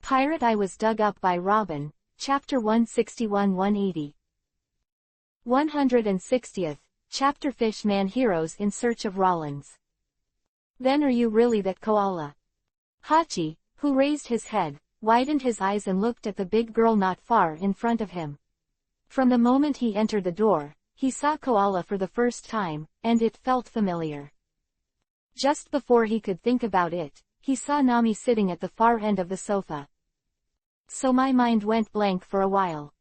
Pirate I Was Dug Up by Robin, Chapter 161-180. 160th, Chapter Fish Man Heroes in Search of Rollins. Then are you really that koala? Hachi, who raised his head, widened his eyes and looked at the big girl not far in front of him. From the moment he entered the door, he saw Koala for the first time, and it felt familiar. Just before he could think about it, he saw Nami sitting at the far end of the sofa. So my mind went blank for a while.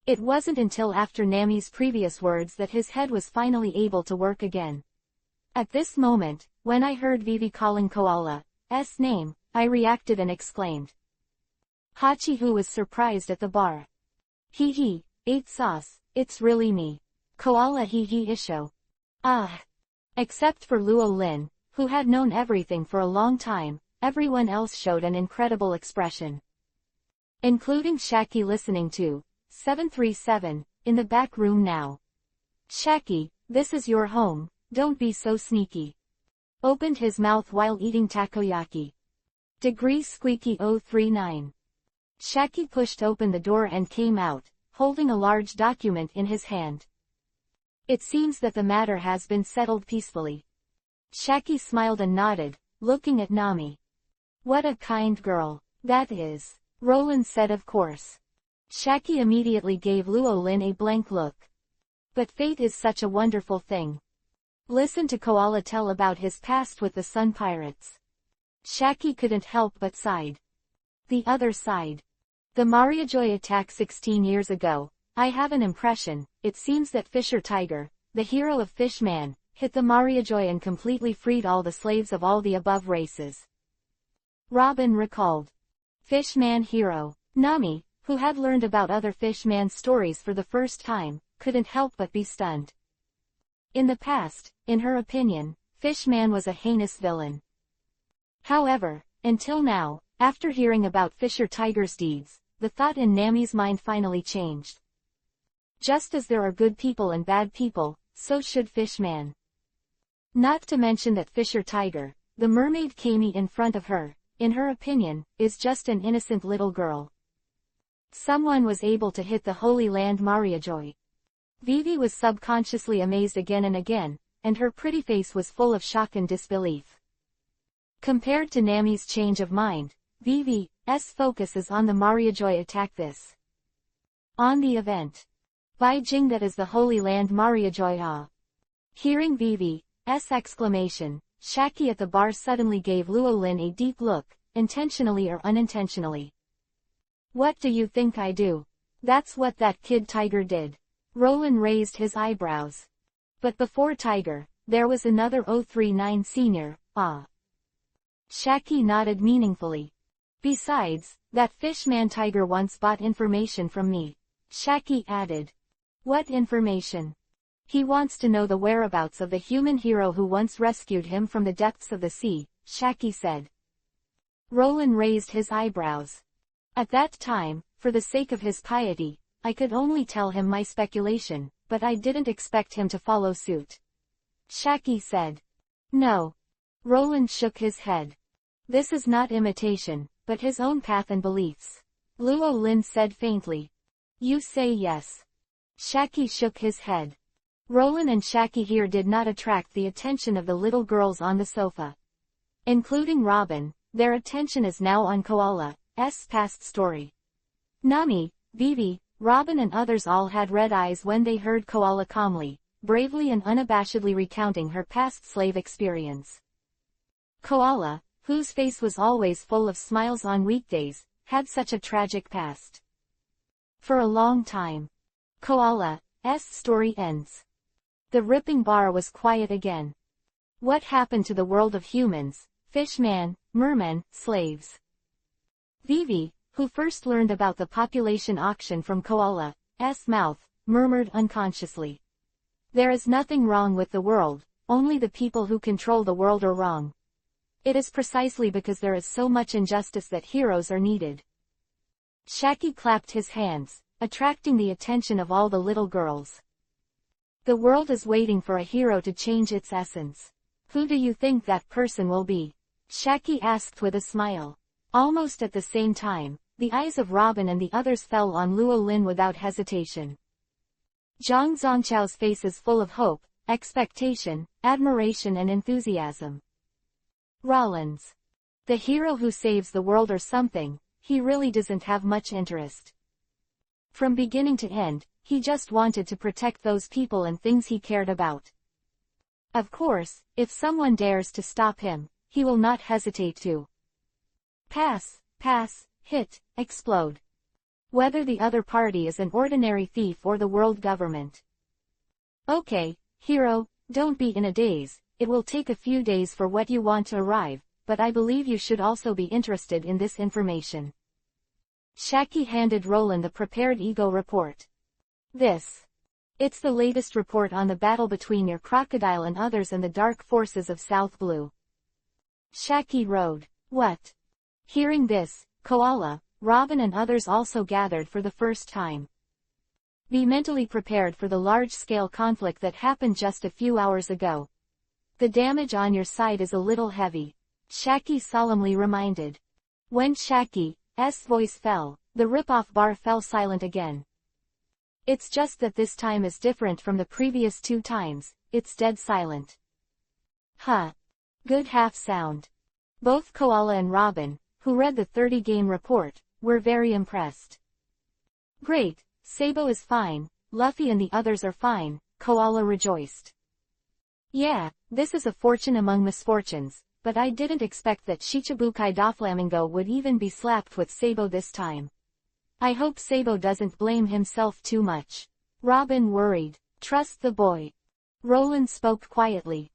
It wasn't until after Nami's previous words that his head was finally able to work again. At this moment, when I heard Vivi calling Koala's name, I reacted and exclaimed. Hachi, who was surprised at the bar. Hee, ate sauce, it's really me. Koala hee isho. Ah. Except for Luo Lin, who had known everything for a long time, everyone else showed an incredible expression. Including Shaki listening to 737, in the back room now. Shaki, this is your home, don't be so sneaky. Opened his mouth while eating takoyaki. Degree squeaky 039. Shaki pushed open the door and came out, holding a large document in his hand. It seems that the matter has been settled peacefully. Shaki smiled and nodded, looking at Nami. What a kind girl, that is. Roland said of course. Shaki immediately gave Luo Lin a blank look. But fate is such a wonderful thing. Listen to Koala tell about his past with the Sun Pirates. Shaki couldn't help but sighed. The other side. The Mariajoy attack 16 years ago, I have an impression, it seems that Fisher Tiger, the hero of Fishman, hit the Mariajoy and completely freed all the slaves of all the above races. Robin recalled. Fishman hero. Nami, who had learned about other Fishman stories for the first time, couldn't help but be stunned. In the past, in her opinion, Fishman was a heinous villain. However, until now, after hearing about Fisher Tiger's deeds, the thought in Nami's mind finally changed. Just as there are good people and bad people, so should Fishman. Not to mention that Fisher Tiger, the mermaid Kami in front of her, in her opinion, is just an innocent little girl. Someone was able to hit the Holy Land Mariajoy. Vivi was subconsciously amazed again and again, and her pretty face was full of shock and disbelief. Compared to Nami's change of mind, Vivi's focus is on the Mariajoy attack on the event. By Jing, that is the Holy Land Mariajoy ah. Hearing Vivi's exclamation, Shaki at the bar suddenly gave Luo Lin a deep look, intentionally or unintentionally. What do you think I do? That's what that kid Tiger did. Roland raised his eyebrows. But before Tiger, there was another 039 senior, ah. Shaki nodded meaningfully. Besides, that Fishman Tiger once bought information from me. Shaki added. What information? He wants to know the whereabouts of the human hero who once rescued him from the depths of the sea, Shaki said. Roland raised his eyebrows. At that time, for the sake of his piety, I could only tell him my speculation, but I didn't expect him to follow suit. Shaki said. No. Roland shook his head. This is not imitation, but his own path and beliefs. Luo Lin said faintly. You say yes. Shaki shook his head. Roland and Shaki here did not attract the attention of the little girls on the sofa. Including Robin, their attention is now on Koala's past story. Nami, Vivi, Robin and others all had red eyes when they heard Koala calmly, bravely and unabashedly recounting her past slave experience. Koala, whose face was always full of smiles on weekdays, had such a tragic past. For a long time. Koala's story ends. The ripping bar was quiet again. What happened to the world of humans, fishmen, mermen, slaves? Vivi, who first learned about the population auction from Koala's mouth, murmured unconsciously. There is nothing wrong with the world, only the people who control the world are wrong. It is precisely because there is so much injustice that heroes are needed. Shaki clapped his hands, attracting the attention of all the little girls. The world is waiting for a hero to change its essence. Who do you think that person will be? Shaki asked with a smile. Almost at the same time, the eyes of Robin and the others fell on Luo Lin without hesitation. Zhang Zongchao's face is full of hope, expectation, admiration and enthusiasm. Rollins. The hero who saves the world or something, he really doesn't have much interest. From beginning to end, he just wanted to protect those people and things he cared about. Of course, if someone dares to stop him, he will not hesitate to pass, hit, explode. Whether the other party is an ordinary thief or the world government. Okay, hero, don't be in a daze, it will take a few days for what you want to arrive, but I believe you should also be interested in this information. Shaki handed Roland the prepared ego report. It's the latest report on the battle between your crocodile and others and the dark forces of South Blue. Shaki rode. What? Hearing this, Koala, Robin and others also gathered for the first time. Be mentally prepared for the large-scale conflict that happened just a few hours ago. The damage on your side is a little heavy, Shaki solemnly reminded. When Shaki's voice fell, the rip-off bar fell silent again. It's just that this time is different from the previous 2 times, it's dead silent. Huh. Good half sound. Both Koala and Robin, who read the 30-game report, were very impressed. Great, Sabo is fine, Luffy and the others are fine, Koala rejoiced. Yeah, this is a fortune among misfortunes, but I didn't expect that Shichibukai Doflamingo would even be slapped with Sabo this time. I hope Sabo doesn't blame himself too much. Robin worried. Trust the boy. Roland spoke quietly.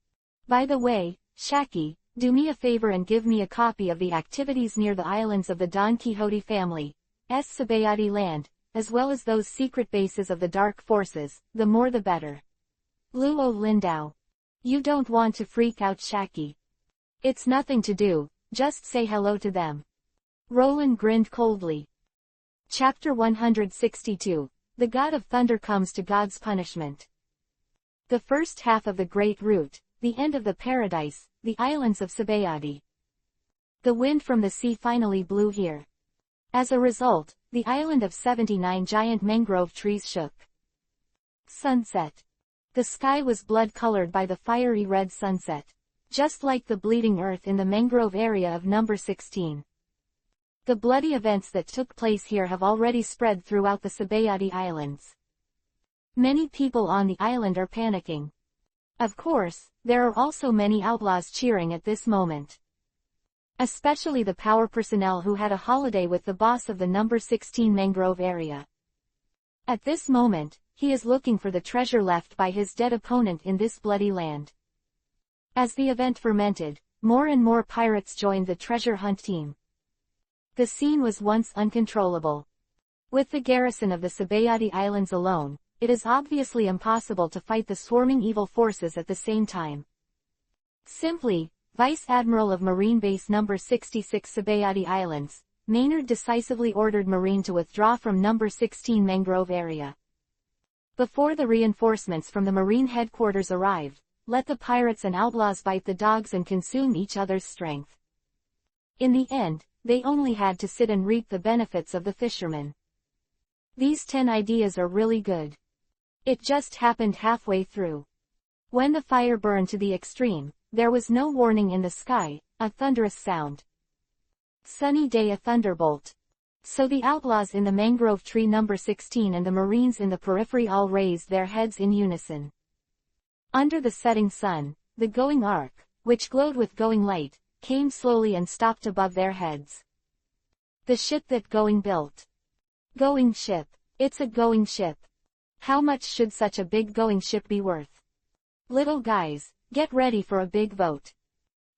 By the way, Shaki, do me a favor and give me a copy of the activities near the islands of the Don Quixote family's Sabayati land, as well as those secret bases of the dark forces, the more the better. Luo Lindao. You don't want to freak out Shaki. It's nothing to do, just say hello to them. Roland grinned coldly. Chapter 162, The God of Thunder Comes to God's Punishment. The first half of the Great Route, the end of the paradise, the islands of Sabayati. The wind from the sea finally blew here. As a result, the island of 79 giant mangrove trees shook. Sunset. The sky was blood-colored by the fiery red sunset, just like the bleeding earth in the mangrove area of number 16. The bloody events that took place here have already spread throughout the Sabayati Islands. Many people on the island are panicking. Of course, there are also many outlaws cheering at this moment. Especially the power personnel who had a holiday with the boss of the number 16 mangrove area. At this moment, he is looking for the treasure left by his dead opponent in this bloody land. As the event fermented, more and more pirates joined the treasure hunt team. The scene was once uncontrollable. With the garrison of the Sabayati Islands alone, it is obviously impossible to fight the swarming evil forces at the same time. Simply, Vice Admiral of Marine Base No. 66 Sabayati Islands, Maynard decisively ordered Marine to withdraw from No. 16 mangrove area. Before the reinforcements from the Marine headquarters arrived, let the pirates and outlaws bite the dogs and consume each other's strength. In the end, they only had to sit and reap the benefits of the fishermen. These 10 ideas are really good. It just happened halfway through. When the fire burned to the extreme, there was no warning in the sky, a thunderous sound. Sunny day, a thunderbolt. So the outlaws in the mangrove tree No. 16 and the Marines in the periphery all raised their heads in unison. Under the setting sun, the going arc, which glowed with going light, came slowly and stopped above their heads. The ship that Going built. Going ship. It's a going ship. How much should such a big going ship be worth? Little guys, get ready for a big vote.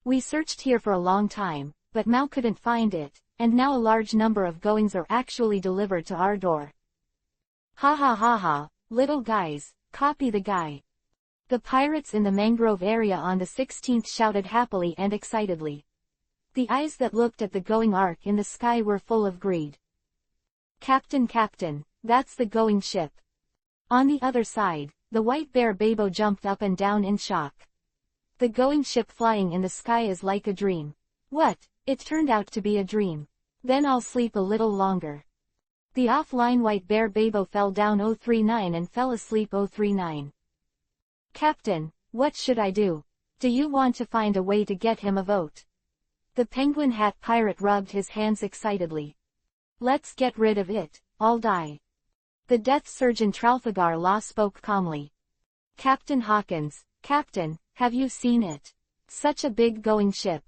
We searched here for a long time, but Mao couldn't find it, and now a large number of goings are actually delivered to our door. Ha ha ha ha, little guys, copy the guy. The pirates in the mangrove area on the 16th shouted happily and excitedly. The eyes that looked at the going arc in the sky were full of greed. Captain, Captain, that's the going ship. On the other side, the white bear Babo jumped up and down in shock. The going ship flying in the sky is like a dream. What, It turned out to be a dream. Then I'll sleep a little longer. The offline white bear Babo fell down 039 and fell asleep 039. Captain, what should I do? Do you want to find a way to get him a vote? The penguin hat pirate rubbed his hands excitedly. Let's get rid of it, I'll die. The death surgeon Trafalgar Law spoke calmly. Captain Hawkins, Captain, have you seen it? Such a big going ship.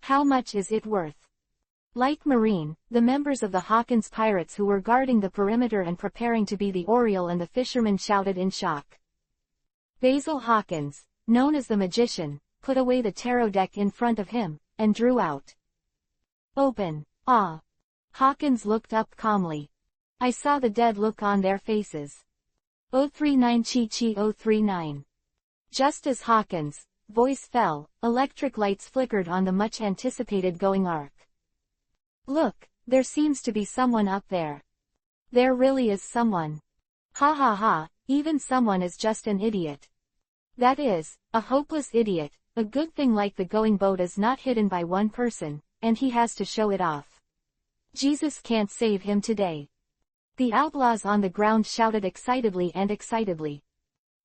How much is it worth? Like Marine, the members of the Hawkins pirates who were guarding the perimeter and preparing to be the Oriole and the fishermen shouted in shock. Basil Hawkins, known as the magician, put away the tarot deck in front of him, and drew out. Open. Ah. Hawkins looked up calmly. I saw the dead look on their faces. 039 Chi 039. Just as Hawkins' voice fell, electric lights flickered on the much-anticipated going arc. Look, there seems to be someone up there. There really is someone. Ha ha ha, even someone is just an idiot. That is, a hopeless idiot. A good thing like the going boat is not hidden by one person, and he has to show it off. Jesus can't save him today. The outlaws on the ground shouted excitedly and excitedly.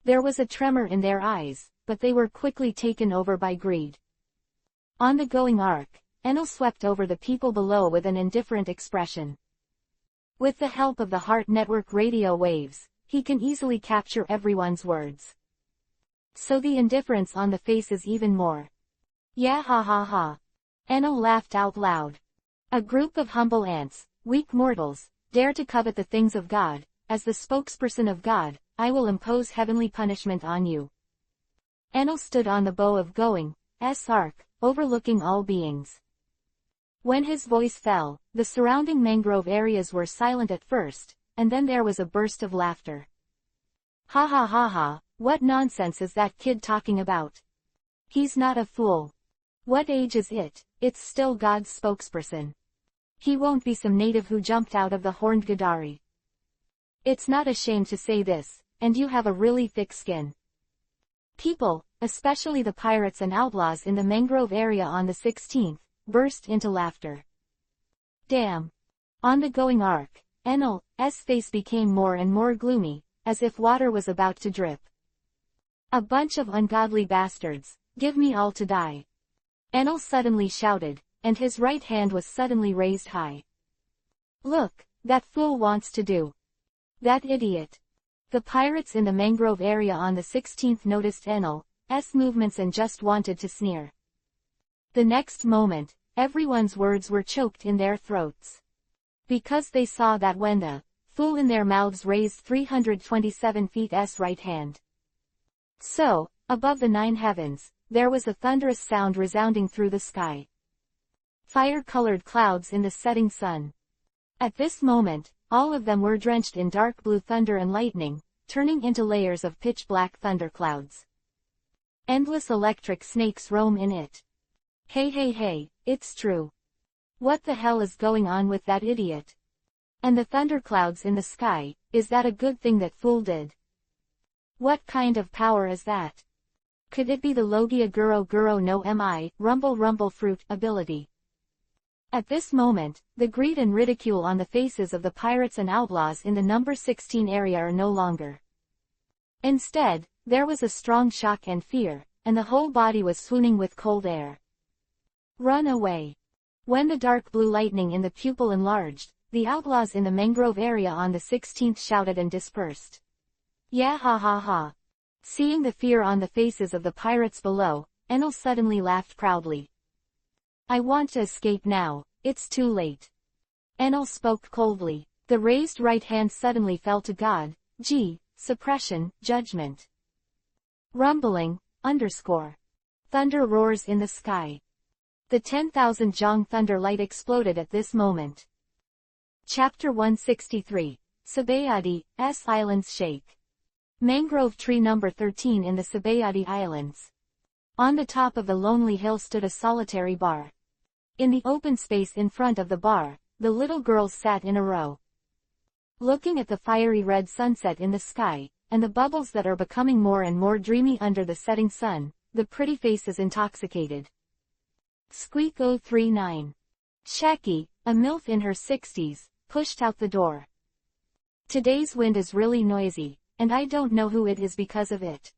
There was a tremor in their eyes, but they were quickly taken over by greed. On the going arc, Enel swept over the people below with an indifferent expression. With the help of the Heart Network radio waves, he can easily capture everyone's words. So the indifference on the face is even more. Yeah ha ha ha. Enel laughed out loud. A group of humble ants, weak mortals, dare to covet the things of God. As the spokesperson of God, I will impose heavenly punishment on you. Enel stood on the bow of Going's arc, overlooking all beings. When his voice fell, the surrounding mangrove areas were silent at first, and then there was a burst of laughter. Ha ha ha ha, what nonsense is that kid talking about? He's not a fool. What age is it? It's still God's spokesperson. He won't be some native who jumped out of the horned Gadari. It's not a shame to say this, and you have a really thick skin. People, especially the pirates and outlaws in the mangrove area on the 16th, burst into laughter. Damn. On the going arc, Enel's face became more and more gloomy, as if water was about to drip. A bunch of ungodly bastards, give me all to die. Enel suddenly shouted, and his right hand was suddenly raised high. Look, that fool wants to do. That idiot. The pirates in the mangrove area on the 16th noticed Enel's movements and just wanted to sneer. The next moment, everyone's words were choked in their throats. Because they saw that when the fool in their mouths raised 327 feet's right hand. So, above the 9 heavens, there was a thunderous sound resounding through the sky. Fire-colored clouds in the setting sun. At this moment, all of them were drenched in dark blue thunder and lightning, turning into layers of pitch-black thunderclouds. Endless electric snakes roam in it. Hey hey hey, it's true. What the hell is going on with that idiot? And the thunderclouds in the sky, is that a good thing that fool did? What kind of power is that? Could it be the Logia Guro Guro no Mi, Rumble Rumble Fruit, ability? At this moment, the greed and ridicule on the faces of the pirates and outlaws in the number 16 area are no longer. Instead, there was a strong shock and fear, and the whole body was swooning with cold air. Run away. When the dark blue lightning in the pupil enlarged, the outlaws in the mangrove area on the 16th shouted and dispersed. Yeah ha ha ha. Seeing the fear on the faces of the pirates below, Enel suddenly laughed proudly. I want to escape now, it's too late. Enel spoke coldly. The raised right hand suddenly fell to God, suppression, judgment. Rumbling, Thunder roars in the sky. The 10,000 Zhang thunder light exploded at this moment. Chapter 163, Sabayadi's Islands shake. Mangrove tree number 13 in the Sabayadi Islands. On the top of the lonely hill stood a solitary bar. In the open space in front of the bar, the little girls sat in a row. Looking at the fiery red sunset in the sky, and the bubbles that are becoming more and more dreamy under the setting sun, the pretty faces intoxicated. Squeak 039. Shaki, a MILF in her 60s, pushed out the door. Today's wind is really noisy, and I don't know who it is because of it.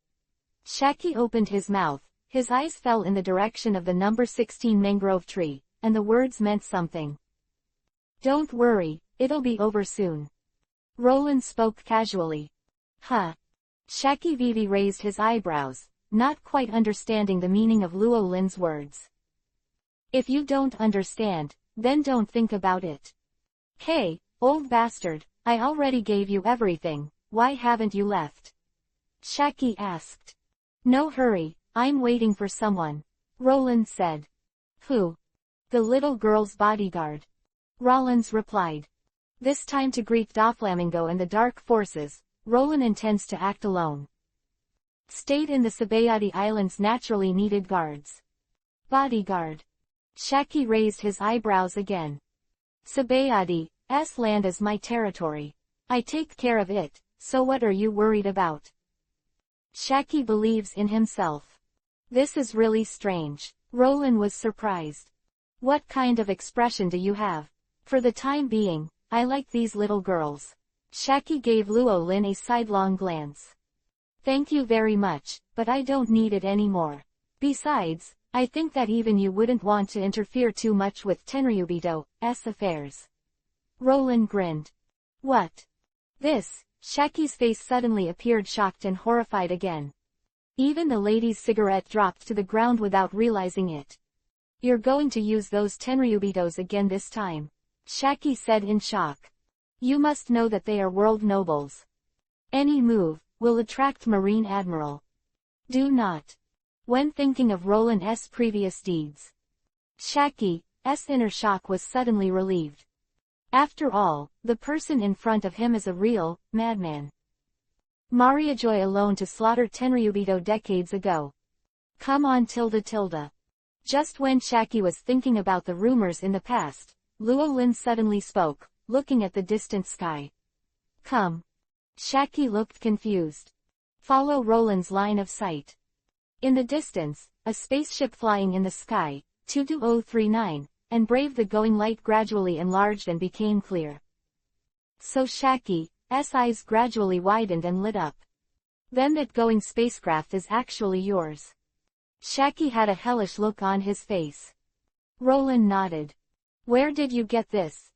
Shaki opened his mouth, his eyes fell in the direction of the number 16 mangrove tree, and the words meant something. Don't worry, it'll be over soon. Roland spoke casually. Huh. Shaki Vivi raised his eyebrows, not quite understanding the meaning of Luo Lin's words. If you don't understand, then don't think about it. Hey, old bastard, I already gave you everything, why haven't you left? Shaki asked. No hurry, I'm waiting for someone. Roland said. Who? The little girl's bodyguard. Rollins replied. This time to greet Doflamingo and the Dark Forces, Roland intends to act alone. Stayed in the Sabayati Islands naturally needed guards. Bodyguard. Shaki raised his eyebrows again. Sabayati's land is my territory. I take care of it, so what are you worried about? Shaki believes in himself. This is really strange. Roland was surprised. What kind of expression do you have? For the time being, I like these little girls. Shaki gave Luo Lin a sidelong glance. Thank you very much, but I don't need it anymore. Besides, I think that even you wouldn't want to interfere too much with Tenryubito's affairs. Roland grinned. What? This? Shaki's face suddenly appeared shocked and horrified again. Even the lady's cigarette dropped to the ground without realizing it. You're going to use those Tenryubitos again this time, Shaki said in shock. You must know that they are world nobles. Any move will attract Marine Admiral. Do not. When thinking of Roland's previous deeds, Shaki's inner shock was suddenly relieved. After all, the person in front of him is a real madman. Maria Joy alone to slaughter Tenryubito decades ago. Come on tilde. Just when Shaki was thinking about the rumors in the past, Luo Lin suddenly spoke, looking at the distant sky. Come. Shaki looked confused. Follow Roland's line of sight. In the distance, a spaceship flying in the sky, 22039, and Brave the going light gradually enlarged and became clear. So Shaki's eyes gradually widened and lit up. Then that going spacecraft is actually yours. Shaki had a hellish look on his face. Roland nodded. Where did you get this,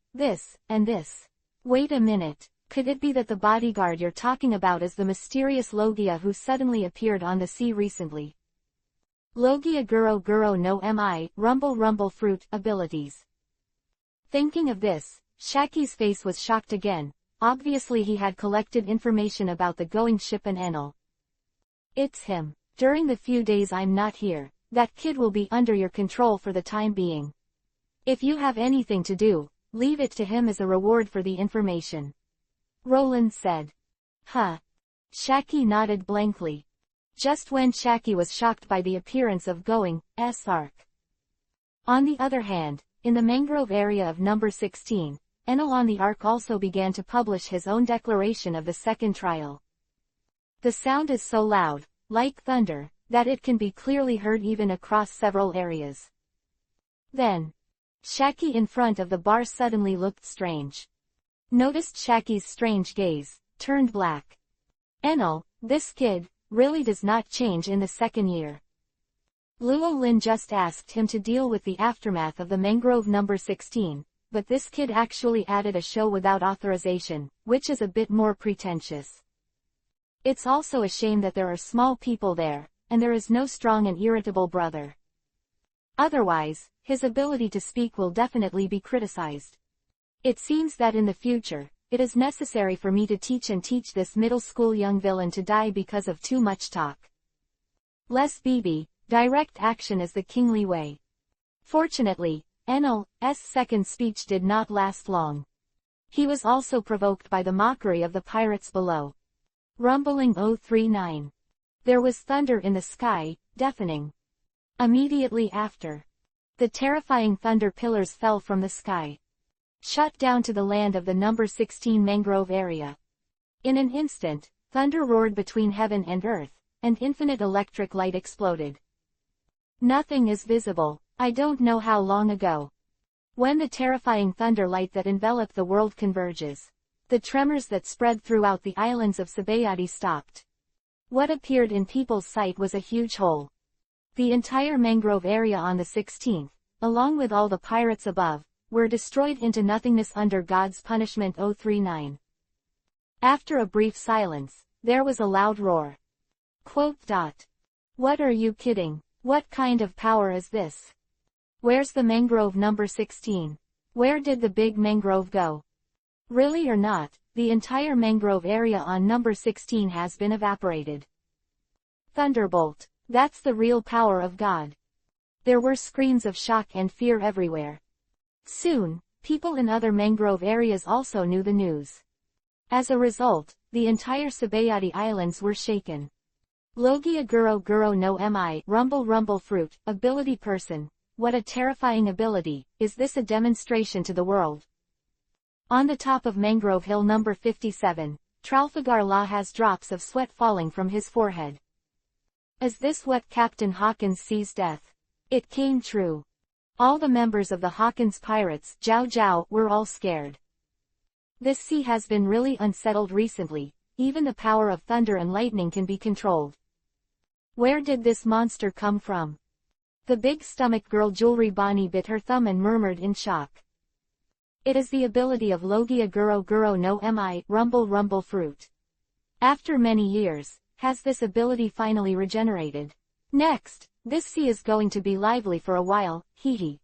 and this? Wait a minute, could it be that the bodyguard you're talking about is the mysterious Logia who suddenly appeared on the sea recently? Logia Guro no Mi, Rumble Fruit, abilities. Thinking of this, Shaki's face was shocked again. Obviously he had collected information about the going ship and Enel. It's him. During the few days I'm not here, that kid will be under your control for the time being. If you have anything to do, leave it to him as a reward for the information. Roland said. Huh. Shaki nodded blankly. Just when Shaki was shocked by the appearance of Going's arc. On the other hand, in the mangrove area of number 16, Enel on the arc also began to publish his own declaration of the second trial. The sound is so loud, like thunder, that it can be clearly heard even across several areas. Then, Shaki in front of the bar suddenly looked strange. Noticed Shaki's strange gaze, turned black. Enel, this kid, really does not change in the second year. Luo Lin just asked him to deal with the aftermath of the mangrove number 16, but this kid actually added a show without authorization, which is a bit more pretentious. It's also a shame that there are small people there, and there is no strong and irritable brother. Otherwise, his ability to speak will definitely be criticized. It seems that in the future, it is necessary for me to teach this middle school young villain to die because of too much talk. Less BB, direct action is the kingly way. Fortunately, Enel's second speech did not last long. He was also provoked by the mockery of the pirates below. Rumbling 039. There was thunder in the sky, deafening. Immediately after, the terrifying thunder pillars fell from the sky. Shut down to the land of the number 16 mangrove area. In an instant, thunder roared between heaven and earth, and infinite electric light exploded. Nothing is visible. I don't know how long ago. When the terrifying thunder light that enveloped the world converges, the tremors that spread throughout the islands of Sabayati stopped. What appeared in people's sight was a huge hole. The entire mangrove area on the 16th, along with all the pirates above, were destroyed into nothingness under God's punishment. 039. After a brief silence, there was a loud roar. Quote. What are you kidding? What kind of power is this? Where's the mangrove number 16? Where did the big mangrove go? Really or not, the entire mangrove area on number 16 has been evaporated. Thunderbolt. That's the real power of God. There were screams of shock and fear everywhere. Soon, people in other mangrove areas also knew the news. As a result, the entire Sabayati Islands were shaken. Logia Guro Guro no Mi, Rumble Rumble Fruit, ability person. What a terrifying ability, is this a demonstration to the world? On the top of Mangrove Hill number 57, Trafalgar Law has drops of sweat falling from his forehead. Is this what Captain Hawkins sees death? It came true. All the members of the Hawkins pirates, Jiao Jiao, were all scared. This sea has been really unsettled recently, even the power of thunder and lightning can be controlled. Where did this monster come from? The big stomach girl Jewelry Bonnie bit her thumb and murmured in shock. It is the ability of Logia Guro Guro no Mi, Rumble Rumble Fruit. After many years, has this ability finally regenerated. Next, this sea is going to be lively for a while, hee hee.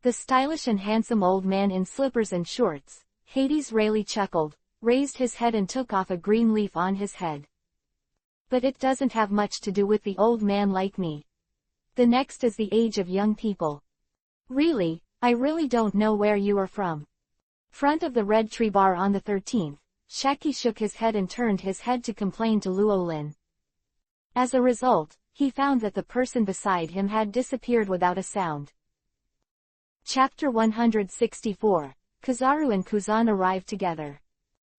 The stylish and handsome old man in slippers and shorts, Hades Rayleigh chuckled, raised his head and took off a green leaf on his head. But it doesn't have much to do with the old man like me. The next is the age of young people. Really, I really don't know where you are from. Front of the Red Tree Bar on the 13th, Shaki shook his head and turned his head to complain to Luolin. As a result, he found that the person beside him had disappeared without a sound. Chapter 164, Kizaru and Kuzan arrived together.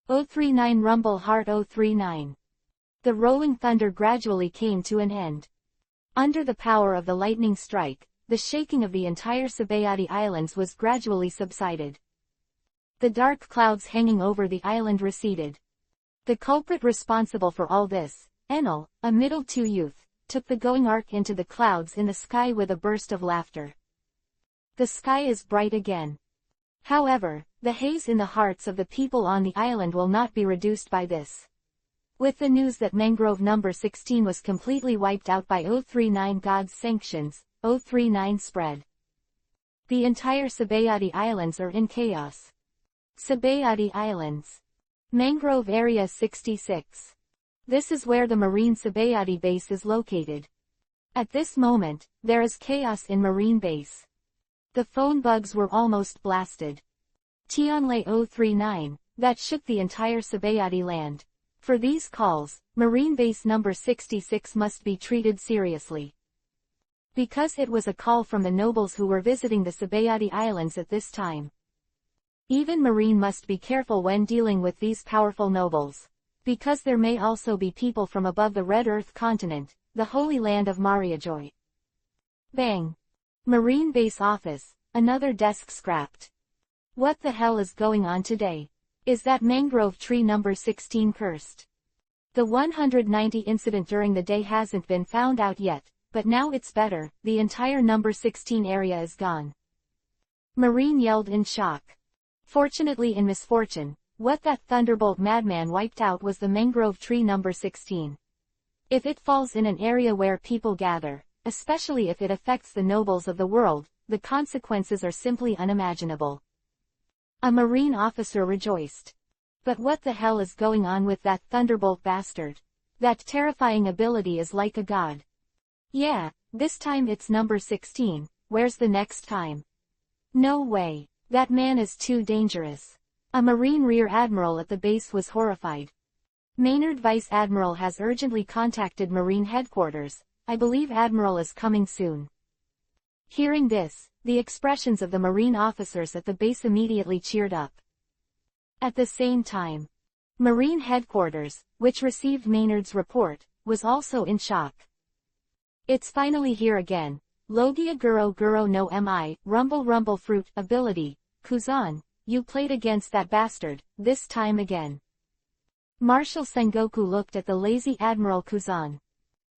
039 Rumble Heart 039. The rolling thunder gradually came to an end. Under the power of the lightning strike, the shaking of the entire Sabayati Islands was gradually subsided. The dark clouds hanging over the island receded. The culprit responsible for all this, Enel, a middle-two youth, took the going arc into the clouds in the sky with a burst of laughter. The sky is bright again. However, the haze in the hearts of the people on the island will not be reduced by this. With the news that mangrove number 16 was completely wiped out by 039 God's sanctions, 039 spread. The entire Sabayati Islands are in chaos. Sabayati Islands. Mangrove Area 66. This is where the Marine Sabayati base is located. At this moment, there is chaos in Marine Base. The phone bugs were almost blasted. Tianlei 039, that shook the entire Sabayati land. For these calls, Marine Base number 66 must be treated seriously. Because it was a call from the nobles who were visiting the Sabayati Islands at this time. Even Marine must be careful when dealing with these powerful nobles. Because there may also be people from above the Red Earth continent, the Holy Land of Mariajoy. Bang! Marine Base Office, another desk scrapped. What the hell is going on today? Is that mangrove tree number 16 cursed? The 190 incident during the day hasn't been found out yet, but now it's better, the entire number 16 area is gone. Marine yelled in shock. Fortunately in misfortune, what that thunderbolt madman wiped out was the mangrove tree number 16. If it falls in an area where people gather, especially if it affects the nobles of the world, the consequences are simply unimaginable. A Marine officer rejoiced. But what the hell is going on with that thunderbolt bastard? That terrifying ability is like a god. Yeah, this time it's number 16, where's the next time? No way, that man is too dangerous. A Marine Rear Admiral at the base was horrified. Maynard Vice Admiral has urgently contacted Marine Headquarters. I believe Admiral is coming soon. Hearing this, the expressions of the Marine officers at the base immediately cheered up. At the same time, Marine Headquarters, which received Maynard's report, was also in shock. It's finally here again, Logia Guro Guro no Mi, Rumble Rumble Fruit, ability, Kuzan, you played against that bastard, this time again. Marshal Sengoku looked at the lazy Admiral Kuzan.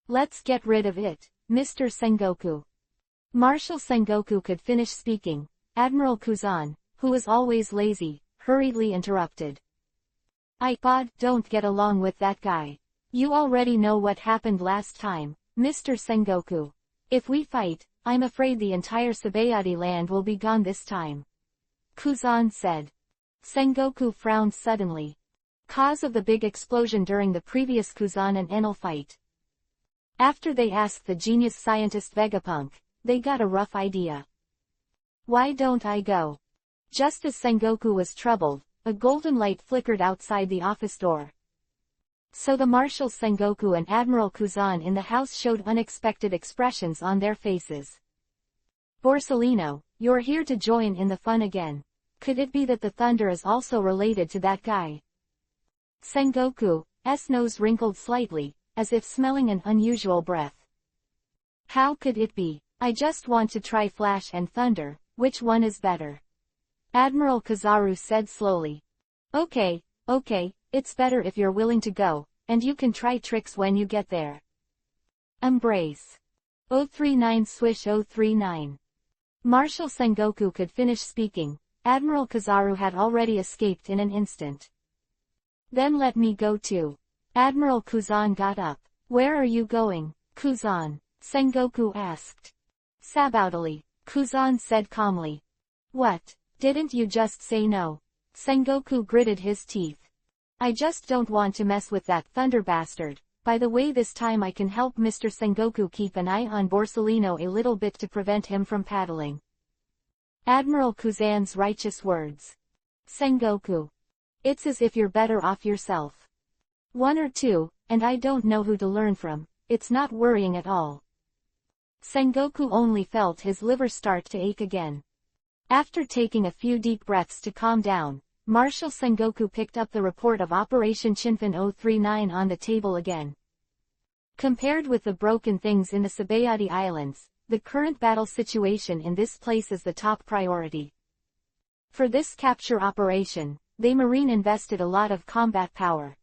Let's get rid of it, Mr. Sengoku. Marshal Sengoku could finish speaking. Admiral Kuzan, who was always lazy, hurriedly interrupted. God, don't get along with that guy. You already know what happened last time, Mr. Sengoku. If we fight, I'm afraid the entire Sabayati land will be gone this time. Kuzan said. Sengoku frowned suddenly. Cause of the big explosion during the previous Kuzan and Enel fight. After they asked the genius scientist Vegapunk, they got a rough idea. Why don't I go? Just as Sengoku was troubled, a golden light flickered outside the office door. So the Marshal Sengoku and Admiral Kuzan in the house showed unexpected expressions on their faces. Borsellino, you're here to join in the fun again. Could it be that the thunder is also related to that guy? Sengoku's nose wrinkled slightly, as if smelling an unusual breath. How could it be? I just want to try Flash and Thunder, which one is better? Admiral Kizaru said slowly. Okay, it's better if you're willing to go, and you can try tricks when you get there. Embrace. 039 Swish 039. Marshal Sengoku could finish speaking. Admiral Kizaru had already escaped in an instant. Then let me go too. Admiral Kuzan got up. Where are you going, Kuzan? Sengoku asked. Sabautally, Kuzan said calmly. What, didn't you just say no? Sengoku gritted his teeth. I just don't want to mess with that thunder bastard. By the way, this time I can help Mr. Sengoku keep an eye on Borsellino a little bit to prevent him from paddling. Admiral Kuzan's righteous words. Sengoku. It's as if you're better off yourself. 1 or 2, and I don't know who to learn from. It's not worrying at all. Sengoku only felt his liver start to ache again. After taking a few deep breaths to calm down, Marshal Sengoku picked up the report of Operation Chinfin 039 on the table again. Compared with the broken things in the Sabayati Islands, the current battle situation in this place is the top priority. For this capture operation, the Marine invested a lot of combat power.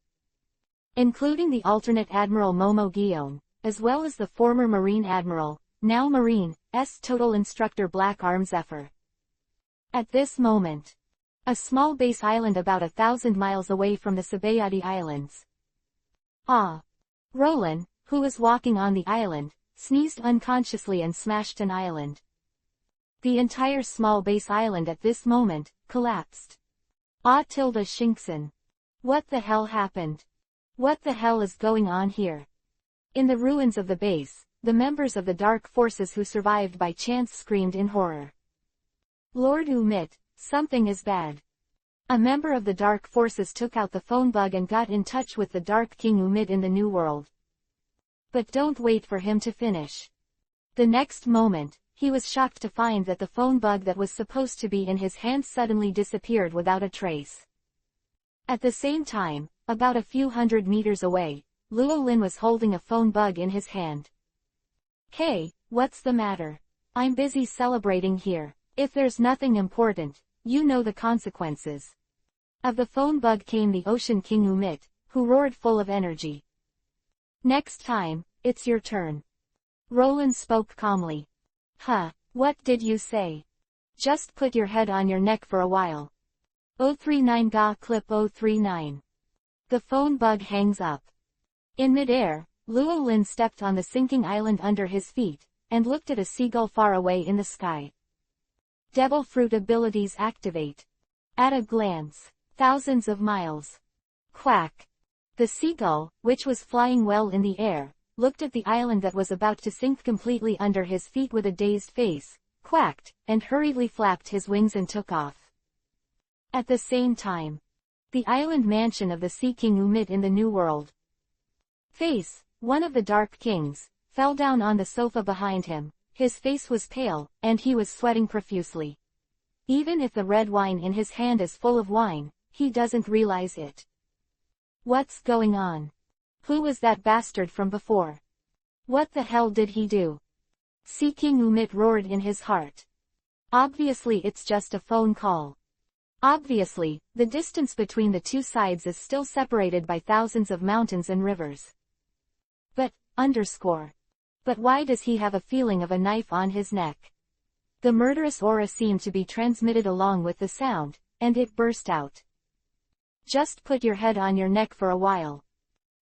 Including the alternate Admiral Momo Gion, as well as the former Marine Admiral, now Marine's total instructor Black Arm Zephyr. At this moment, a small base island about 1,000 miles away from the Sabayati Islands. Roland, who was walking on the island, sneezed unconsciously and smashed an island. The entire small base island at this moment collapsed. Shinkson. What the hell happened? What the hell is going on here? In the ruins of the base, the members of the Dark Forces who survived by chance screamed in horror. Lord Umit, something is bad. A member of the Dark Forces took out the phone bug and got in touch with the Dark King Umit in the New World. But don't wait for him to finish. The next moment, he was shocked to find that the phone bug that was supposed to be in his hand suddenly disappeared without a trace. At the same time, about a few hundred meters away, Luo Lin was holding a phone bug in his hand. Hey, what's the matter? I'm busy celebrating here. If there's nothing important, you know the consequences. Of the phone bug came the Ocean King Umit, who roared full of energy. Next time, it's your turn. Roland spoke calmly. What did you say? Just put your head on your neck for a while. 039 Ga Clip 039. The phone bug hangs up. In midair, Luo Lin stepped on the sinking island under his feet, and looked at a seagull far away in the sky. Devil Fruit abilities activate. At a glance, thousands of miles. Quack. The seagull, which was flying well in the air, looked at the island that was about to sink completely under his feet with a dazed face, quacked, and hurriedly flapped his wings and took off. At the same time, the island mansion of the Sea King Umit in the New World. One of the Dark Kings, fell down on the sofa behind him. His face was pale, and he was sweating profusely. Even if the red wine in his hand is full of wine, he doesn't realize it. What's going on? Who was that bastard from before? What the hell did he do? King Umit roared in his heart. Obviously it's just a phone call. Obviously, the distance between the two sides is still separated by thousands of mountains and rivers. But why does he have a feeling of a knife on his neck? The murderous aura seemed to be transmitted along with the sound, and it burst out. Just put your head on your neck for a while.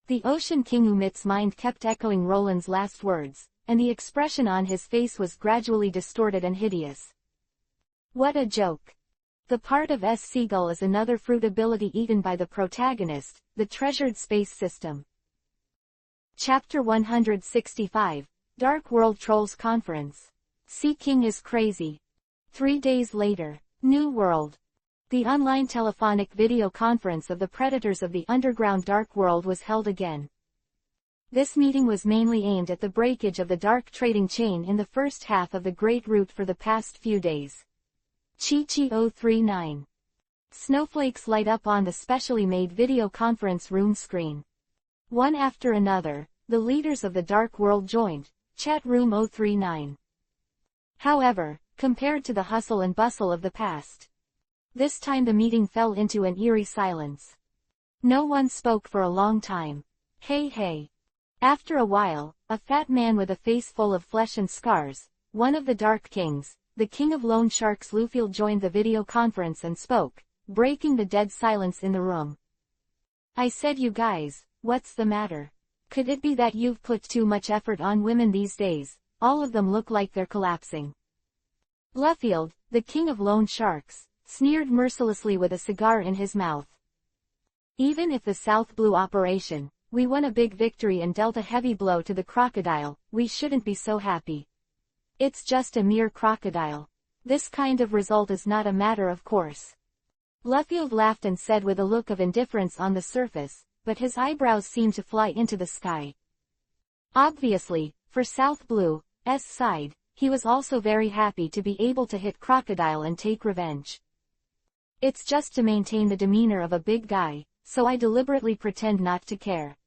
The Ocean King Umit's mind kept echoing Roland's last words, and the expression on his face was gradually distorted and hideous. What a joke. The part of Seagull is another fruit ability eaten by the protagonist, the treasured space system. Chapter 165, Dark World Trolls Conference. King is crazy. 3 days later. New World. The online telephonic video conference of the predators of the underground dark world was held again. This meeting was mainly aimed at the breakage of the dark trading chain in the first half of the Great Route for the past few days. Chi-Chi 039. Snowflakes light up on the specially made video conference room screen. One after another, the leaders of the dark world joined, chat room 039. However, compared to the hustle and bustle of the past, this time the meeting fell into an eerie silence. No one spoke for a long time. Hey. After a while, a fat man with a face full of flesh and scars, one of the Dark Kings, the king of loan sharks Lufield, joined the video conference and spoke, breaking the dead silence in the room. I said, you guys, what's the matter? Could it be that you've put too much effort on women these days? All of them look like they're collapsing. Lufield, the king of loan sharks, sneered mercilessly with a cigar in his mouth. Even if the South Blue operation, we won a big victory and dealt a heavy blow to the crocodile, we shouldn't be so happy. It's just a mere crocodile. This kind of result is not a matter of course. Lufield laughed and said with a look of indifference on the surface, but his eyebrows seemed to fly into the sky. Obviously, for South Blue's side, he was also very happy to be able to hit Crocodile and take revenge. It's just to maintain the demeanor of a big guy, so I deliberately pretend not to care.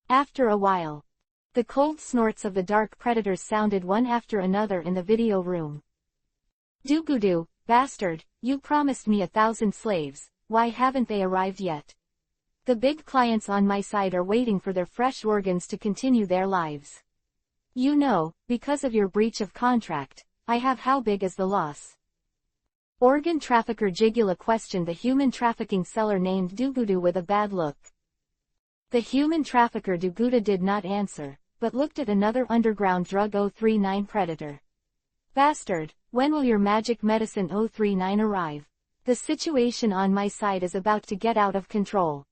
After a while, the cold snorts of the dark predators sounded one after another in the video room. Doo-goo-doo, bastard, you promised me 1,000 slaves, why haven't they arrived yet? The big clients on my side are waiting for their fresh organs to continue their lives. You know, because of your breach of contract, I have how big is the loss? Organ trafficker Jigula questioned the human trafficking seller named Doo-goo-doo with a bad look. The human trafficker Doo-goo-doo did not answer, but looked at another underground drug 039 predator. Bastard, when will your magic medicine 039 arrive? The situation on my side is about to get out of control.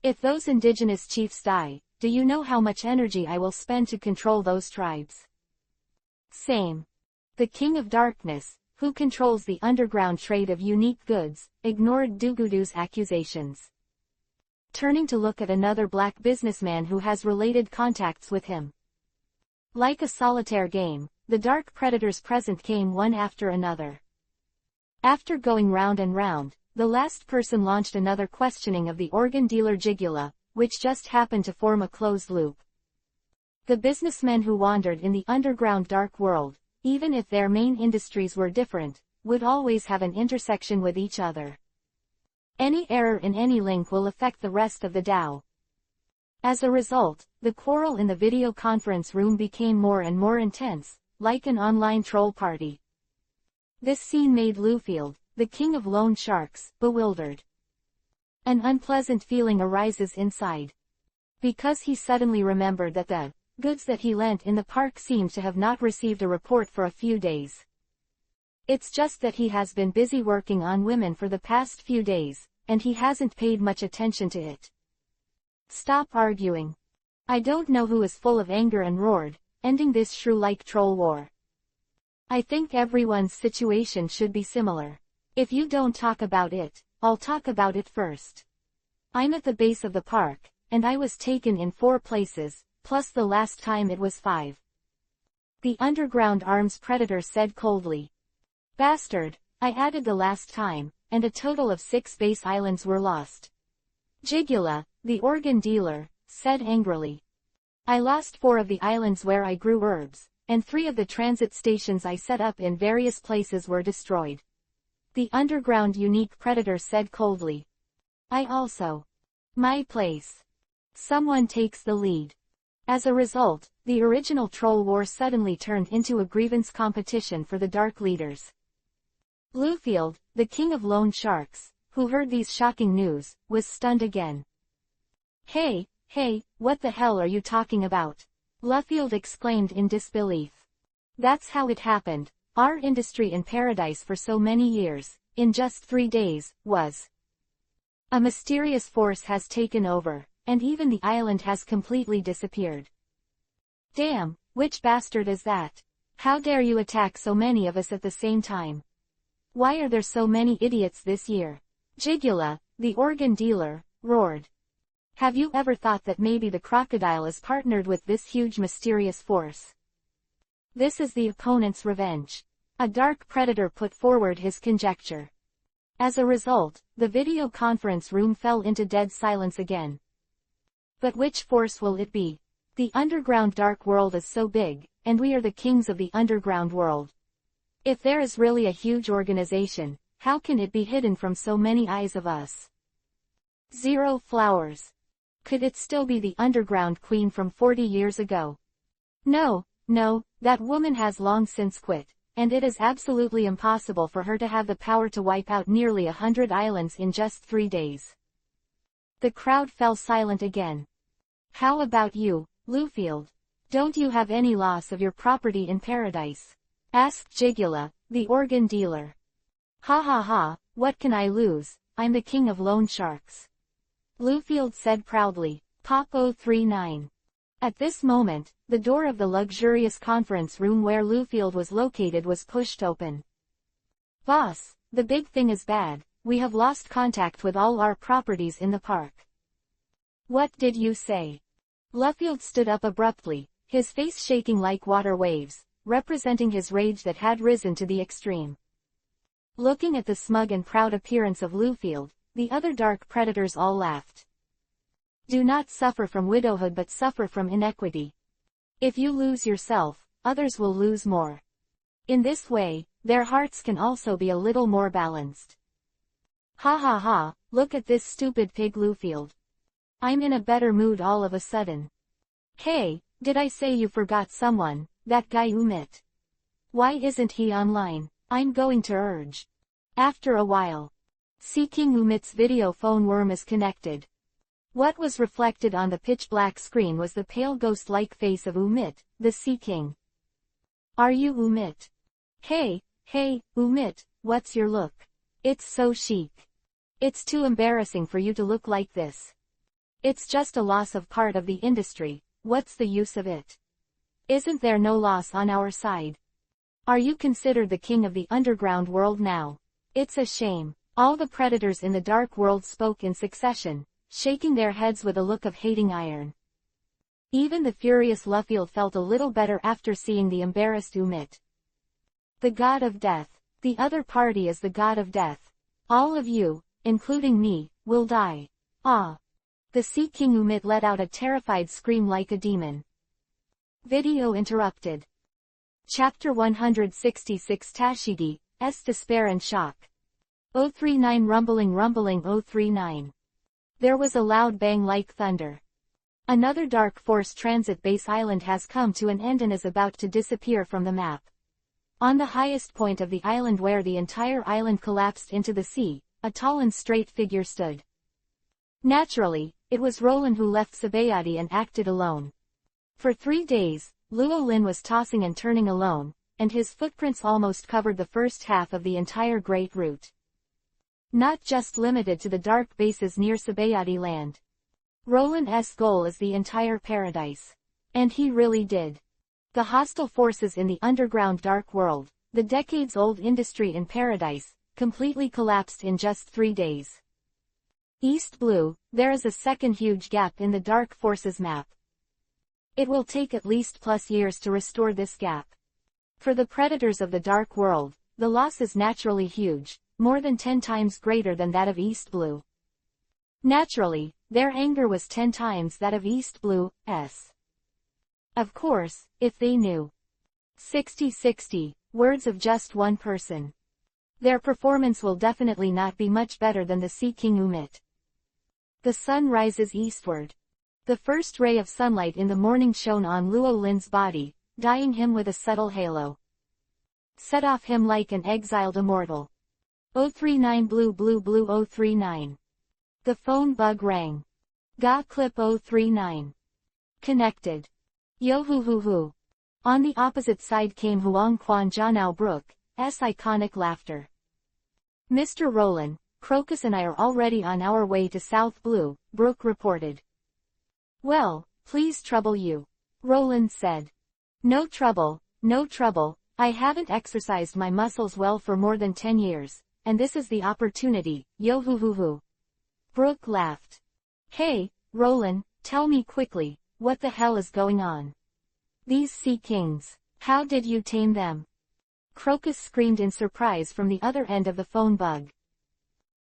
If those indigenous chiefs die, do you know how much energy I will spend to control those tribes? Same. The King of Darkness, who controls the underground trade of unique goods, ignored Doo-goo-doo's accusations. Turning to look at another black businessman who has related contacts with him. Like a solitaire game, the dark predators present came one after another. After going round and round, the last person launched another questioning of the organ dealer Jigula, which just happened to form a closed loop. The businessmen who wandered in the underground dark world, even if their main industries were different, would always have an intersection with each other. Any error in any link will affect the rest of the Tao. As a result, the quarrel in the video conference room became more and more intense, like an online troll party. This scene made Lufield, the king of loan sharks, bewildered. An unpleasant feeling arises inside. Because he suddenly remembered that the goods that he lent in the park seemed to have not received a report for a few days. It's just that he has been busy working on women for the past few days, and he hasn't paid much attention to it. Stop arguing. I don't know who is full of anger and roared, ending this shrew-like troll war. I think everyone's situation should be similar. If you don't talk about it, I'll talk about it first. I'm at the base of the park, and I was taken in 4 places, plus the last time it was 5. The underground arms predator said coldly. Bastard, I added the last time, and a total of 6 base islands were lost. Jigula, the organ dealer, said angrily. I lost 4 of the islands where I grew herbs, and 3 of the transit stations I set up in various places were destroyed. The underground unique predator said coldly. I also. My place. Someone takes the lead. As a result, the original troll war suddenly turned into a grievance competition for the dark leaders. Bluefield, the king of loan sharks, who heard these shocking news, was stunned again. Hey, what the hell are you talking about? Bluefield exclaimed in disbelief. That's how it happened. Our industry in paradise for so many years, in just 3 days, was. A mysterious force has taken over, and even the island has completely disappeared. Damn, which bastard is that? How dare you attack so many of us at the same time? Why are there so many idiots this year? Jigula, the organ dealer, roared. Have you ever thought that maybe the crocodile is partnered with this huge mysterious force? This is the opponent's revenge. A dark predator put forward his conjecture. As a result, the video conference room fell into dead silence again. But which force will it be? The underground dark world is so big, and we are the kings of the underground world. If there is really a huge organization, how can it be hidden from so many eyes of us? Zero flowers. Could it still be the underground queen from 40 years ago? No, that woman has long since quit, and it is absolutely impossible for her to have the power to wipe out nearly 100 islands in just 3 days. The crowd fell silent again. How about you, Bluefield? Don't you have any loss of your property in paradise? Asked Jigula, the organ dealer. Ha, what can I lose? I'm the king of loan sharks. Bluefield said proudly. Pop 039. At this moment, the door of the luxurious conference room where Bluefield was located was pushed open. Boss, the big thing is bad. We have lost contact with all our properties in the park. What did you say? Bluefield stood up abruptly, his face shaking like water waves, representing his rage that had risen to the extreme. Looking at the smug and proud appearance of Bluefield, the other dark predators all laughed. Do not suffer from widowhood but suffer from inequity. If you lose yourself, others will lose more. In this way, their hearts can also be a little more balanced. Ha, look at this stupid pig Bluefield. I'm in a better mood all of a sudden. Hey, did I say you forgot someone, that guy Umit? Why isn't he online? I'm going to urge. After a while. Sea King Umit's video phone worm is connected. What was reflected on the pitch-black screen was the pale ghost-like face of Umit, the Sea King. Are you Umit? Hey, Umit, what's your look? It's so chic. It's too embarrassing for you to look like this. It's just a loss of part of the industry, what's the use of it? Isn't there no loss on our side? Are you considered the king of the underground world now? It's a shame. All the predators in the dark world spoke in succession, shaking their heads with a look of hating iron. Even the furious Bluefield felt a little better after seeing the embarrassed Umit. The god of death. The other party is the god of death. All of you, including me, will die. Ah! The Sea King Umit let out a terrified scream like a demon. Video interrupted. Chapter 166 Tashigi, S. Despair and Shock. 039 Rumbling 039. There was a loud bang like thunder. Another Dark Force transit base island has come to an end and is about to disappear from the map. On the highest point of the island where the entire island collapsed into the sea, a tall and straight figure stood. Naturally, it was Roland who left Sabayati and acted alone. For 3 days, Luo Lin was tossing and turning alone, and his footprints almost covered the first half of the entire Great Route. Not just limited to the dark bases near Sabayati land. Roland's goal is the entire paradise. And he really did. The hostile forces in the underground dark world, the decades-old industry in paradise, completely collapsed in just 3 days. East Blue, there is a second huge gap in the dark forces map. It will take at least plus years to restore this gap. For the predators of the dark world, the loss is naturally huge, more than 10 times greater than that of East Blue. Naturally, their anger was 10 times that of East Blue's. Of course, if they knew. 60-60, words of just one person. Their performance will definitely not be much better than the Sea King Umit. The sun rises eastward. The first ray of sunlight in the morning shone on Luo Lin's body, dyeing him with a subtle halo. Set off him like an exiled immortal. 039 blue blue blue 039. The phone bug rang. Ga clip 039. Connected. Yo hoo hoo hoo. On the opposite side came Huang Quan Jianao Brook's iconic laughter. Mr. Roland, Crocus and I are already on our way to South Blue, Brooke reported. Well, please trouble you. Roland said. No trouble, no trouble, I haven't exercised my muscles well for more than 10 years, and this is the opportunity, yo hoo hoo hoo. Brooke laughed. Hey, Roland, tell me quickly, what the hell is going on? These sea kings, how did you tame them? Crocus screamed in surprise from the other end of the phone bug.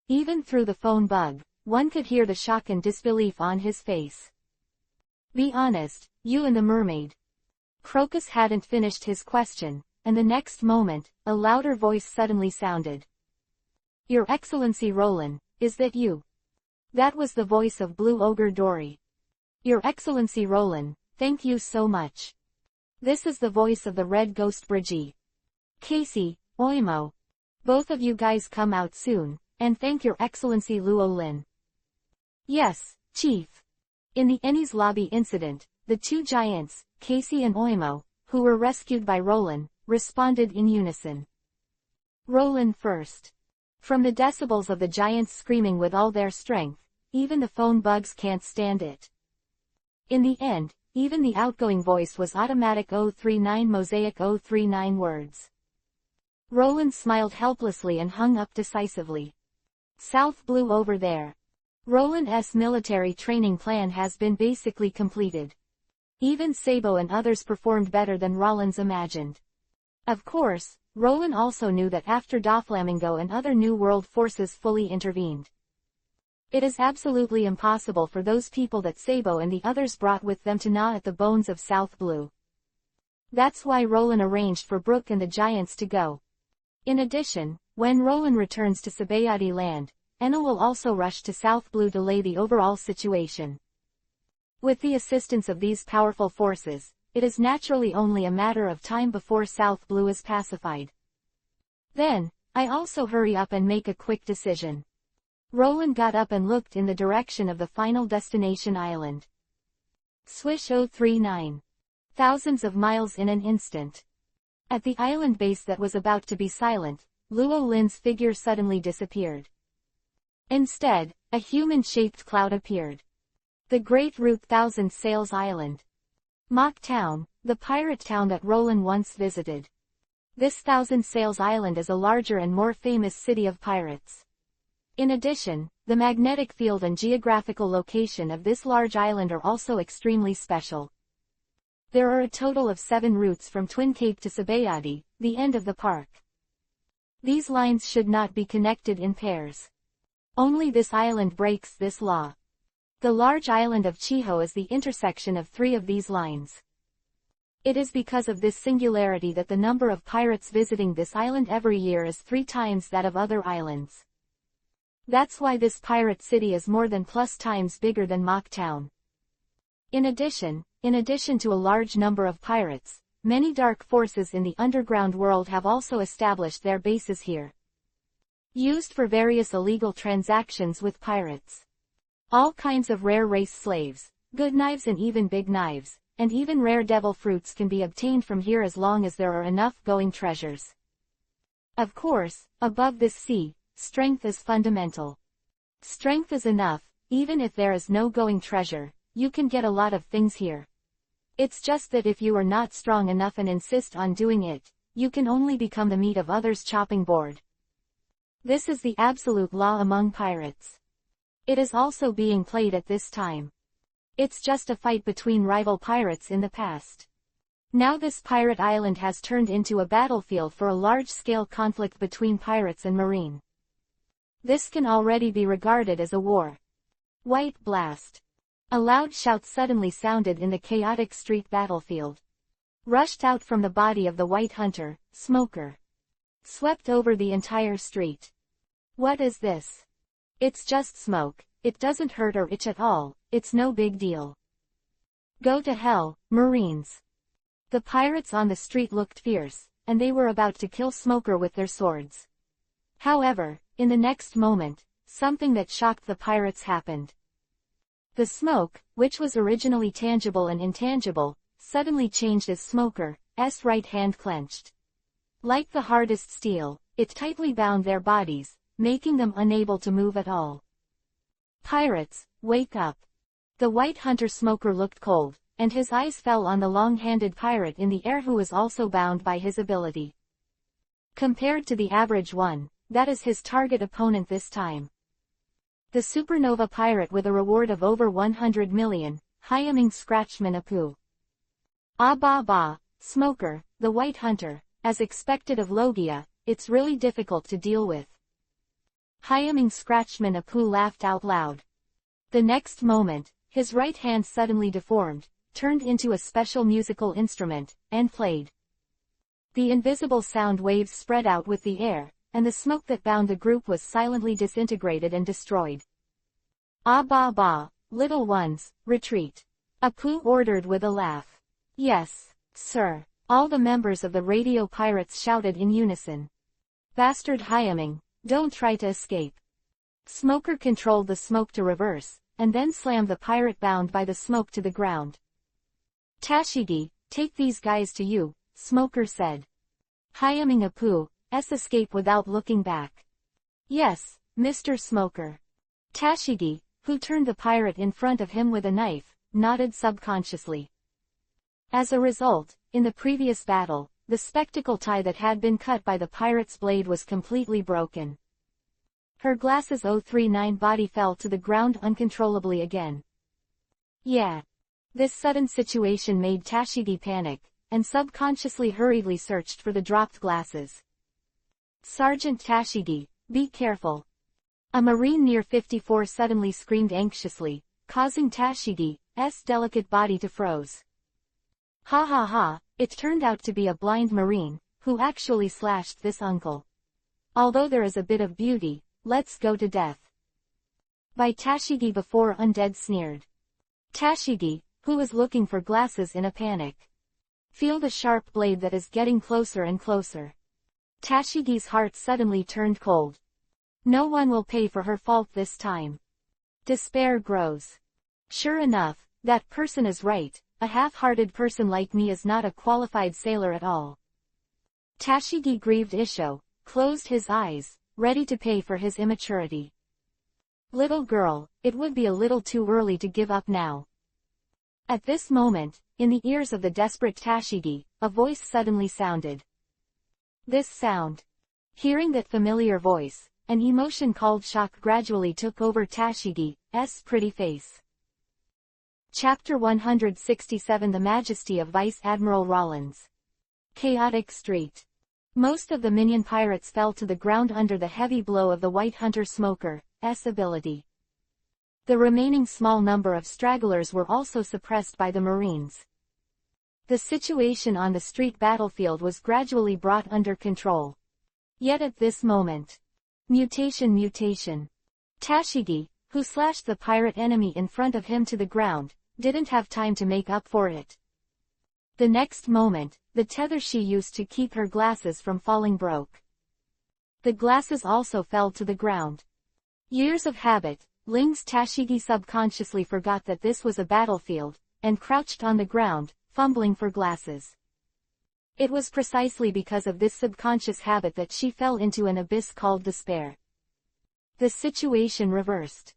Even through the phone bug, one could hear the shock and disbelief on his face. Be honest, you and the mermaid. Crocus hadn't finished his question, and the next moment, a louder voice suddenly sounded. Your Excellency Roland, is that you? That was the voice of Blue Ogre Dory. Your Excellency Roland, thank you so much. This is the voice of the Red Ghost Brigitte. Casey, Oimo. Both of you guys come out soon, and thank Your Excellency Luo Lin. Yes, Chief. In the Ennie's Lobby incident, the two giants, Casey and Oimo, who were rescued by Roland, responded in unison. Roland first. From the decibels of the giants screaming with all their strength, even the phone bugs can't stand it. In the end, even the outgoing voice was automatic 039 mosaic 039 words. Roland smiled helplessly and hung up decisively. South Blue over there. Roland's military training plan has been basically completed. Even Sabo and others performed better than Rollins imagined. Of course, Roland also knew that after Doflamingo and other New World forces fully intervened. It is absolutely impossible for those people that Sabo and the others brought with them to gnaw at the bones of South Blue. That's why Roland arranged for Brooke and the giants to go. In addition, when Roland returns to Sabayati land, Enna will also rush to South Blue to lay the overall situation. With the assistance of these powerful forces, it is naturally only a matter of time before South Blue is pacified. Then, I also hurry up and make a quick decision. Roland got up and looked in the direction of the final destination island. Swish 039. Thousands of miles in an instant. At the island base that was about to be silent, Luo Lin's figure suddenly disappeared. Instead, a human-shaped cloud appeared. The Great Root Thousand Sails Island. Mock Town, the pirate town that Roland once visited. This Thousand Sails Island is a larger and more famous city of pirates. In addition, the magnetic field and geographical location of this large island are also extremely special. There are a total of 7 routes from Twin Cape to Sabayati, the end of the park. These lines should not be connected in pairs. Only this island breaks this law. The large island of Chiho is the intersection of 3 of these lines. It is because of this singularity that the number of pirates visiting this island every year is 3 times that of other islands. That's why this pirate city is more than plus times bigger than Mock Town. In addition to a large number of pirates, many dark forces in the underground world have also established their bases here. Used for various illegal transactions with pirates. All kinds of rare race slaves, good knives and even big knives, and even rare devil fruits can be obtained from here as long as there are enough going treasures. Of course, above this sea, strength is fundamental. Strength is enough, even if there is no going treasure, you can get a lot of things here. It's just that if you are not strong enough and insist on doing it, you can only become the meat of others' chopping board. This is the absolute law among pirates. It is also being played at this time. It's just a fight between rival pirates in the past. Now this pirate island has turned into a battlefield for a large-scale conflict between pirates and marine. This can already be regarded as a war. White Blast. A loud shout suddenly sounded in the chaotic street battlefield. Rushed out from the body of the white hunter, Smoker. Swept over the entire street. What is this? It's just smoke, it doesn't hurt or itch at all, it's no big deal. Go to hell, Marines. The pirates on the street looked fierce, and they were about to kill Smoker with their swords. However, in the next moment, something that shocked the pirates happened. The smoke, which was originally tangible and intangible, suddenly changed as Smoker's right hand clenched. Like the hardest steel, it tightly bound their bodies, making them unable to move at all. Pirates, wake up. The white hunter Smoker looked cold, and his eyes fell on the long-handed pirate in the air who was also bound by his ability. Compared to the average one, that is his target opponent this time. The supernova pirate with a reward of over 100 million, Hyaming Scratchman Apu. Ah bah bah, Smoker, the white hunter, as expected of Logia, it's really difficult to deal with. Hyaming Scratchman Apu laughed out loud. The next moment, his right hand suddenly deformed, turned into a special musical instrument, and played. The invisible sound waves spread out with the air, and the smoke that bound the group was silently disintegrated and destroyed. Ah bah bah, little ones, retreat. Apu ordered with a laugh. Yes, sir, all the members of the radio pirates shouted in unison. Bastard Hyaming, don't try to escape. Smoker controlled the smoke to reverse, and then slammed the pirate bound by the smoke to the ground. Tashigi, take these guys to you, Smoker said. Hyaming Apu's escape without looking back. Yes, Mr. Smoker. Tashigi, who turned the pirate in front of him with a knife, nodded subconsciously. As a result, in the previous battle, the spectacle tie that had been cut by the pirate's blade was completely broken. Her glasses 039 body fell to the ground uncontrollably again. Yeah. This sudden situation made Tashigi panic, and subconsciously hurriedly searched for the dropped glasses. Sergeant Tashigi, be careful. A Marine near 54 suddenly screamed anxiously, causing Tashigi's delicate body to froze. Ha ha ha, it turned out to be a blind Marine, who actually slashed this uncle. Although there is a bit of beauty, let's go to death. By Tashigi before Undead sneered. Tashigi, who was looking for glasses in a panic. Feel the sharp blade that is getting closer and closer. Tashigi's heart suddenly turned cold. No one will pay for her fault this time. Despair grows. Sure enough, that person is right, a half-hearted person like me is not a qualified sailor at all. Tashigi grieved Isho, closed his eyes, ready to pay for his immaturity. Little girl, it would be a little too early to give up now. At this moment, in the ears of the desperate Tashigi, a voice suddenly sounded. This sound. Hearing that familiar voice, an emotion called shock gradually took over Tashigi's pretty face. Chapter 167 The Majesty of Vice Admiral Rollins. Chaotic Street. Most of the minion pirates fell to the ground under the heavy blow of the White Hunter Smoker's ability. The remaining small number of stragglers were also suppressed by the Marines. The situation on the street battlefield was gradually brought under control. Yet at this moment, mutation. Tashigi, who slashed the pirate enemy in front of him to the ground, didn't have time to make up for it. The next moment, the tether she used to keep her glasses from falling broke. The glasses also fell to the ground. Years of habit, Ling's Tashigi subconsciously forgot that this was a battlefield, and crouched on the ground, fumbling for glasses. It was precisely because of this subconscious habit that she fell into an abyss called despair. The situation reversed.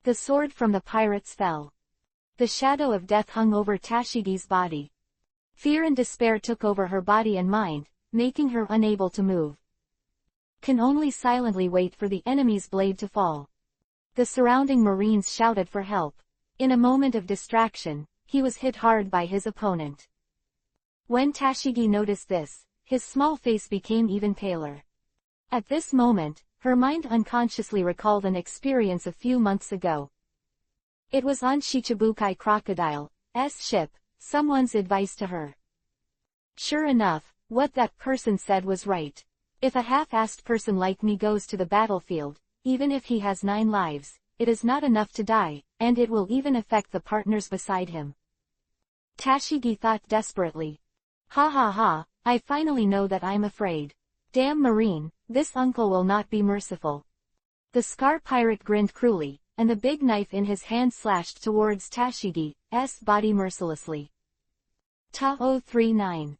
The sword from the pirates fell. The shadow of death hung over Tashigi's body. Fear and despair took over her body and mind, making her unable to move. Can only silently wait for the enemy's blade to fall. The surrounding Marines shouted for help. In a moment of distraction, he was hit hard by his opponent. When Tashigi noticed this, his small face became even paler. At this moment, her mind unconsciously recalled an experience a few months ago. It was on Shichibukai Crocodile's ship, someone's advice to her. Sure enough, what that person said was right. If a half-assed person like me goes to the battlefield, even if he has 9 lives, it is not enough to die, and it will even affect the partners beside him. Tashigi thought desperately. Ha ha ha, I finally know that I'm afraid. Damn Marine, this uncle will not be merciful. The Scar pirate grinned cruelly, and the big knife in his hand slashed towards Tashigi's body mercilessly. Ta-039.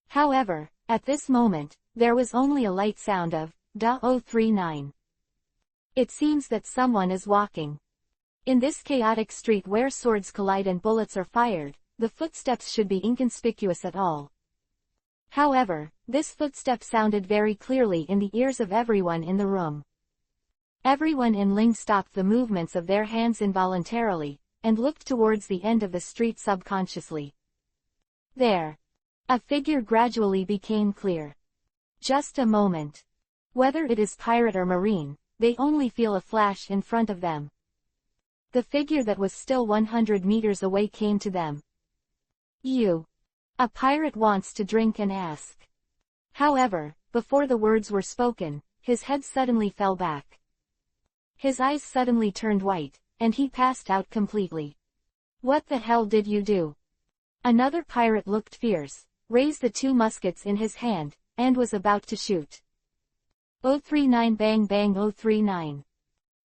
However, at this moment, there was only a light sound of Da-039. It seems that someone is walking. In this chaotic street where swords collide and bullets are fired, the footsteps should be inconspicuous at all. However, this footstep sounded very clearly in the ears of everyone in the room. Everyone in Ling stopped the movements of their hands involuntarily, and looked towards the end of the street subconsciously. There. A figure gradually became clear. Just a moment. Whether it is pirate or marine, they only feel a flash in front of them. The figure that was still 100 meters away came to them. You. A pirate wants to drink and ask. However, before the words were spoken, his head suddenly fell back. His eyes suddenly turned white, and he passed out completely. What the hell did you do? Another pirate looked fierce, raised the 2 muskets in his hand, and was about to shoot. 039 bang bang 039.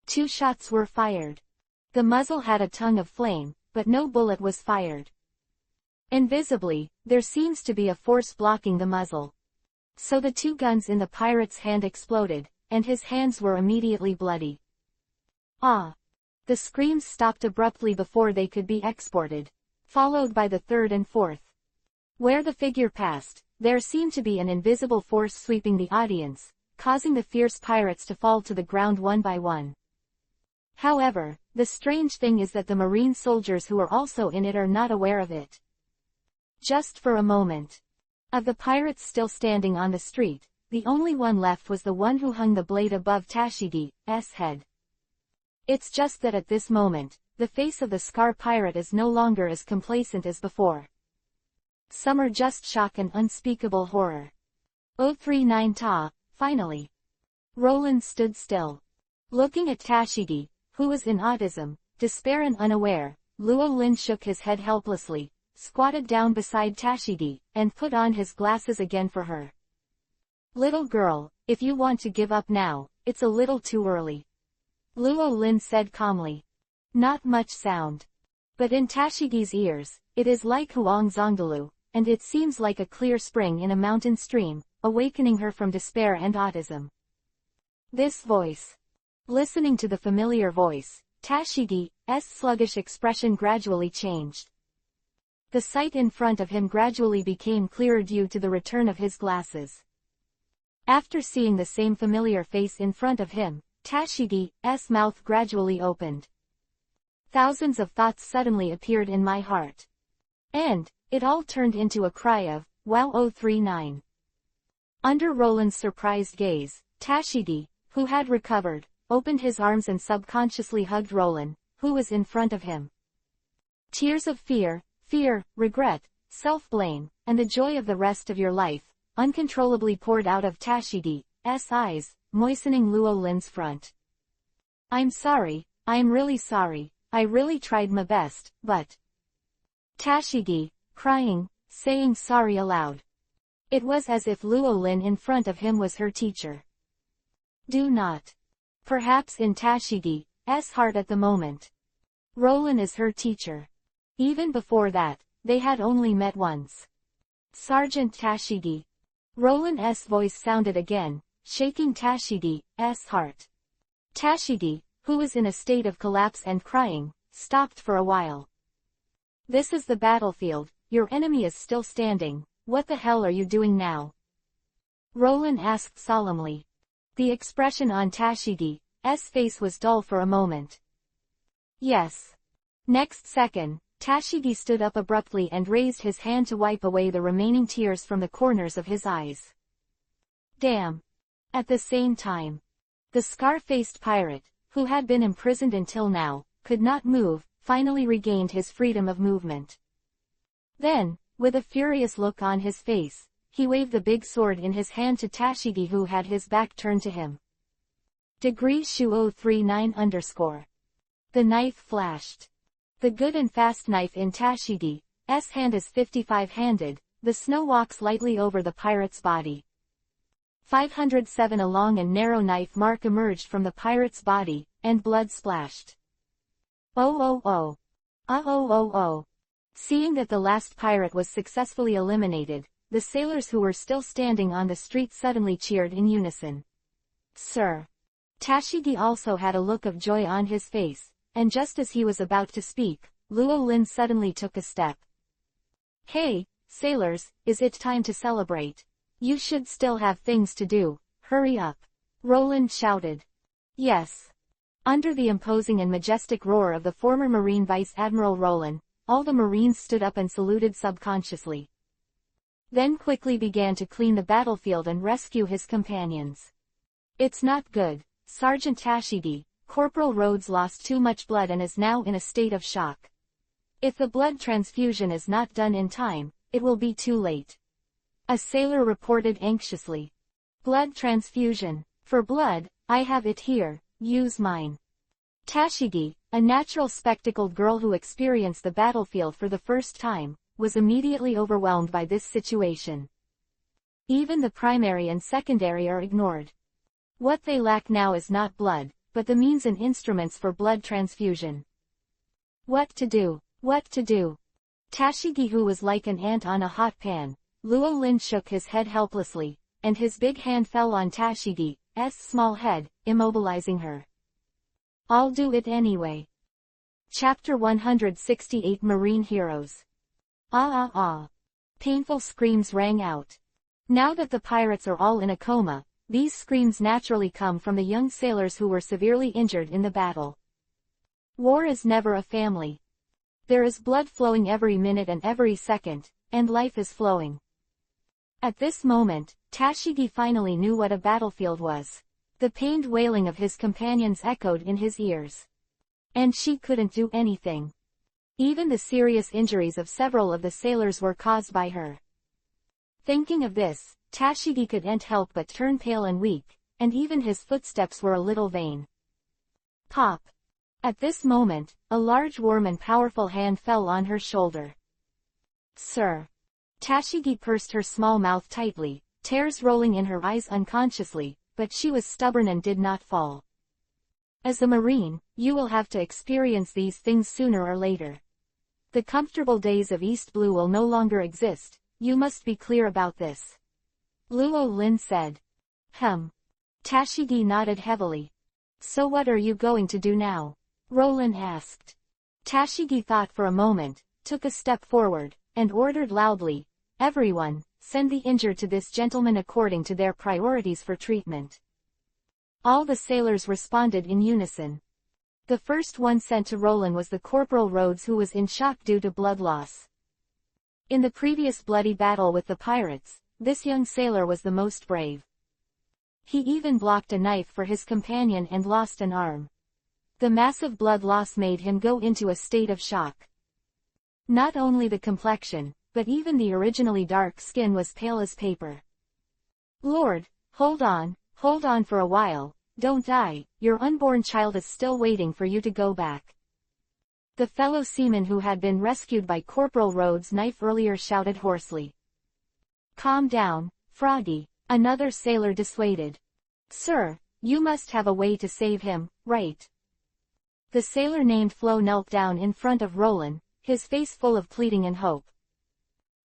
2 shots were fired. The muzzle had a tongue of flame, but no bullet was fired. Invisibly, there seems to be a force blocking the muzzle. So the 2 guns in the pirate's hand exploded, and his hands were immediately bloody. Ah! The screams stopped abruptly before they could be exported, followed by the 3rd and 4th. Where the figure passed, there seemed to be an invisible force sweeping the audience, causing the fierce pirates to fall to the ground one by one. However, the strange thing is that the marine soldiers who are also in it are not aware of it. Just for a moment. Of the pirates still standing on the street, the only one left was the one who hung the blade above Tashigi's head. It's just that at this moment, the face of the Scar pirate is no longer as complacent as before. Some are just shock and unspeakable horror. 039 Ta, finally. Roland stood still. Looking at Tashigi, who was in autism, despair and unaware, Luo Lin shook his head helplessly, squatted down beside Tashigi, and put on his glasses again for her. Little girl, if you want to give up now, it's a little too early. Luo Lin said calmly. Not much sound. But in Tashigi's ears, it is like Huang Zongdalu, and it seems like a clear spring in a mountain stream, awakening her from despair and autism. This voice. Listening to the familiar voice, Tashigi's sluggish expression gradually changed. The sight in front of him gradually became clearer due to the return of his glasses. After seeing the same familiar face in front of him, Tashigi's mouth gradually opened. Thousands of thoughts suddenly appeared in my heart. And, it all turned into a cry of, wow 039. Under Roland's surprised gaze, Tashigi, who had recovered, opened his arms and subconsciously hugged Roland, who was in front of him. Tears of fear, regret, self-blame, and the joy of the rest of your life, uncontrollably poured out of Tashigi's eyes, moistening Luo Lin's front. I'm sorry, I'm really sorry, I really tried my best, but... Tashigi, crying, saying sorry aloud. It was as if Luo Lin in front of him was her teacher. Do not. Perhaps in Tashigi's heart at the moment. Roland is her teacher. Even before that, they had only met once. Sergeant Tashigi. Roland's voice sounded again, shaking Tashigi's heart. Tashigi, who was in a state of collapse and crying, stopped for a while. This is the battlefield, your enemy is still standing, what the hell are you doing now? Roland asked solemnly. The expression on Tashigi's face was dull for a moment. Yes. Next second, Tashigi stood up abruptly and raised his hand to wipe away the remaining tears from the corners of his eyes. Damn. At the same time, the scar-faced pirate, who had been imprisoned until now, could not move, finally regained his freedom of movement. Then, with a furious look on his face, he waved the big sword in his hand to Tashigi, who had his back turned to him. Degree Shu 039 _. The knife flashed. The good and fast knife in Tashigi's hand is 55-handed, the snow walks lightly over the pirate's body. 507. A long and narrow knife mark emerged from the pirate's body, and blood splashed. Oh oh oh. Ah oh oh oh. Seeing that the last pirate was successfully eliminated, the sailors who were still standing on the street suddenly cheered in unison. Sir. Tashigi also had a look of joy on his face, and just as he was about to speak, Luo Lin suddenly took a step. Hey, sailors, is it time to celebrate? You should still have things to do, hurry up. Roland shouted. Yes. Under the imposing and majestic roar of the former Marine Vice Admiral Roland, all the Marines stood up and saluted subconsciously. Then quickly began to clean the battlefield and rescue his companions. It's not good, Sergeant Tashigi. Corporal Rhodes lost too much blood and is now in a state of shock. If the blood transfusion is not done in time, it will be too late. A sailor reported anxiously. Blood transfusion. For blood, I have it here, use mine. Tashigi, a natural spectacled girl who experienced the battlefield for the first time, was immediately overwhelmed by this situation. Even the primary and secondary are ignored. What they lack now is not blood, but the means and instruments for blood transfusion. What to do? What to do? Tashigi, who was like an ant on a hot pan, Luo Lin shook his head helplessly, and his big hand fell on Tashigi's small head, immobilizing her. I'll do it anyway. Chapter 168. Marine Heroes. Ah ah ah. Painful screams rang out. Now that the pirates are all in a coma, these screams naturally come from the young sailors who were severely injured in the battle. War is never a family. There is blood flowing every minute and every second, and life is flowing. At this moment, Tashigi finally knew what a battlefield was. The pained wailing of his companions echoed in his ears. And she couldn't do anything. Even the serious injuries of several of the sailors were caused by her. Thinking of this, Tashigi couldn't help but turn pale and weak, and even his footsteps were a little vain. Pop! At this moment, a large warm and powerful hand fell on her shoulder. Sir! Tashigi pursed her small mouth tightly, tears rolling in her eyes unconsciously, but she was stubborn and did not fall. As a Marine, you will have to experience these things sooner or later. The comfortable days of East Blue will no longer exist, you must be clear about this. Luo Lin said. Tashigi nodded heavily. So what are you going to do now? Roland asked. Tashigi thought for a moment, took a step forward, and ordered loudly, everyone, send the injured to this gentleman according to their priorities for treatment. All the sailors responded in unison. The first one sent to Roland was the Corporal Rhodes, who was in shock due to blood loss. In the previous bloody battle with the pirates, this young sailor was the most brave. He even blocked a knife for his companion and lost an arm. The massive blood loss made him go into a state of shock. Not only the complexion, but even the originally dark skin was pale as paper. Lord, hold on for a while, don't die, your unborn child is still waiting for you to go back. The fellow seaman who had been rescued by Corporal Rhodes' knife earlier shouted hoarsely. Calm down, Froggy, another sailor dissuaded. Sir, you must have a way to save him, right? The sailor named Flo knelt down in front of Roland, his face full of pleading and hope.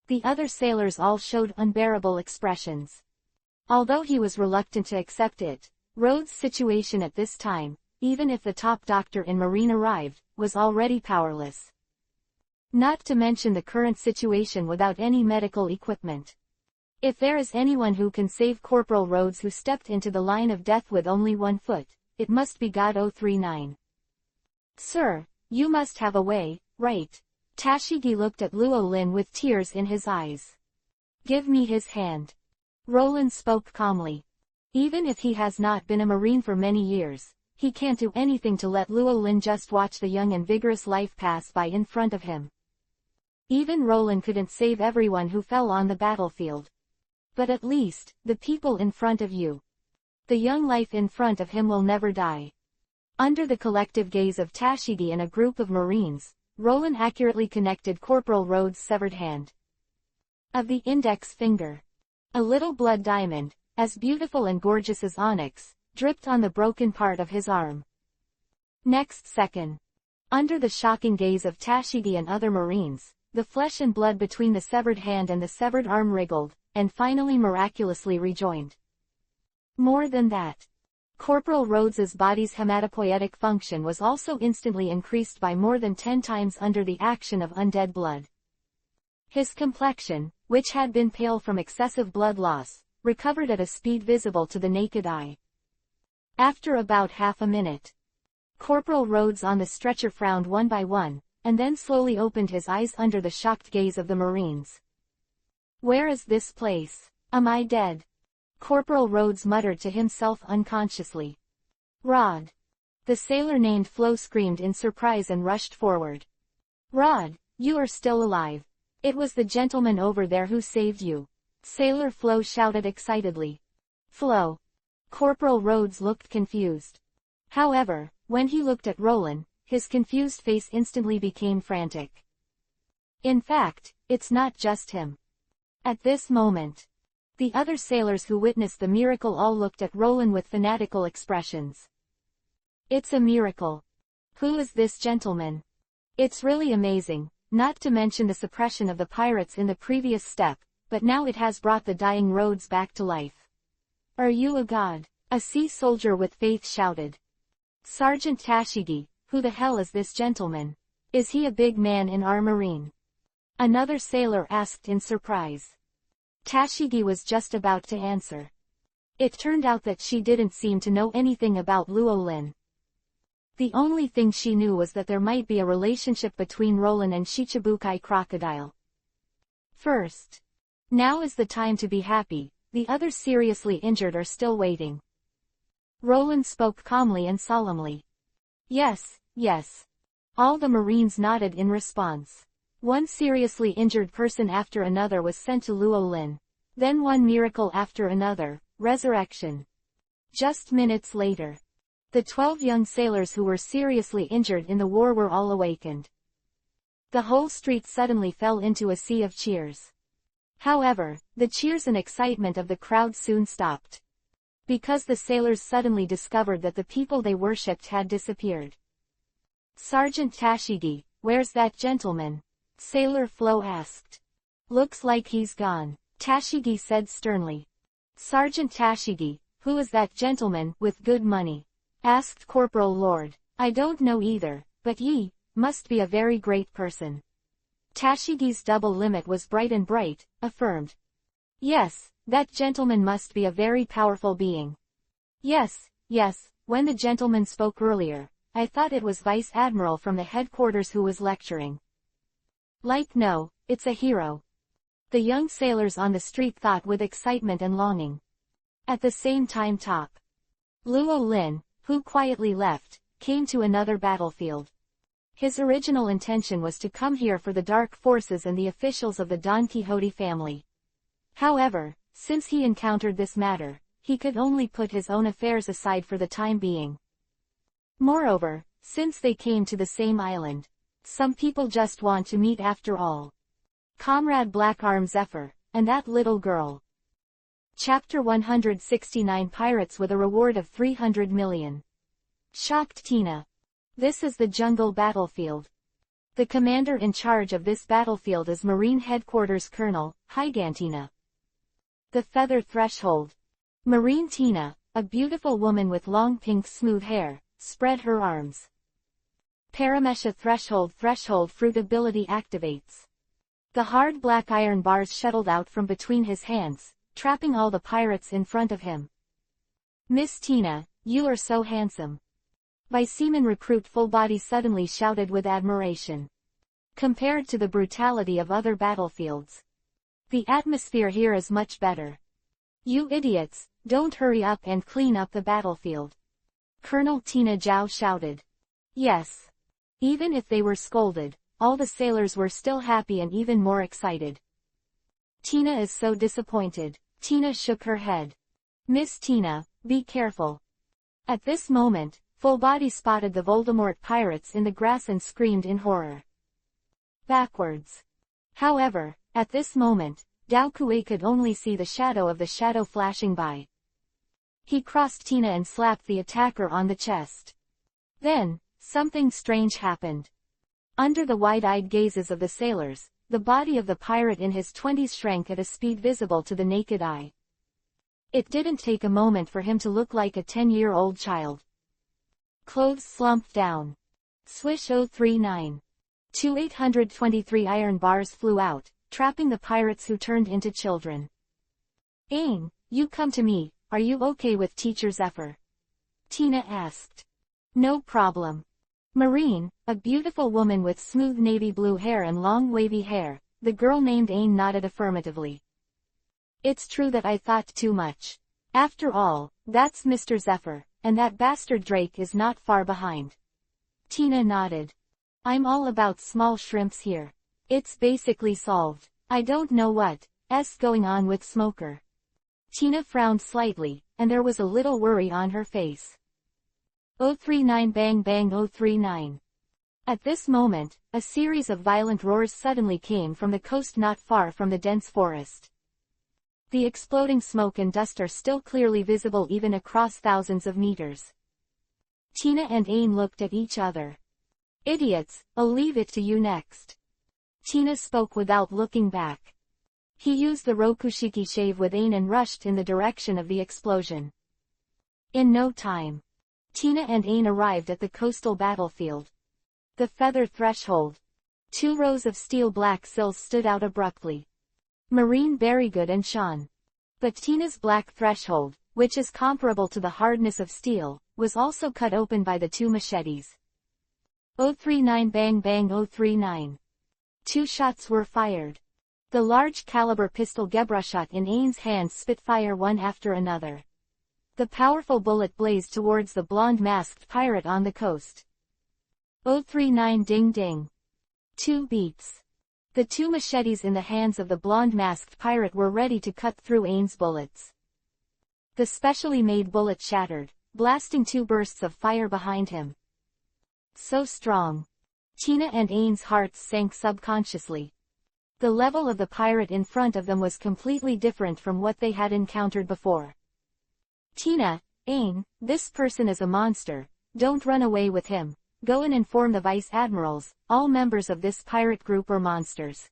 The other sailors all showed unbearable expressions. Although he was reluctant to accept it, Rhodes' situation at this time, even if the top doctor in Marine arrived, was already powerless. Not to mention the current situation without any medical equipment. If there is anyone who can save Corporal Rhodes, who stepped into the line of death with only 1 foot, it must be God 039. Sir, you must have a way, right? Tashigi looked at Luo Lin with tears in his eyes. Give me his hand. Roland spoke calmly. Even if he has not been a Marine for many years, he can't do anything to let Luo Lin just watch the young and vigorous life pass by in front of him. Even Roland couldn't save everyone who fell on the battlefield. But at least, the people in front of you. The young life in front of him will never die. Under the collective gaze of Tashigi and a group of Marines, Roland accurately connected Corporal Rhodes' severed hand. Of the index finger. A little blood diamond, as beautiful and gorgeous as onyx, dripped on the broken part of his arm. Next second. Under the shocking gaze of Tashigi and other Marines, the flesh and blood between the severed hand and the severed arm wriggled, and finally miraculously rejoined. More than that. Corporal Rhodes's body's hematopoietic function was also instantly increased by more than 10 times under the action of undead blood. His complexion, which had been pale from excessive blood loss, recovered at a speed visible to the naked eye. After about half a minute, Corporal Rhodes on the stretcher frowned one by one, and then slowly opened his eyes under the shocked gaze of the Marines. "Where is this place? Am I dead?" Corporal Rhodes muttered to himself unconsciously. "Rod!" The sailor named Flo screamed in surprise and rushed forward. "Rod, you are still alive. It was the gentleman over there who saved you." Sailor Flo shouted excitedly. "Flo." Corporal Rhodes looked confused. However, when he looked at Roland, his confused face instantly became frantic. In fact, it's not just him. At this moment, the other sailors who witnessed the miracle all looked at Roland with fanatical expressions. "It's a miracle. Who is this gentleman? It's really amazing, not to mention the suppression of the pirates in the previous step, but now it has brought the dying Rhodes back to life. Are you a god?" A sea soldier with faith shouted. "Sergeant Tashigi, who the hell is this gentleman? Is he a big man in our marine?" Another sailor asked in surprise. Tashigi was just about to answer. It turned out that she didn't seem to know anything about Luo Lin. The only thing she knew was that there might be a relationship between Roland and Shichibukai Crocodile. First. Now is the time to be happy, the others seriously injured are still waiting. Roland spoke calmly and solemnly. "Yes, yes." All the Marines nodded in response. One seriously injured person after another was sent to Luo Lin. Then one miracle after another, resurrection. Just minutes later, the 12 young sailors who were seriously injured in the war were all awakened. The whole street suddenly fell into a sea of cheers. However, the cheers and excitement of the crowd soon stopped. Because the sailors suddenly discovered that the people they worshipped had disappeared. "Sergeant Tashigi, where's that gentleman?" Sailor Flo asked. "Looks like he's gone," Tashigi said sternly. "Sergeant Tashigi, who is that gentleman with good money?" asked Corporal Lord. "I don't know either, but he must be a very great person." Tashigi's double limit was bright and bright, affirmed. "Yes, that gentleman must be a very powerful being." "Yes, yes, when the gentleman spoke earlier, I thought it was Vice Admiral from the headquarters who was lecturing." "Like no, it's a hero." The young sailors on the street thought with excitement and longing. At the same time Luo Lin, who quietly left, came to another battlefield. His original intention was to come here for the dark forces and the officials of the Don Quixote family. However, since he encountered this matter, he could only put his own affairs aside for the time being. Moreover, since they came to the same island, some people just want to meet after all. Comrade Black Arm Zephyr, and that little girl. Chapter 169 Pirates with a reward of 300 million. Shocked Tina. This is the jungle battlefield. The commander in charge of this battlefield is Marine Headquarters Colonel Hygantina. The Feather Threshold. Marine Tina, a beautiful woman with long pink smooth hair, spread her arms. Paramesha Threshold fruit ability activates. The hard black iron bars shuttled out from between his hands, trapping all the pirates in front of him. "Miss Tina, you are so handsome." Viceman Recruit Full Body suddenly shouted with admiration. Compared to the brutality of other battlefields, the atmosphere here is much better. "You idiots, don't hurry up and clean up the battlefield." Colonel Tina Zhao shouted. Yes. Even if they were scolded, all the sailors were still happy and even more excited. Tina is so disappointed. Tina shook her head. Miss Tina, be careful. At this moment, Full Body spotted the Voldemort pirates in the grass and screamed in horror. Backwards. However, at this moment, Dao Kui could only see the shadow of the shadow flashing by. He crossed Tina and slapped the attacker on the chest. Then, something strange happened. Under the wide-eyed gazes of the sailors, the body of the pirate in his 20s shrank at a speed visible to the naked eye. It didn't take a moment for him to look like a 10-year-old child. Clothes slumped down. Swish 039. 823 iron bars flew out, trapping the pirates who turned into children. Aang, you come to me, are you okay with Teacher Zephyr? Tina asked. No problem. Marine, a beautiful woman with smooth navy blue hair and long wavy hair, the girl named Aang nodded affirmatively. It's true that I thought too much. After all, that's Mr. Zephyr, and that bastard Drake is not far behind. Tina nodded. I'm all about small shrimps here. It's basically solved. I don't know what's going on with Smoker. Tina frowned slightly, and there was a little worry on her face. 039 bang bang 039. At this moment, a series of violent roars suddenly came from the coast not far from the dense forest. The exploding smoke and dust are still clearly visible even across thousands of meters. Tina and Aang looked at each other. Idiots, I'll leave it to you next. Tina spoke without looking back. He used the Rokushiki shave with Aang and rushed in the direction of the explosion. In no time, Tina and Aang arrived at the coastal battlefield. The feather threshold. 2 rows of steel black sills stood out abruptly. Marine Berrygood and Sean. But Tina's black threshold, which is comparable to the hardness of steel, was also cut open by the 2 machetes. 039 bang bang 039. 2 shots were fired. The large caliber pistol Gebra shot in Aang's hands spit fire one after another. The powerful bullet blazed towards the blonde masked pirate on the coast. 039 ding ding. 2 beats. The 2 machetes in the hands of the blonde masked pirate were ready to cut through Aang's bullets. The specially made bullet shattered, blasting 2 bursts of fire behind him. So strong. Tina and Aang's hearts sank subconsciously. The level of the pirate in front of them was completely different from what they had encountered before. Tina, Aang, this person is a monster, don't run away with him, go and inform the vice admirals, all members of this pirate group are monsters.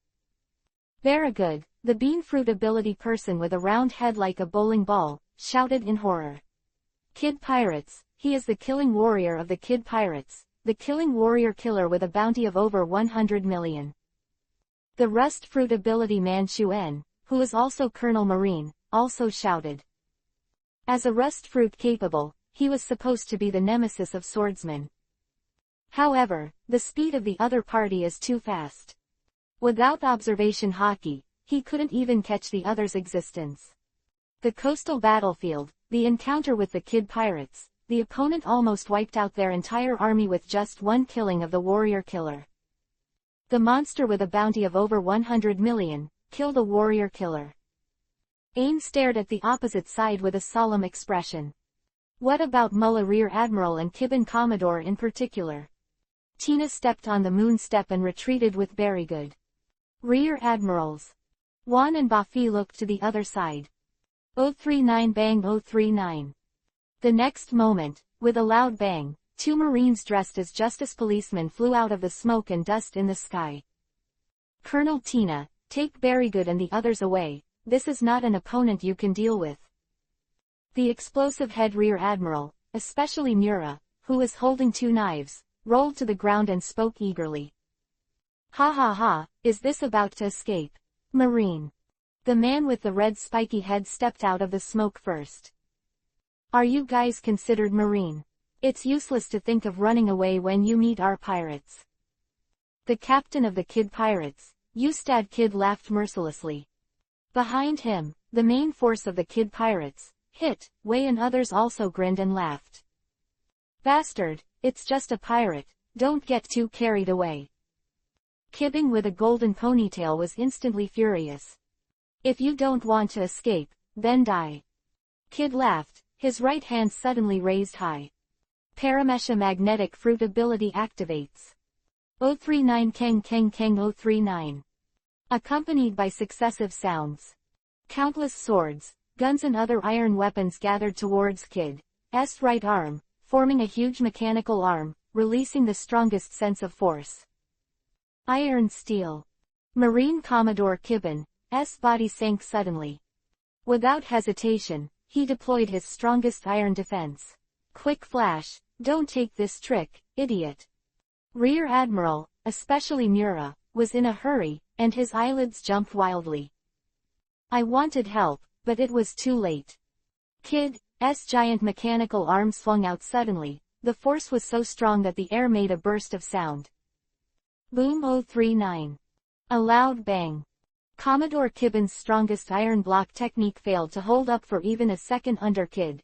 Very good, the bean fruit ability person with a round head like a bowling ball, shouted in horror. Kid Pirates, he is the killing warrior of the Kid Pirates, the killing warrior killer with a bounty of over 100 million. The rust fruit ability man Xuen, who is also Colonel Marine, also shouted. As a rust fruit capable, he was supposed to be the nemesis of swordsmen. However, the speed of the other party is too fast. Without observation hockey, he couldn't even catch the other's existence. The coastal battlefield, the encounter with the Kid Pirates, the opponent almost wiped out their entire army with just 1 killing of the warrior killer. The monster with a bounty of over 100 million, killed a warrior killer. Aang stared at the opposite side with a solemn expression. What about Mullah Rear Admiral and Kibben Commodore in particular? Tina stepped on the moon step and retreated with Berrygood. Rear Admirals. Juan and Bafi looked to the other side. 039 bang 039. The next moment, with a loud bang, 2 Marines dressed as justice policemen flew out of the smoke and dust in the sky. Colonel Tina, take Berrygood and the others away, this is not an opponent you can deal with. The explosive head Rear Admiral, especially Mura, who was holding 2 knives, rolled to the ground and spoke eagerly. Ha ha ha, is this about to escape? Marine. The man with the red spiky head stepped out of the smoke first. Are you guys considered Marine? It's useless to think of running away when you meet our pirates. The captain of the Kid Pirates, Ustad Kid, laughed mercilessly. Behind him, the main force of the Kid Pirates, Hit, Wei and others also grinned and laughed. Bastard, it's just a pirate, don't get too carried away. Kibbing with a golden ponytail was instantly furious. If you don't want to escape, then die. Kid laughed, his right hand suddenly raised high. Paramesha magnetic fruit ability activates. 039 Keng Keng Keng 039. Accompanied by successive sounds. Countless swords, guns and other iron weapons gathered towards Kid's right arm, forming a huge mechanical arm, releasing the strongest sense of force. Iron steel. Marine Commodore Kibbin's body sank suddenly. Without hesitation, he deployed his strongest iron defense. Quick flash, don't take this trick, idiot. Rear Admiral, especially Mura, was in a hurry, and his eyelids jumped wildly. I wanted help, but it was too late. Kid's giant mechanical arm swung out suddenly, the force was so strong that the air made a burst of sound. Boom 039. A loud bang. Commodore Kibbin's strongest iron block technique failed to hold up for even a second under Kid's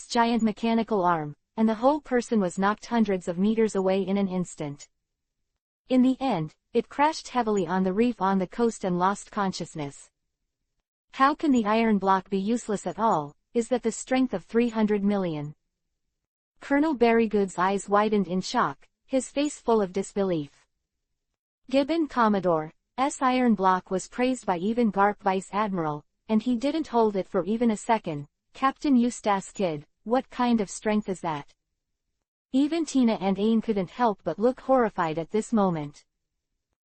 giant mechanical arm, and the whole person was knocked hundreds of meters away in an instant. In the end, it crashed heavily on the reef on the coast and lost consciousness. How can the iron block be useless at all? Is that the strength of 300 million? Colonel Barrygood's eyes widened in shock, his face full of disbelief. Gibbon Commodore's iron block was praised by even Garp Vice Admiral, and he didn't hold it for even a second. Captain Eustace Kidd, what kind of strength is that? Even Tina and Ain couldn't help but look horrified at this moment.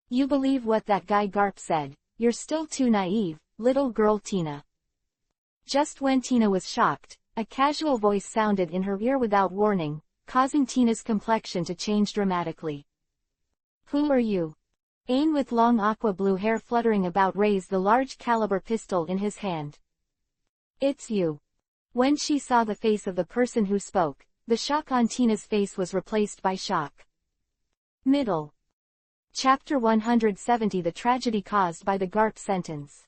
You believe what that guy Garp said? You're still too naive, little girl Tina. Just when Tina was shocked, a casual voice sounded in her ear without warning, causing Tina's complexion to change dramatically. Who are you? Ain with long aqua blue hair fluttering about raised the large caliber pistol in his hand. It's you. When she saw the face of the person who spoke, the shock on Tina's face was replaced by shock. Middle. Chapter 170 The tragedy caused by the Garp sentence.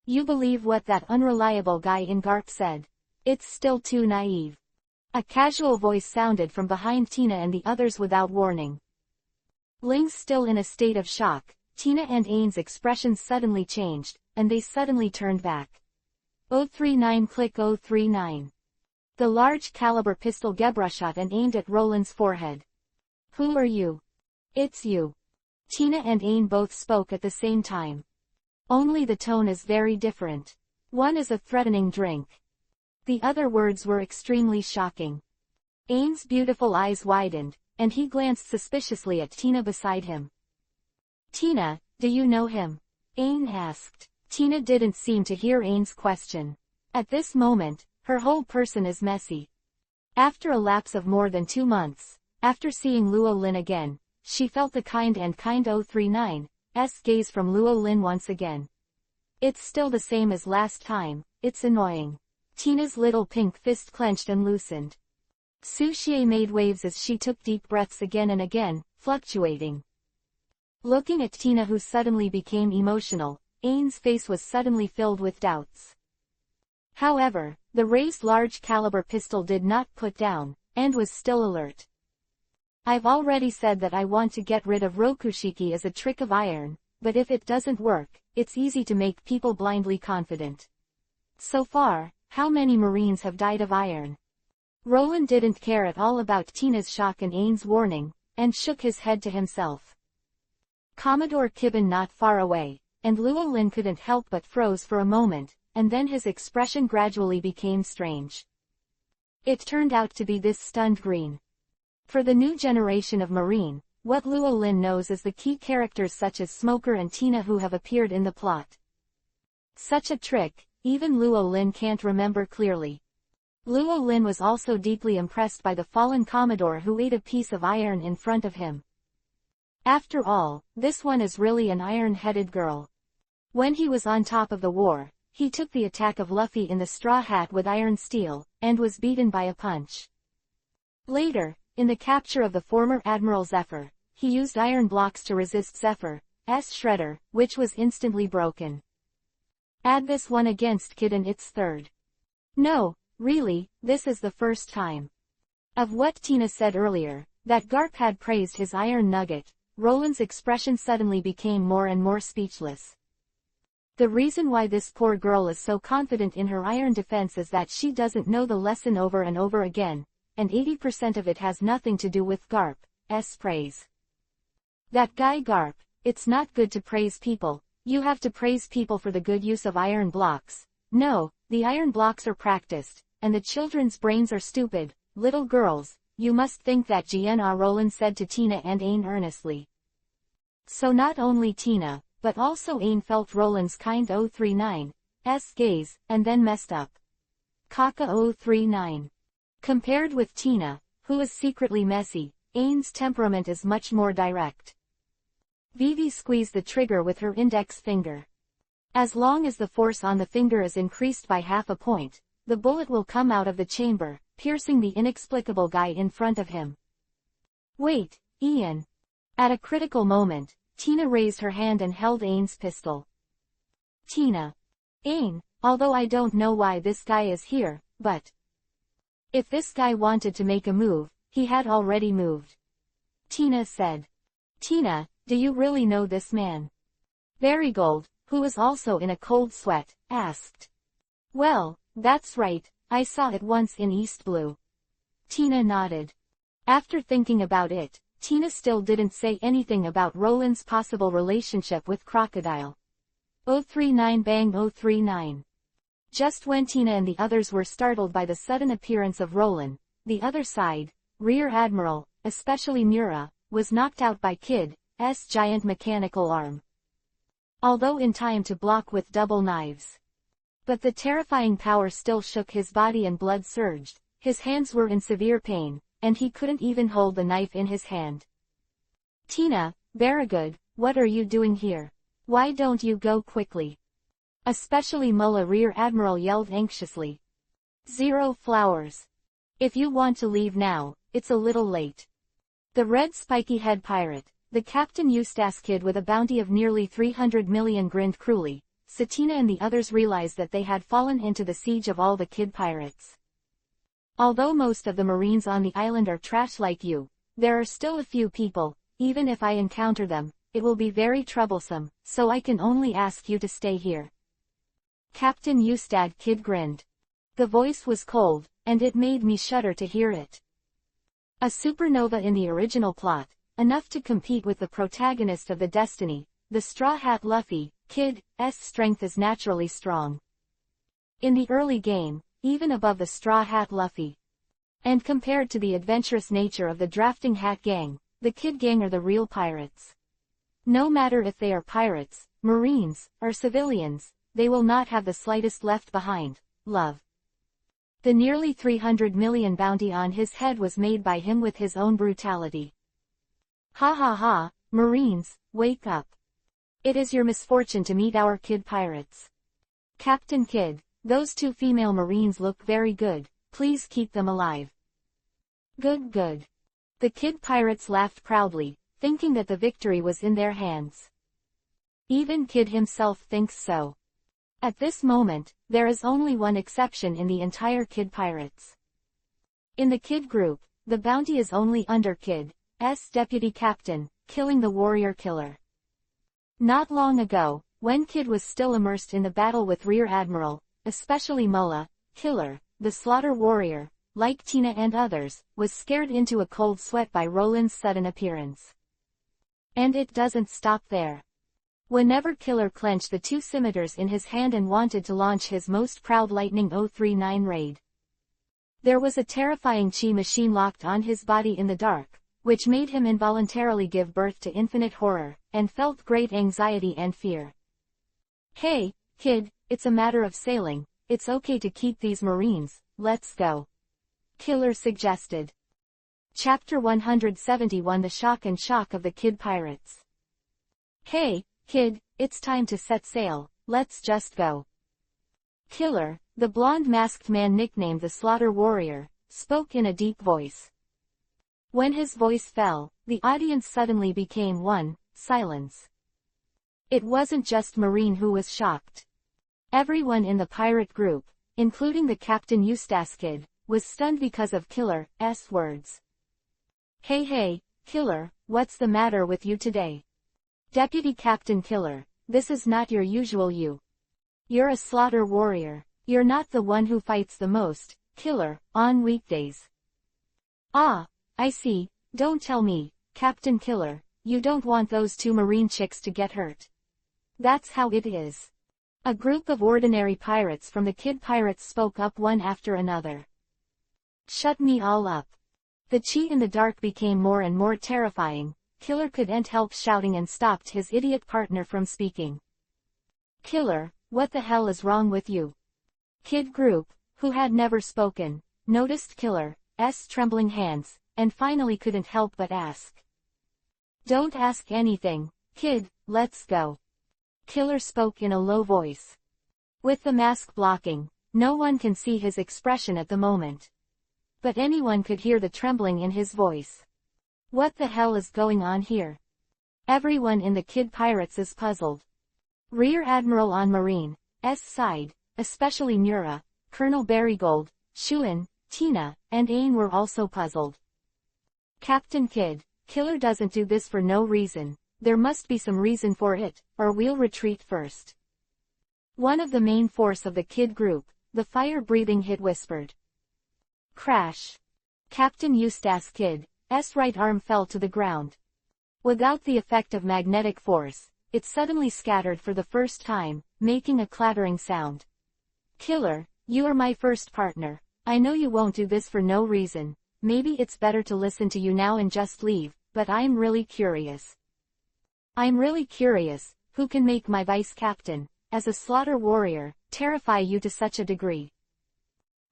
You believe what that unreliable guy in Garp said? It's still too naive. A casual voice sounded from behind Tina and the others without warning. Ling's still in a state of shock, Tina and Ain's expressions suddenly changed, and they suddenly turned back. 039 click 039. The large caliber pistol Gebra shot and aimed at Roland's forehead. Who are you? It's you. Tina and Ain both spoke at the same time. Only the tone is very different. One is a threatening drink. The other words were extremely shocking. Ain's beautiful eyes widened, and he glanced suspiciously at Tina beside him. Tina, do you know him? Ain asked. Tina didn't seem to hear Ain's question. At this moment, her whole person is messy. After a lapse of more than 2 months, after seeing Luo Lin again, she felt the kind 039's gaze from Luo Lin once again. It's still the same as last time, it's annoying. Tina's little pink fist clenched and loosened. Su Xie made waves as she took deep breaths again and again, fluctuating. Looking at Tina who suddenly became emotional, Ain's face was suddenly filled with doubts. However, the raised large caliber pistol did not put down, and was still alert. I've already said that I want to get rid of Rokushiki as a trick of iron, but if it doesn't work, it's easy to make people blindly confident. So far, how many Marines have died of iron? Roland didn't care at all about Tina's shock and Ain's warning, and shook his head to himself. Commodore Kibbin not far away, and Luo Lin couldn't help but froze for a moment, and then his expression gradually became strange. It turned out to be this stunned green. For the new generation of Marine, what Luo Lin knows is the key characters such as Smoker and Tina who have appeared in the plot. Such a trick, even Luo Lin can't remember clearly. Luo Lin was also deeply impressed by the fallen Commodore who ate a piece of iron in front of him. After all, this one is really an iron-headed girl. When he was on top of the war, he took the attack of Luffy in the straw hat with iron steel, and was beaten by a punch. Later, in the capture of the former Admiral Zephyr, he used iron blocks to resist Zephyr's shredder, which was instantly broken. Add this one against Kid and it's third. No, really, this is the first time. Of what Tina said earlier, that Garp had praised his iron nugget, Roland's expression suddenly became more and more speechless. The reason why this poor girl is so confident in her iron defense is that she doesn't know the lesson over and over again, and 80% of it has nothing to do with Garp's praise. That guy Garp, it's not good to praise people, you have to praise people for the good use of iron blocks. No, the iron blocks are practiced, and the children's brains are stupid. Little girls, you must think that Gna Roland said to Tina and Ain earnestly. So not only Tina, but also Ain felt Roland's kind 039's gaze, and then messed up. Kaka 039. Compared with Tina, who is secretly messy, Ain's temperament is much more direct. Vivi squeezed the trigger with her index finger. As long as the force on the finger is increased by half a point, the bullet will come out of the chamber, piercing the inexplicable guy in front of him. Wait, Ian. At a critical moment, Tina raised her hand and held Ain's pistol. Tina. Ain, although I don't know why this guy is here, but if this guy wanted to make a move, he had already moved. Tina said. Tina, do you really know this man? Marigold, who was also in a cold sweat, asked. Well, that's right, I saw it once in East Blue. Tina nodded. After thinking about it, Tina still didn't say anything about Roland's possible relationship with Crocodile. 039 bang 039. Just when Tina and the others were startled by the sudden appearance of Roland, the other side, Rear Admiral, especially Mura, was knocked out by Kid's giant mechanical arm. Although in time to block with double knives. But the terrifying power still shook his body and blood surged, his hands were in severe pain, and he couldn't even hold the knife in his hand. Tina, Barragood, what are you doing here? Why don't you go quickly? Especially Mullah Rear Admiral yelled anxiously. 0 flowers. If you want to leave now, it's a little late. The red spiky head pirate, the Captain Eustace kid with a bounty of nearly 300 million grinned cruelly. Tina and the others realized that they had fallen into the siege of all the kid pirates. Although most of the Marines on the island are trash like you, there are still a few people, even if I encounter them, it will be very troublesome, so I can only ask you to stay here. Captain Eustace kid grinned. The voice was cold, and it made me shudder to hear it. A supernova in the original plot, enough to compete with the protagonist of the Destiny, the Straw Hat Luffy, Kid's strength is naturally strong. In the early game, even above the Straw Hat Luffy. And compared to the adventurous nature of the Drafting Hat Gang, the Kid Gang are the real pirates. No matter if they are pirates, Marines, or civilians, they will not have the slightest left behind, love. The nearly 300 million bounty on his head was made by him with his own brutality. Ha ha ha, Marines, wake up. It is your misfortune to meet our kid pirates. Captain Kidd, those 2 female Marines look very good, please keep them alive. Good good. The kid pirates laughed proudly, thinking that the victory was in their hands. Even Kidd himself thinks so. At this moment, there is only one exception in the entire Kid Pirates. In the Kid group, the bounty is only under Kid's deputy captain, killing the warrior killer. Not long ago, when Kid was still immersed in the battle with Rear Admiral, especially Mullah, Killer, the Slaughter Warrior, like Tina and others, was scared into a cold sweat by Roland's sudden appearance. And it doesn't stop there. Whenever Killer clenched the 2 scimitars in his hand and wanted to launch his most proud Lightning 039 raid, there was a terrifying chi machine locked on his body in the dark, which made him involuntarily give birth to infinite horror, and felt great anxiety and fear. Hey, Kid, it's a matter of sailing, it's okay to keep these Marines, let's go. Killer suggested. Chapter 171 The Shock and Shock of the Kid Pirates. Hey, Kid, it's time to set sail, let's just go. Killer, the blonde masked man nicknamed the Slaughter Warrior, spoke in a deep voice. When his voice fell, the audience suddenly became one, silence. It wasn't just Marine who was shocked. Everyone in the pirate group, including the Captain Eustace Kid, was stunned because of Killer's words. Hey, Killer, what's the matter with you today? Deputy Captain Killer, this is not your usual you. You're a slaughter warrior. You're not the one who fights the most, Killer, on weekdays. Ah, I see. Don't tell me, Captain Killer, you don't want those two marine chicks to get hurt. That's how it is. A group of ordinary pirates from the Kid Pirates spoke up one after another. Shut me all up. The chi in the dark became more and more terrifying. Killer couldn't help shouting and stopped his idiot partner from speaking. Killer, what the hell is wrong with you? Kid group, who had never spoken, noticed Killer's trembling hands, and finally couldn't help but ask. Don't ask anything, kid, let's go. Killer spoke in a low voice. With the mask blocking, no one can see his expression at the moment. But anyone could hear the trembling in his voice. What the hell is going on here? Everyone in the Kid Pirates is puzzled. Rear Admiral on Marine's side, especially Nura, Colonel Barrygold, Shuan, Tina, and Ain were also puzzled. Captain Kid, Killer doesn't do this for no reason. There must be some reason for it, or we'll retreat first. One of the main force of the Kid group, the fire-breathing Hit whispered. Crash. Captain Eustace Kid's right arm fell to the ground. Without the effect of magnetic force, it suddenly scattered for the first time, making a clattering sound. Killer, you are my first partner. I know you won't do this for no reason. Maybe it's better to listen to you now and just leave, but I'm really curious. I'm really curious, who can make my vice captain, as a slaughter warrior, terrify you to such a degree?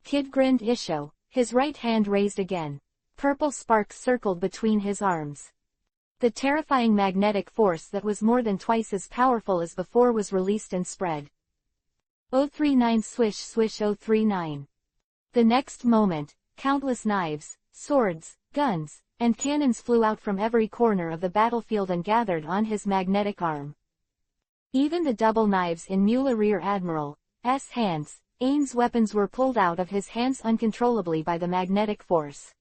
Kid grinned Isho, his right hand raised again. Purple sparks circled between his arms. The terrifying magnetic force that was more than twice as powerful as before was released and spread. 039 swish swish 039. The next moment, countless knives, swords, guns, and cannons flew out from every corner of the battlefield and gathered on his magnetic arm. Even the double knives in Mula Rear Admiral's hands, Ain's weapons were pulled out of his hands uncontrollably by the magnetic force.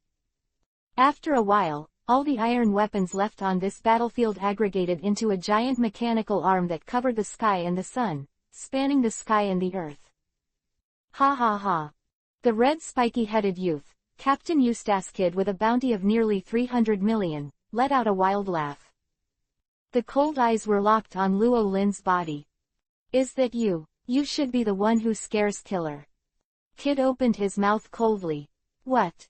After a while, all the iron weapons left on this battlefield aggregated into a giant mechanical arm that covered the sky and the sun, spanning the sky and the earth. Ha ha ha. The red spiky-headed youth, Captain Eustace Kid with a bounty of nearly 300 million, let out a wild laugh. The cold eyes were locked on Luo Lin's body. Is that you? You should be the one who scares Killer. Kid opened his mouth coldly. What?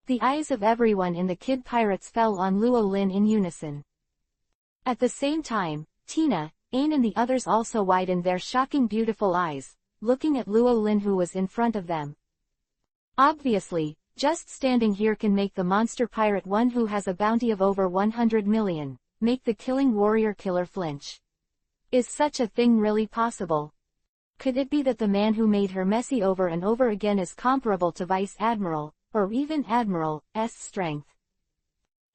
The eyes of everyone in the Kid Pirates fell on Luo Lin in unison. At the same time, Tina, Ain and the others also widened their shocking beautiful eyes, looking at Luo Lin who was in front of them. Obviously, just standing here can make the monster pirate one who has a bounty of over 100 million, make the killing warrior Killer flinch. Is such a thing really possible? Could it be that the man who made her messy over and over again is comparable to Vice Admiral, or even Admiral's strength?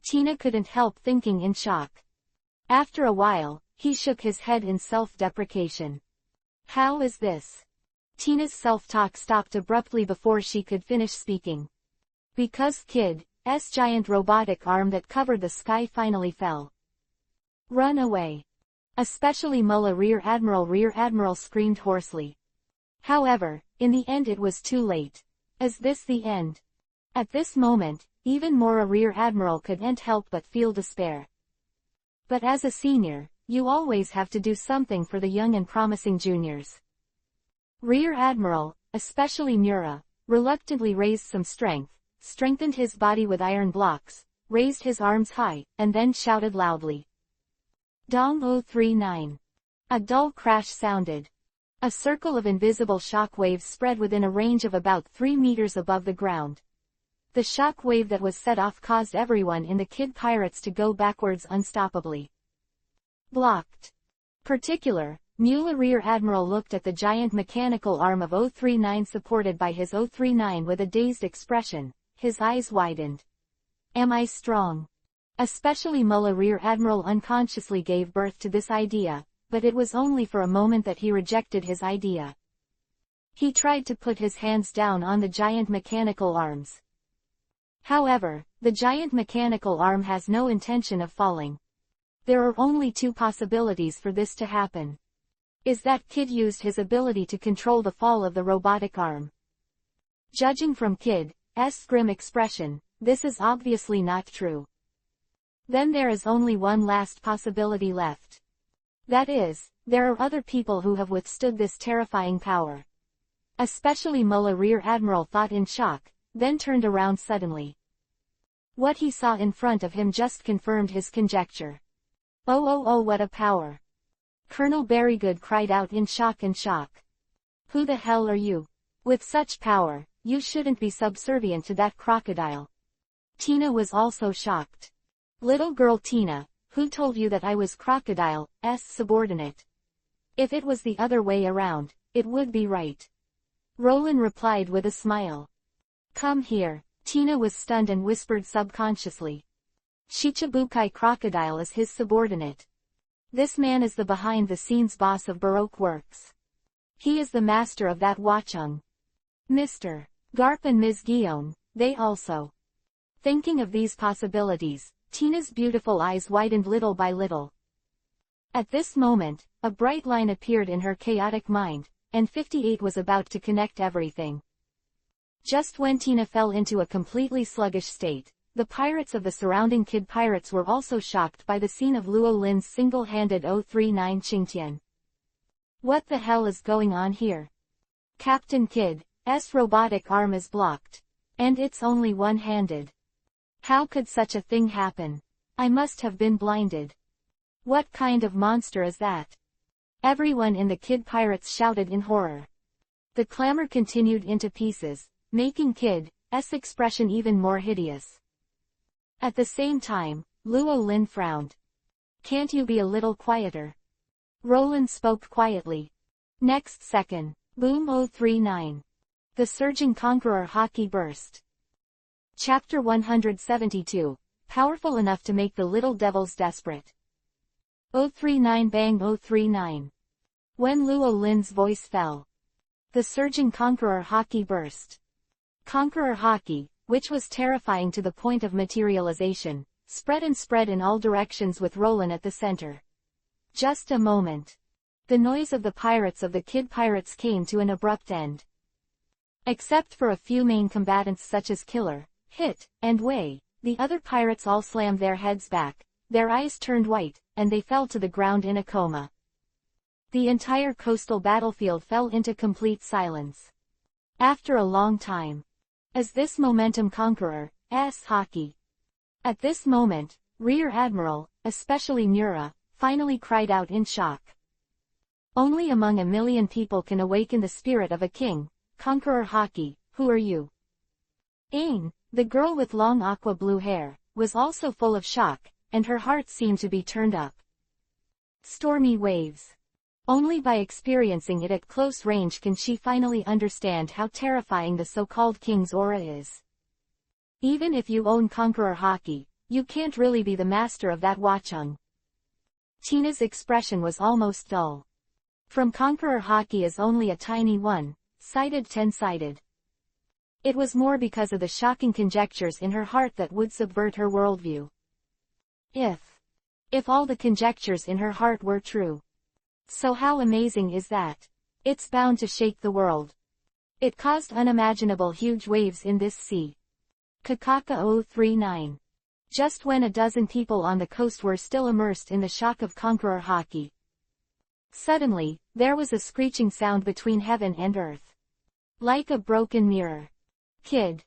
Tina couldn't help thinking in shock. After a while, he shook his head in self-deprecation. How is this? Tina's self-talk stopped abruptly before she could finish speaking. Because Kid's giant robotic arm that covered the sky finally fell. Run away. Especially Mullah Rear Admiral screamed hoarsely. However, in the end it was too late. Is this the end? At this moment, even Mora Rear Admiral couldn't help but feel despair. But as a senior, you always have to do something for the young and promising juniors. Rear Admiral, especially Nura, reluctantly raised some strength, strengthened his body with iron blocks, raised his arms high, and then shouted loudly. Dong 039. A dull crash sounded. A circle of invisible shock waves spread within a range of about 3 meters above the ground. The shock wave that was set off caused everyone in the Kid Pirates to go backwards unstoppably. Blocked. Particular, Mula Rear Admiral looked at the giant mechanical arm of 039 supported by his 039 with a dazed expression, his eyes widened. Am I strong? Especially Mullah Rear Admiral unconsciously gave birth to this idea, but it was only for a moment that he rejected his idea. He tried to put his hands down on the giant mechanical arms. However, the giant mechanical arm has no intention of falling. There are only two possibilities for this to happen. Is that Kid used his ability to control the fall of the robotic arm? Judging from Kid's grim expression, this is obviously not true. Then there is only one last possibility left. That is, there are other people who have withstood this terrifying power. Especially Mullah. Rear Admiral thought in shock, then turned around suddenly. What he saw in front of him just confirmed his conjecture. Oh, what a power! Colonel Berrygood cried out in shock. Who the hell are you? With such power, you shouldn't be subservient to that crocodile. Tina was also shocked. Little girl Tina, who told you that I was Crocodile's subordinate? If it was the other way around, it would be right. Roland replied with a smile. Come here. Tina was stunned and whispered subconsciously. Shichibukai Crocodile is his subordinate. This man is the behind-the-scenes boss of Baroque Works. He is the master of that Wachung. Mr. Garp and Ms. Guillaume, they also. Thinking of these possibilities, Tina's beautiful eyes widened little by little. At this moment, a bright line appeared in her chaotic mind, and 58 was about to connect everything. Just when Tina fell into a completely sluggish state, the pirates of the surrounding Kid pirates were also shocked by the scene of Luo Lin's single-handed 039 Qingtian. What the hell is going on here? Captain Kid's robotic arm is blocked. And it's only one-handed. How could such a thing happen? I must have been blinded. What kind of monster is that? Everyone in the Kid pirates shouted in horror. The clamor continued into pieces, making Kid's expression even more hideous. At the same time, Luo Lin frowned. Can't you be a little quieter? Roland spoke quietly. Next second, boom 039. The surging conqueror haki burst. Chapter 172, powerful enough to make the little devils desperate. 039 bang 039. When Luo Lin's voice fell, the surging conqueror haki burst. Conqueror haki, which was terrifying to the point of materialization, spread in all directions with Roland at the center. Just a moment. The noise of the pirates of the Kid pirates came to an abrupt end. Except for a few main combatants such as Killer, Hit, and Wei, the other pirates all slammed their heads back, their eyes turned white, and they fell to the ground in a coma. The entire coastal battlefield fell into complete silence. After a long time. As this momentum conqueror's haki. At this moment, Rear Admiral, especially Mura, finally cried out in shock. Only among a million people can awaken the spirit of a king, Conqueror Haki. Who are you? Ain, the girl with long aqua blue hair, was also full of shock, and her heart seemed to be turned up. Stormy waves. Only by experiencing it at close range can she finally understand how terrifying the so-called king's aura is. Even if you own Conqueror Haki, you can't really be the master of that Wachung. Tina's expression was almost dull. From Conqueror Haki is only a tiny one-sided 10-sided. It was more because of the shocking conjectures in her heart that would subvert her worldview. If all the conjectures in her heart were true. So how amazing is that? It's bound to shake the world. It caused unimaginable huge waves in this sea. Kakaka 039. Just when a dozen people on the coast were still immersed in the shock of Conqueror Haki. Suddenly, there was a screeching sound between heaven and earth. Like a broken mirror. Kid.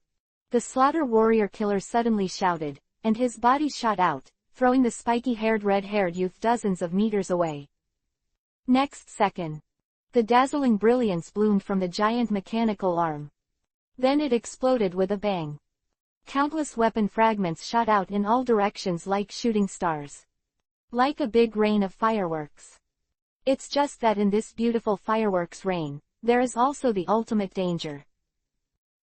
The slaughter warrior killer suddenly shouted, and his body shot out, throwing the spiky-haired red-haired youth dozens of meters away. Next second. The dazzling brilliance bloomed from the giant mechanical arm. Then it exploded with a bang. Countless weapon fragments shot out in all directions like shooting stars. Like a big rain of fireworks. It's just that in this beautiful fireworks rain, there is also the ultimate danger.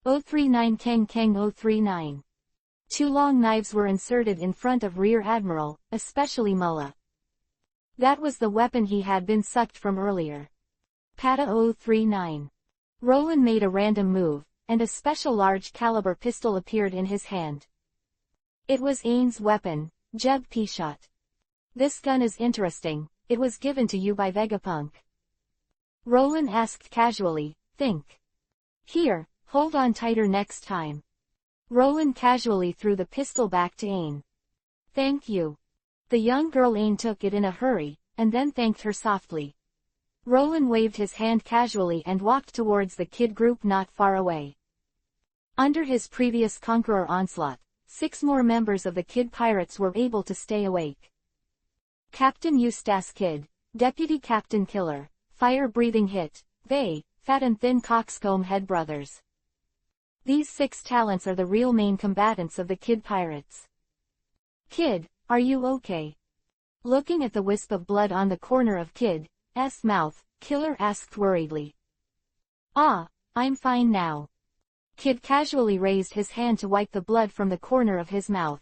039 Kang 039. Two long knives were inserted in front of Rear Admiral, especially Mullah. That was the weapon he had been sucked from earlier. Pata 039. Roland made a random move, and a special large caliber pistol appeared in his hand. It was Ain's weapon, Jeb P-Shot. This gun is interesting, it was given to you by Vegapunk. Roland asked casually, think. Here, hold on tighter next time. Roland casually threw the pistol back to Ain. Thank you. The young girl Ain took it in a hurry, and then thanked her softly. Roland waved his hand casually and walked towards the kid group not far away. Under his previous conqueror onslaught, 6 more members of the Kid Pirates were able to stay awake. Captain Eustace Kid, Deputy Captain Killer, Fire-Breathing Hit, Vey, Fat and Thin Coxcomb Head Brothers. These 6 talents are the real main combatants of the Kid Pirates. Kid, are you okay? Looking at the wisp of blood on the corner of Kid's mouth, Killer asked worriedly. Ah, I'm fine now. Kid casually raised his hand to wipe the blood from the corner of his mouth.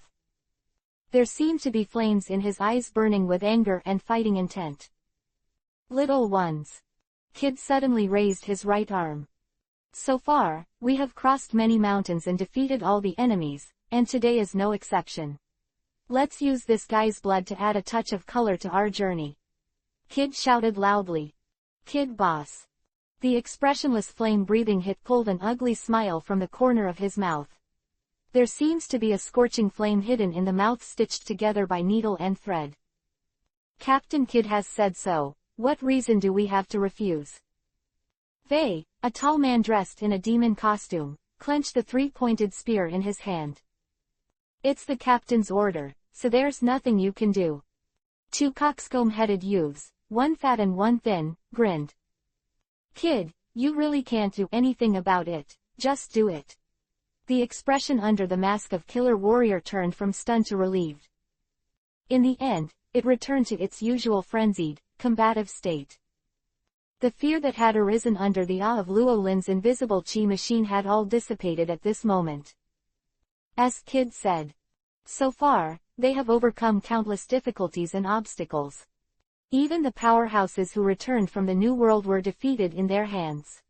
There seemed to be flames in his eyes burning with anger and fighting intent. Little ones. Kid suddenly raised his right arm. So far, we have crossed many mountains and defeated all the enemies, and today is no exception. Let's use this guy's blood to add a touch of color to our journey. Kid shouted loudly. Kid boss. The expressionless flame-breathing Hit pulled an ugly smile from the corner of his mouth. There seems to be a scorching flame hidden in the mouth stitched together by needle and thread. Captain Kid has said so, what reason do we have to refuse? Vey, a tall man dressed in a demon costume, clenched the 3-pointed spear in his hand. It's the captain's order, so there's nothing you can do. 2 coxcomb-headed youths, one fat and one thin, grinned. Kid, you really can't do anything about it, just do it. The expression under the mask of Killer Warrior turned from stunned to relieved. In the end, it returned to its usual frenzied, combative state. The fear that had arisen under the awe of Luo Lin's invisible chi machine had all dissipated at this moment. As Kid said. So far, they have overcome countless difficulties and obstacles. Even the powerhouses who returned from the New World were defeated in their hands.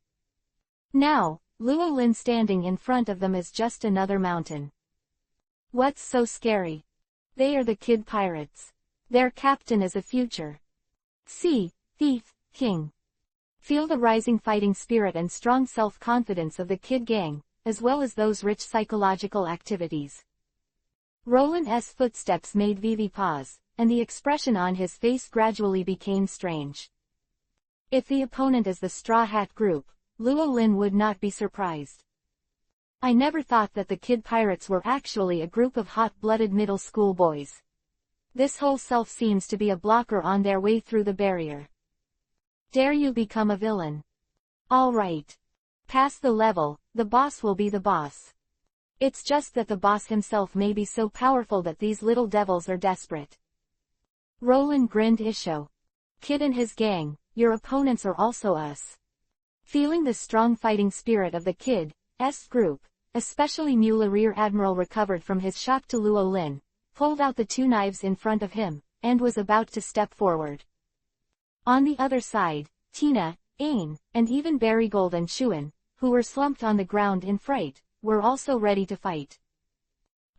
Now, Luo Lin standing in front of them is just another mountain. What's so scary? They are the Kid Pirates. Their captain is a future thief, king. Feel the rising fighting spirit and strong self-confidence of the Kid gang, as well as those rich psychological activities. Roland's footsteps made Vivi pause, and the expression on his face gradually became strange. If the opponent is the Straw Hat Group, Luo Lin would not be surprised. I never thought that the Kid Pirates were actually a group of hot-blooded middle school boys. This whole self seems to be a blocker on their way through the barrier. Dare you become a villain? All right. Pass the level, the boss will be the boss. It's just that the boss himself may be so powerful that these little devils are desperate. Roland grinned Isho. Kid and his gang, your opponents are also us. Feeling the strong fighting spirit of the Kid's group, especially Mula Rear Admiral recovered from his shock to Luo Lin, pulled out the 2 knives in front of him, and was about to step forward. On the other side, Tina, Ain, and even Barigold and Shuan, who were slumped on the ground in fright, were also ready to fight.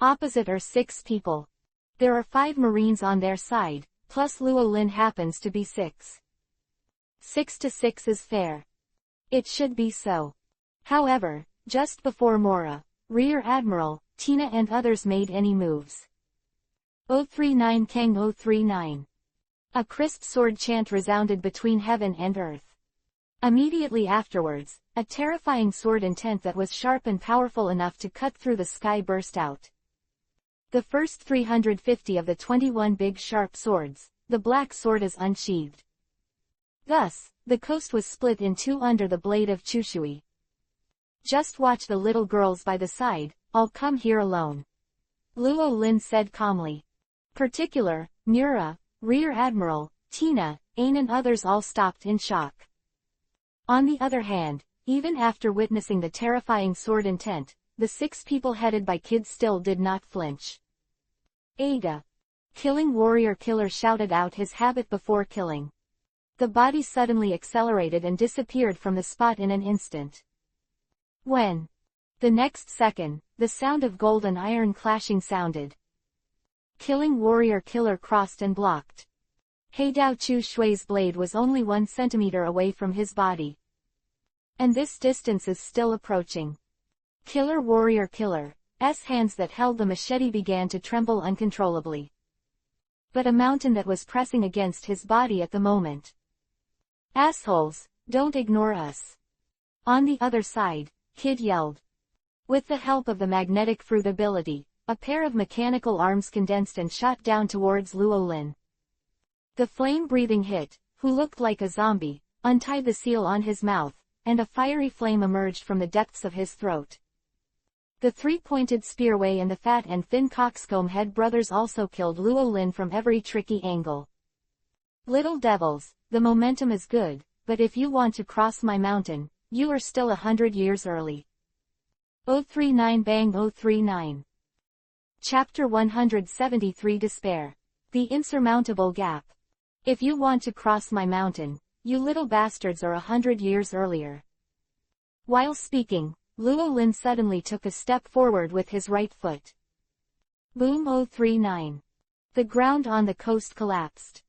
Opposite are 6 people. There are 5 Marines on their side, plus Luo Lin happens to be 6. 6 to 6 is fair. It should be so. However, just before Mora, Rear Admiral, Tina and others made any moves. 039 Kang 039. A crisp sword chant resounded between heaven and earth. Immediately afterwards, a terrifying sword intent that was sharp and powerful enough to cut through the sky burst out. The first 350 of the 21 big sharp swords, the black sword is unsheathed. Thus, the coast was split in 2 under the blade of Chushui. Just watch the little girls by the side, I'll come here alone. Luo Lin said calmly. Particular, Mura, Rear Admiral, Tina, Ain and others all stopped in shock. On the other hand, even after witnessing the terrifying sword intent, the 6 people headed by Kid still did not flinch. Ada. Killing Warrior Killer shouted out his habit before killing. The body suddenly accelerated and disappeared from the spot in an instant. When? The next second, the sound of gold and iron clashing sounded. Killing warrior killer crossed and blocked. Heidao Chu Shui's blade was only 1 centimeter away from his body. And this distance is still approaching. Killer warrior killer's hands that held the machete began to tremble uncontrollably. But a mountain that was pressing against his body at the moment. Assholes, don't ignore us. On the other side, Kid yelled. With the help of the magnetic fruit ability, a pair of mechanical arms condensed and shot down towards Luo Lin. The flame-breathing hit, who looked like a zombie, untied the seal on his mouth, and a fiery flame emerged from the depths of his throat. The three-pointed spearway and the fat and thin coxcomb head brothers also killed Luo Lin from every tricky angle. Little devils, the momentum is good, but if you want to cross my mountain, you are still 100 years early. 039 Bang 039. Chapter 173 Despair. The Insurmountable Gap. If you want to cross my mountain, you little bastards are 100 years earlier. While speaking, Luo Lin suddenly took a step forward with his right foot. Boom 039. The ground on the coast collapsed.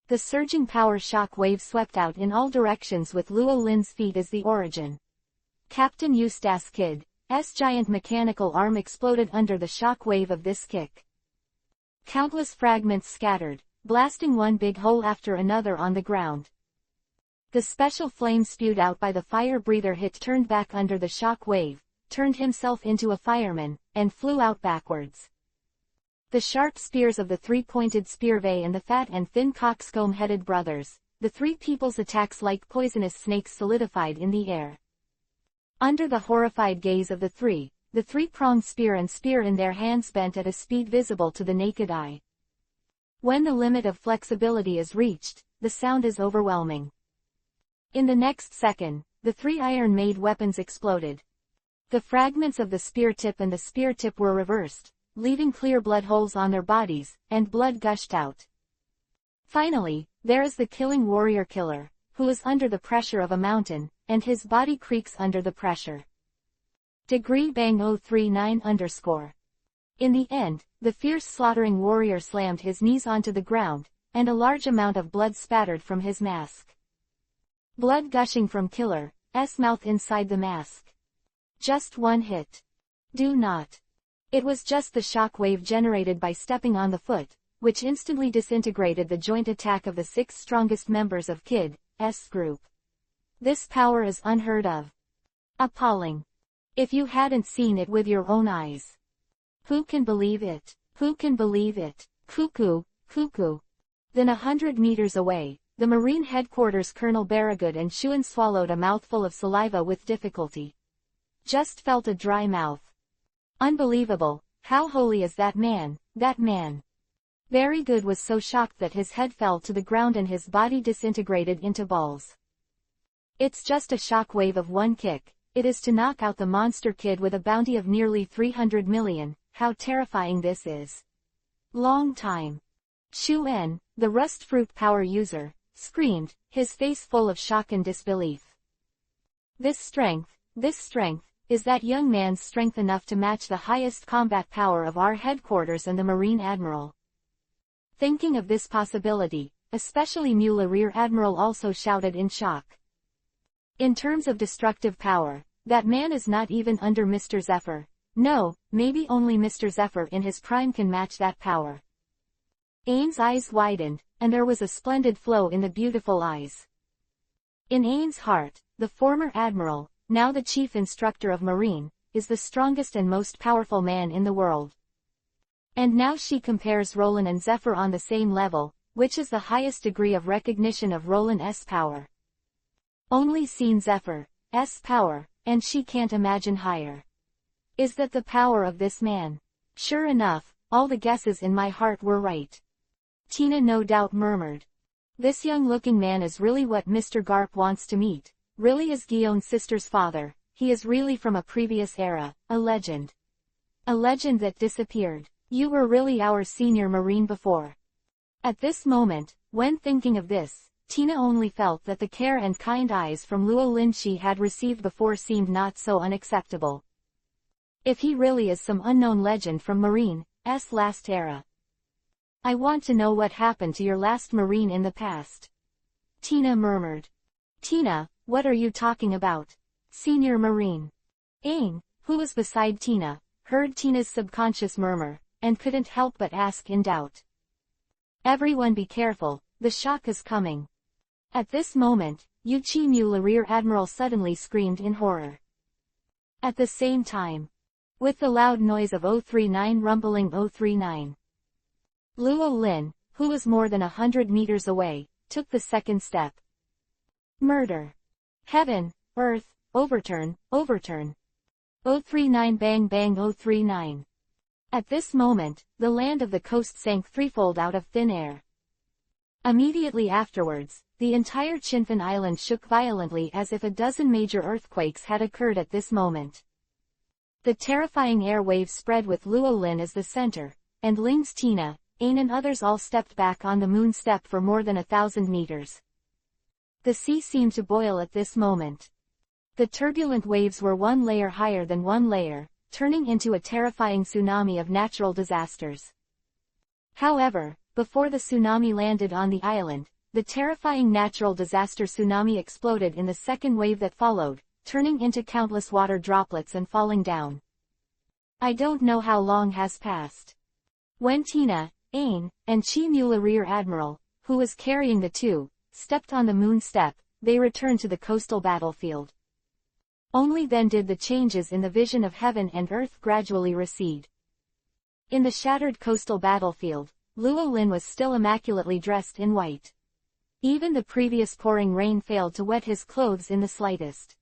The surging power shock wave swept out in all directions with Luo Lin's feet as the origin. Captain Eustace Kid's giant mechanical arm exploded under the shock wave of this kick. Countless fragments scattered, blasting one big hole after another on the ground. The special flame spewed out by the fire breather hit turned back under the shock wave, turned himself into a fireman, and flew out backwards. The sharp spears of the three-pointed spearway and the fat and thin coxcomb-headed brothers, the three people's attacks like poisonous snakes solidified in the air. Under the horrified gaze of the three-pronged spear and spear in their hands bent at a speed visible to the naked eye. When the limit of flexibility is reached, the sound is overwhelming. In the next second, the three iron-made weapons exploded. The fragments of the spear tip and the spear tip were reversed, leaving clear blood holes on their bodies, and blood gushed out. Finally, there is the killing warrior killer, who is under the pressure of a mountain, and his body creaks under the pressure. Degree Bang 039_. In the end, the fierce slaughtering warrior slammed his knees onto the ground, and a large amount of blood spattered from his mask. Blood gushing from killer's mouth inside the mask. Just one hit. Do not. It was just the shock wave generated by stepping on the foot, which instantly disintegrated the joint attack of the 6 strongest members of Kid's group. This power is unheard of. Appalling. If you hadn't seen it with your own eyes. Who can believe it? Who can believe it? Cuckoo, cuckoo. Then 100 meters away, the Marine Headquarters Colonel Barragood and Shuan swallowed a mouthful of saliva with difficulty. Just felt a dry mouth. Unbelievable, how holy is that man, that man. Barragood was so shocked that his head fell to the ground and his body disintegrated into balls. It's just a shock wave of one kick, it is to knock out the monster kid with a bounty of nearly 300 million, how terrifying this is. Long time. Shu En, the rust fruit power user, screamed, his face full of shock and disbelief. This strength, is that young man's strength enough to match the highest combat power of our headquarters and the Marine Admiral? Thinking of this possibility, especially Mula Rear Admiral also shouted in shock. In terms of destructive power, that man is not even under Mr. Zephyr. No, maybe only Mr. Zephyr in his prime can match that power. Ain's eyes widened, and there was a splendid flow in the beautiful eyes. In Ain's heart, the former admiral, now the chief instructor of Marine, is the strongest and most powerful man in the world. And now she compares Roland and Zephyr on the same level, which is the highest degree of recognition of Roland's power. Only seen Zephyr's power, and she can't imagine higher. Is that the power of this man? Sure enough, all the guesses in my heart were right. Tina no doubt murmured. This young-looking man is really what Mr. Garp wants to meet, really is Guillaume's sister's father, he is really from a previous era, a legend. A legend that disappeared. You were really our senior Marine before. At this moment, when thinking of this, Tina only felt that the care and kind eyes from Luo Lin she had received before seemed not so unacceptable. If he really is some unknown legend from Marine's last era. I want to know what happened to your last Marine in the past. Tina murmured. Tina, what are you talking about? Senior Marine. Aang, who was beside Tina, heard Tina's subconscious murmur, and couldn't help but ask in doubt. Everyone be careful, the shock is coming. At this moment, Yu Chi Mu the Rear Admiral suddenly screamed in horror. At the same time, with the loud noise of 039 rumbling 039. Luo Lin, who was more than 100 meters away, took the second step. Murder. Heaven, earth, overturn, overturn. 039 bang bang 039. At this moment, the land of the coast sank threefold out of thin air. Immediately afterwards, the entire Chinfan Island shook violently as if a dozen major earthquakes had occurred at this moment. The terrifying air waves spread with Luo Lin as the center, and Ling's Tina, Aang and others all stepped back on the moon step for more than 1,000 meters. The sea seemed to boil at this moment. The turbulent waves were one layer higher than one layer, turning into a terrifying tsunami of natural disasters. However, before the tsunami landed on the island, the terrifying natural disaster tsunami exploded in the second wave that followed, turning into countless water droplets and falling down. I don't know how long has passed. When Tina, Aang, and Chi Mula Rear Admiral, who was carrying the two, stepped on the moon step, they returned to the coastal battlefield. Only then did the changes in the vision of heaven and earth gradually recede. In the shattered coastal battlefield, Luo Lin was still immaculately dressed in white. Even the previous pouring rain failed to wet his clothes in the slightest.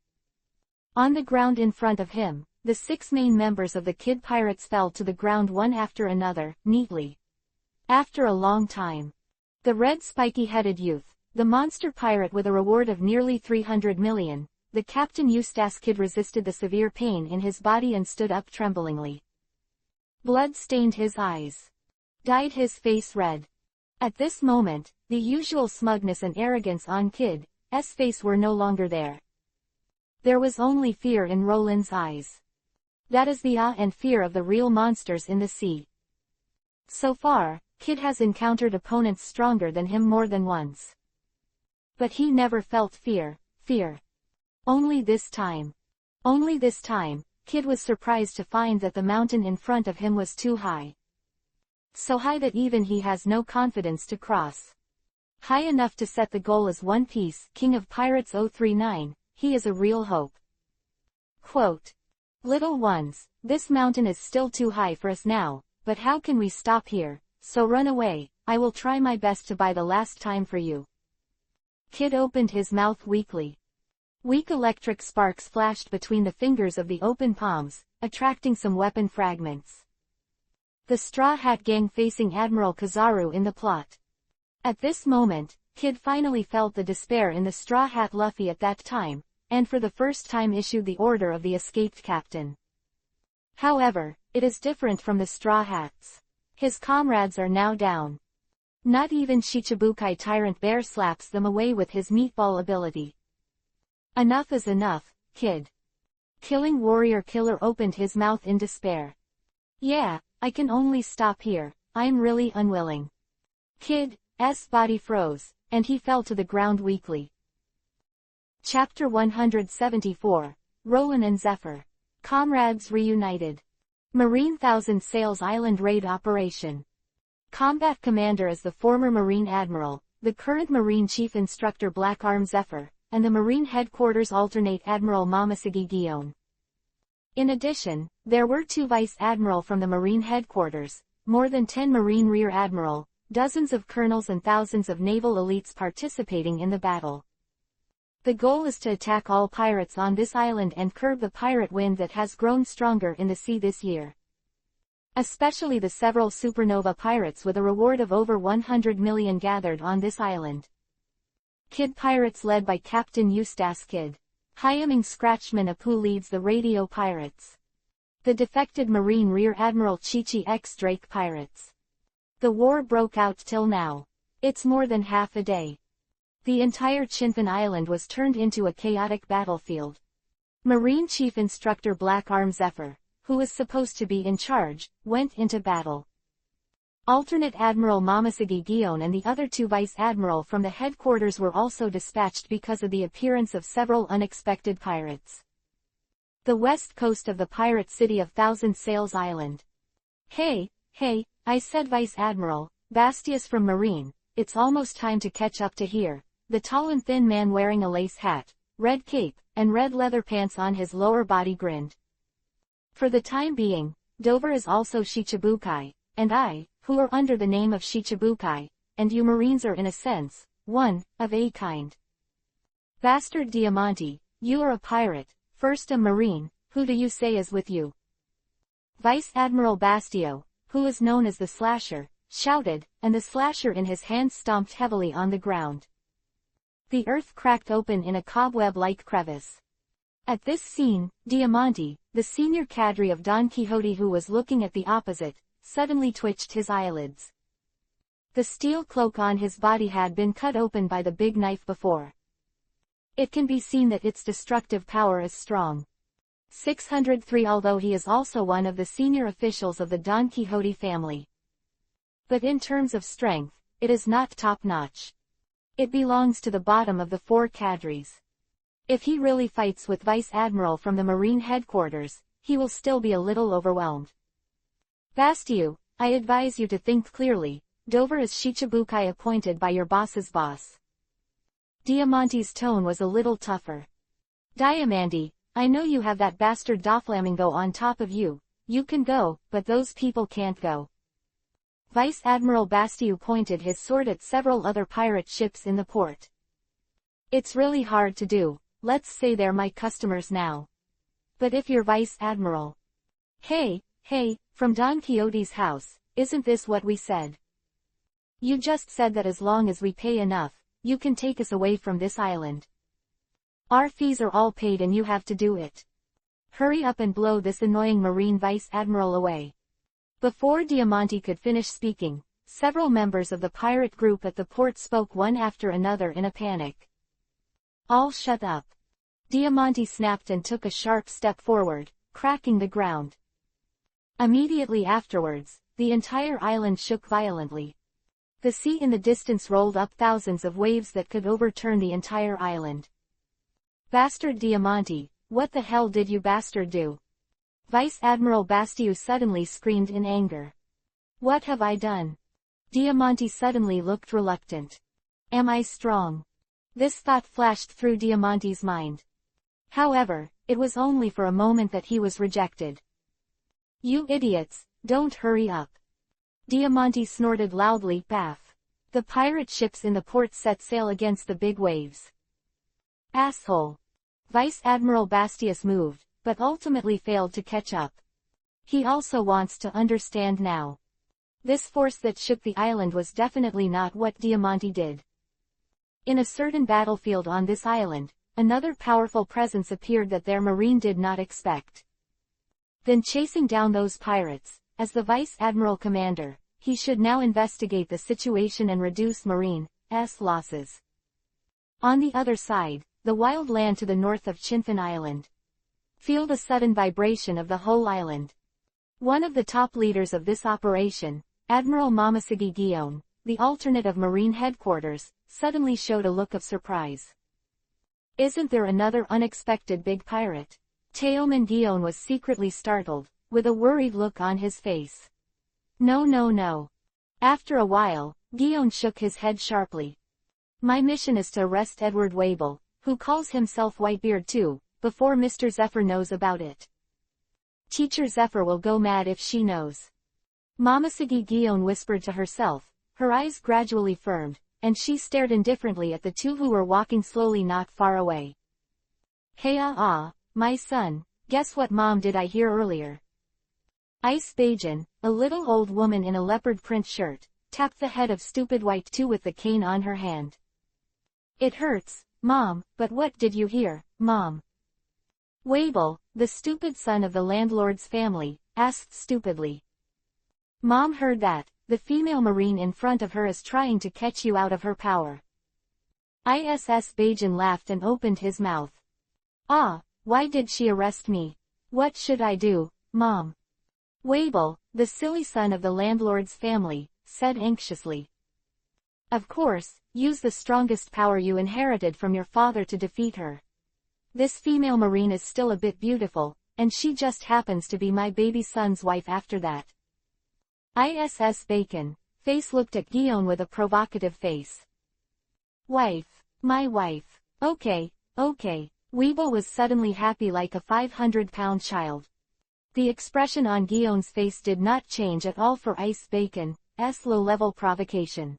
On the ground in front of him, the 6 main members of the Kid Pirates fell to the ground one after another, neatly. After a long time, the red spiky-headed youth, the monster pirate with a reward of nearly 300 million, the Captain Eustace Kid resisted the severe pain in his body and stood up tremblingly. Blood stained his eyes. Dyed his face red. At this moment, the usual smugness and arrogance on Kid's face were no longer there. There was only fear in Roland's eyes. That is the awe and fear of the real monsters in the sea. So far, Kid has encountered opponents stronger than him more than once. But he never felt fear. Only this time, Kid was surprised to find that the mountain in front of him was too high. So high that even he has no confidence to cross. High enough to set the goal as One Piece, King of Pirates 039, he is a real hope. Quote, "Little ones, this mountain is still too high for us now, but how can we stop here? So run away, I will try my best to buy the last time for you." Kid opened his mouth weakly. Weak electric sparks flashed between the fingers of the open palms, attracting some weapon fragments. The Straw Hat Gang facing Admiral Kizaru in the plot. At this moment, Kid finally felt the despair in the Straw Hat Luffy at that time, and for the first time issued the order of the escaped captain. However, it is different from the Straw Hats. His comrades are now down. Not even Shichibukai Tyrant Bear slaps them away with his meatball ability. Enough is enough, Kid. Killing Warrior Killer opened his mouth in despair. Yeah, I can only stop here, I'm really unwilling. Kid's body froze, and he fell to the ground weakly. Chapter 174, Roland and Zephyr. Comrades reunited. Marine Thousand Sails Island Raid Operation. Combat Commander is the former Marine Admiral, the current Marine Chief Instructor Black Arm Zephyr, and the Marine Headquarters Alternate Admiral Momoshige Guion. In addition, there were 2 Vice Admiral from the Marine Headquarters, more than 10 Marine Rear Admiral, dozens of colonels and thousands of naval elites participating in the battle. The goal is to attack all pirates on this island and curb the pirate wind that has grown stronger in the sea this year. Especially the several supernova pirates with a reward of over 100 million gathered on this island. Kid Pirates led by Captain Eustace Kid. Hyaming Scratchman Apu leads the Radio Pirates. The defected Marine Rear Admiral Chi-Chi X Drake Pirates. The war broke out till now. It's more than half a day. The entire Chinfin Island was turned into a chaotic battlefield. Marine Chief Instructor Black Arm Zephyr, who was supposed to be in charge, went into battle. Alternate Admiral Mamasagi Gion and the other two Vice Admiral from the headquarters were also dispatched because of the appearance of several unexpected pirates. The west coast of the pirate city of Thousand Sails Island. Hey, I said Vice Admiral Bastius from Marine, it's almost time to catch up to here. The tall and thin man wearing a lace hat, red cape, and red leather pants on his lower body grinned. For the time being, Dover is also Shichibukai, and I, who are under the name of Shichibukai, and you Marines are in a sense, one, of a kind. Bastard Diamante, you are a pirate, first a Marine, who do you say is with you? Vice Admiral Bastio, who is known as the Slasher, shouted, and the slasher in his hand stomped heavily on the ground. The earth cracked open in a cobweb-like crevice. At this scene, Diamante, the senior cadre of Don Quixote who was looking at the opposite, suddenly twitched his eyelids. The steel cloak on his body had been cut open by the big knife before. It can be seen that its destructive power is strong. 603 Although he is also one of the senior officials of the Don Quixote family. But in terms of strength, it is not top-notch. It belongs to the bottom of the four cadres. If he really fights with Vice Admiral from the Marine headquarters, he will still be a little overwhelmed. Bastiu, I advise you to think clearly. Dover is Shichibukai appointed by your boss's boss. Diamante's tone was a little tougher. Diamante, I know you have that bastard Doflamingo on top of you. You can go, but those people can't go. Vice Admiral Bastiu pointed his sword at several other pirate ships in the port. It's really hard to do. Let's say they're my customers now. But if you're Vice Admiral. Hey, from Don Quixote's house, isn't this what we said? You just said that as long as we pay enough, you can take us away from this island. Our fees are all paid and you have to do it. Hurry up and blow this annoying Marine Vice Admiral away. Before Diamante could finish speaking, several members of the pirate group at the port spoke one after another in a panic. All shut up. Diamante snapped and took a sharp step forward, cracking the ground. Immediately afterwards, the entire island shook violently. The sea in the distance rolled up thousands of waves that could overturn the entire island. Bastard Diamante, what the hell did you bastard do? Vice Admiral Bastiu suddenly screamed in anger. What have I done? Diamante suddenly looked reluctant. Am I strong? This thought flashed through Diamante's mind. However, it was only for a moment that he was rejected. You idiots, don't hurry up. Diamante snorted loudly, baff. The pirate ships in the port set sail against the big waves. Asshole. Vice Admiral Bastius moved, but ultimately failed to catch up. He also wants to understand now. This force that shook the island was definitely not what Diamante did. In a certain battlefield on this island, another powerful presence appeared that their Marine did not expect. Then chasing down those pirates, as the Vice Admiral Commander, he should now investigate the situation and reduce Marine's losses. On the other side, the wild land to the north of Chinfin Island. Feel the sudden vibration of the whole island. One of the top leaders of this operation, Admiral Mamasagi Gion, the alternate of Marine headquarters, suddenly showed a look of surprise. Isn't there another unexpected big pirate? Teoman Gion was secretly startled, with a worried look on his face. No. After a while, Gion shook his head sharply. My mission is to arrest Edward Wable, who calls himself Whitebeard too, before Mr. Zephyr knows about it. Teacher Zephyr will go mad if she knows. Mamasagi Gion whispered to herself, her eyes gradually firmed, and she stared indifferently at the two who were walking slowly not far away. Hey my son, guess what Mom did I hear earlier? Ice Bajan, a little old woman in a leopard print shirt, tapped the head of stupid White 2 with the cane on her hand. It hurts, Mom, but what did you hear, Mom? Wable, the stupid son of the landlord's family, asked stupidly. Mom heard that, the female Marine in front of her is trying to catch you out of her power. ISS Bajan laughed and opened his mouth. Ah, why did she arrest me? What should I do, Mom? Wabel, the silly son of the landlord's family, said anxiously. Of course, use the strongest power you inherited from your father to defeat her. This female marine is still a bit beautiful, and she just happens to be my baby son's wife after that. ISS Bacon, Face looked at Guillaume with a provocative face. Wife. My wife. Okay, okay. Weeble was suddenly happy like a 500-pound child. The expression on Guillaume's face did not change at all for Ice Bacon's low-level provocation.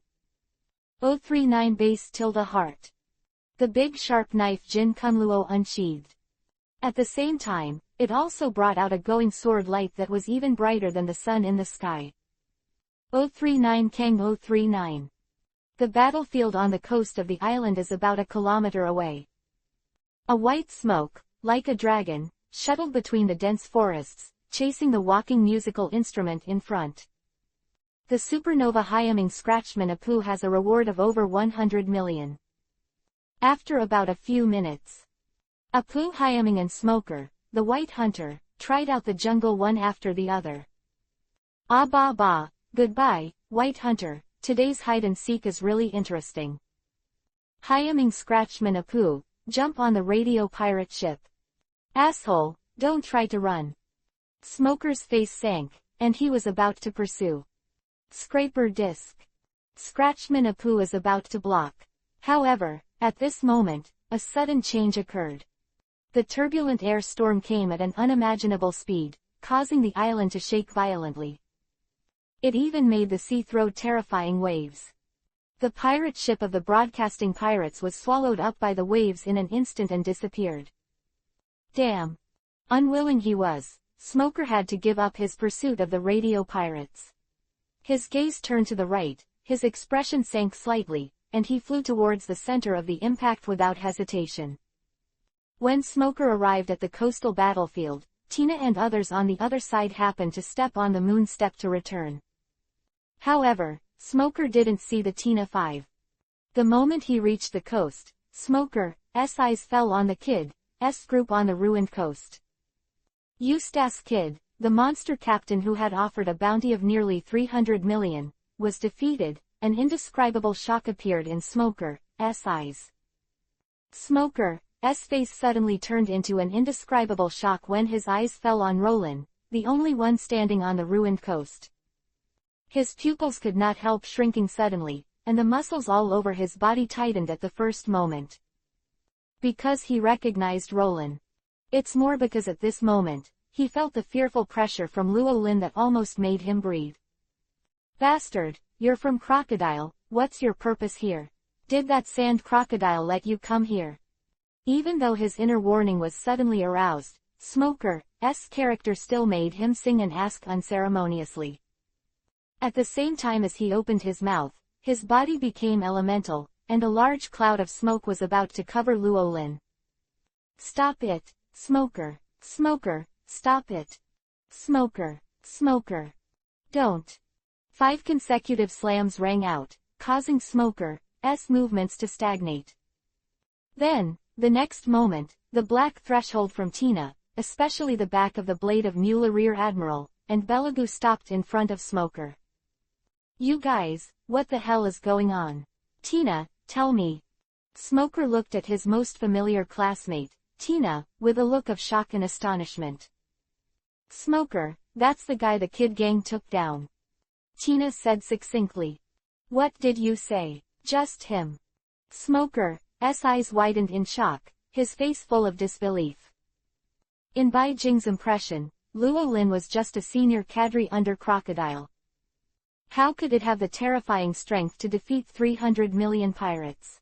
039 base tilde heart. The big sharp knife Jin Kunluo unsheathed. At the same time, it also brought out a glowing sword light that was even brighter than the sun in the sky. 039 Kang 039. The battlefield on the coast of the island is about a kilometer away. A white smoke, like a dragon, shuttled between the dense forests, chasing the walking musical instrument in front. The supernova Hyaming Scratchman EPUB has a reward of over 100 million. After about a few minutes, EPUB Hyaming and Smoker, the White Hunter, tried out the jungle one after the other. Ah bah bah, goodbye, White Hunter, today's hide-and-seek is really interesting. Hyaming Scratchman EPUB, jump on the radio pirate ship. Asshole, don't try to run. Smoker's face sank, and he was about to pursue. Scraper disc. Scratchman EPUB is about to block. However, at this moment, a sudden change occurred. The turbulent air storm came at an unimaginable speed, causing the island to shake violently. It even made the sea throw terrifying waves. The pirate ship of the broadcasting pirates was swallowed up by the waves in an instant and disappeared. Damn. Unwilling he was, Smoker had to give up his pursuit of the radio pirates. His gaze turned to the right, his expression sank slightly, and he flew towards the center of the impact without hesitation. When Smoker arrived at the coastal battlefield, Tina and others on the other side happened to step on the moon step to return. However, Smoker didn't see the Tina 5. The moment he reached the coast, Smoker's eyes fell on the Kid's group on the ruined coast. Eustace Kid, the monster captain who had offered a bounty of nearly 300 million, was defeated. An indescribable shock appeared in Smoker's eyes. Smoker's face suddenly turned into an indescribable shock when his eyes fell on Roland, the only one standing on the ruined coast. His pupils could not help shrinking suddenly, and the muscles all over his body tightened at the first moment. Because he recognized Roland. It's more because at this moment, he felt the fearful pressure from Luo Lin that almost made him breathe. Bastard, you're from Crocodile, what's your purpose here? Did that sand crocodile let you come here? Even though his inner warning was suddenly aroused, Smoker's character still made him sing and ask unceremoniously. At the same time as he opened his mouth, his body became elemental, and a large cloud of smoke was about to cover Luo Lin. Stop it, Smoker, Smoker, stop it. Smoker, Smoker. Don't. 5 consecutive slams rang out, causing Smoker's movements to stagnate. Then, the next moment, the black threshold from Tina, especially the back of the blade of Mula Rear Admiral, and Belagoo stopped in front of Smoker. You guys, what the hell is going on? Tina, tell me. Smoker looked at his most familiar classmate, Tina, with a look of shock and astonishment. Smoker, that's the guy the Kid gang took down. Tina said succinctly. What did you say? Just him. Smoker's eyes widened in shock, his face full of disbelief. In Bai Jing's impression, Luo Lin was just a senior cadre under Crocodile. How could it have the terrifying strength to defeat 300 million pirates?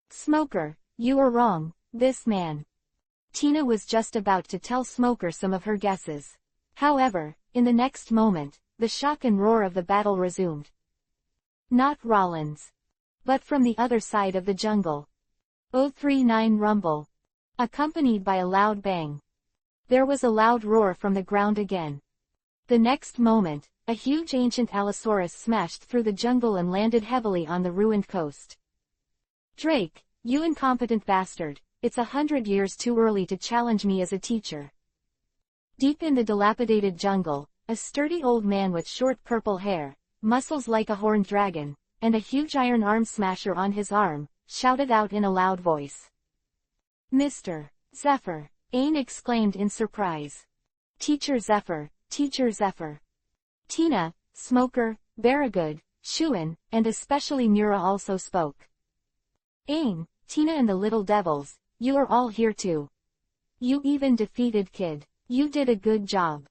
Smoker, you are wrong, this man. Tina was just about to tell Smoker some of her guesses. However, in the next moment, the shock and roar of the battle resumed. Not Rollins. But from the other side of the jungle. 039 rumble. Accompanied by a loud bang. There was a loud roar from the ground again. The next moment, a huge ancient Allosaurus smashed through the jungle and landed heavily on the ruined coast. Drake, you incompetent bastard, it's 100 years too early to challenge me as a teacher. Deep in the dilapidated jungle, a sturdy old man with short purple hair, muscles like a horned dragon, and a huge iron arm smasher on his arm, shouted out in a loud voice. Mr. Zephyr, Ain exclaimed in surprise. Teacher Zephyr, Teacher Zephyr. Tina, Smoker, Barragood, Shuin, and especially Mura also spoke. Ain, Tina and the little devils, you are all here too. You even defeated Kid. You did a good job.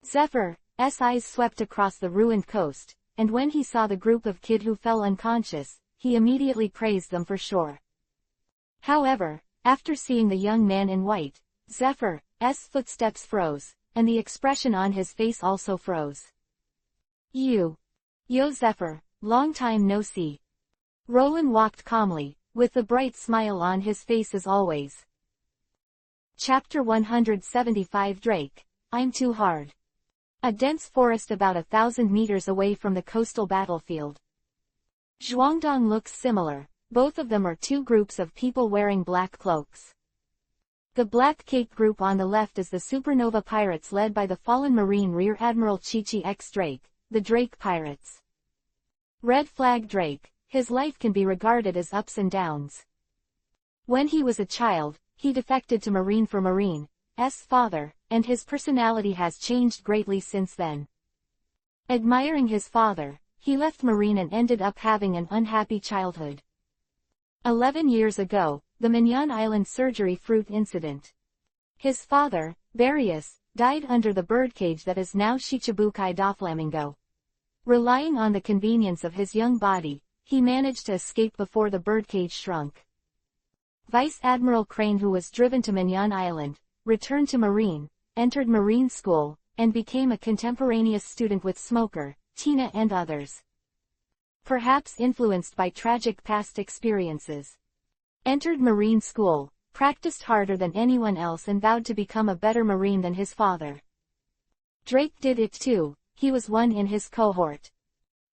Zephyr's eyes swept across the ruined coast, and when he saw the group of Kid who fell unconscious, he immediately praised them for sure. However, after seeing the young man in white, Zephyr's footsteps froze, and the expression on his face also froze. Yo Zephyr, long time no see. Roland walked calmly, with the bright smile on his face as always. Chapter 175 Drake, I'm too hard. A dense forest about 1,000 meters away from the coastal battlefield. Zhuangdong looks similar, both of them are two groups of people wearing black cloaks. The Black Cape group on the left is the Supernova Pirates led by the fallen Marine Rear Admiral Chi-Chi X Drake, the Drake Pirates. Red Flag Drake, his life can be regarded as ups and downs. When he was a child, he defected to Marine for Marine's father, and his personality has changed greatly since then. Admiring his father, he left Marine and ended up having an unhappy childhood. 11 years ago, the Mignon Island surgery fruit incident. His father, Various, died under the birdcage that is now Shichibukai Doflamingo. Relying on the convenience of his young body, he managed to escape before the birdcage shrunk. Vice Admiral Crane, who was driven to Mignon Island, returned to Marine, entered Marine School, and became a contemporaneous student with Smoker, Tina and others. Perhaps influenced by tragic past experiences. Entered Marine School, practiced harder than anyone else and vowed to become a better Marine than his father. Drake did it too, he was one in his cohort.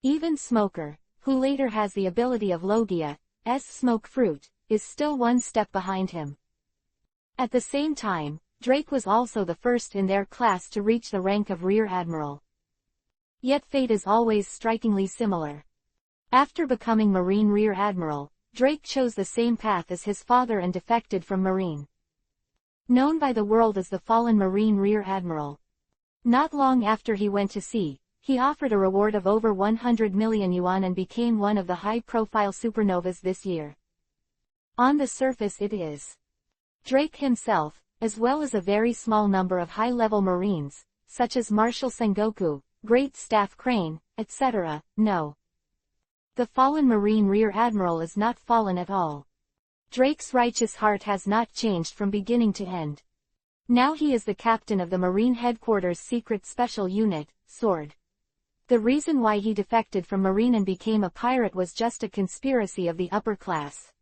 Even Smoker, who later has the ability of Logia's smoke fruit, is still one step behind him. At the same time, Drake was also the first in their class to reach the rank of Rear Admiral. Yet fate is always strikingly similar. After becoming Marine Rear Admiral, Drake chose the same path as his father and defected from Marine. Known by the world as the fallen Marine Rear Admiral. Not long after he went to sea, he offered a reward of over 100 million yuan and became one of the high-profile supernovas this year. On the surface it is. Drake himself, as well as a very small number of high-level Marines, such as Marshal Sengoku, Great Staff Crane, etc., no. The fallen Marine Rear Admiral is not fallen at all. Drake's righteous heart has not changed from beginning to end. Now he is the captain of the Marine Headquarters Secret Special Unit, SWORD. The reason why he defected from Marine and became a pirate was just a conspiracy of the upper class.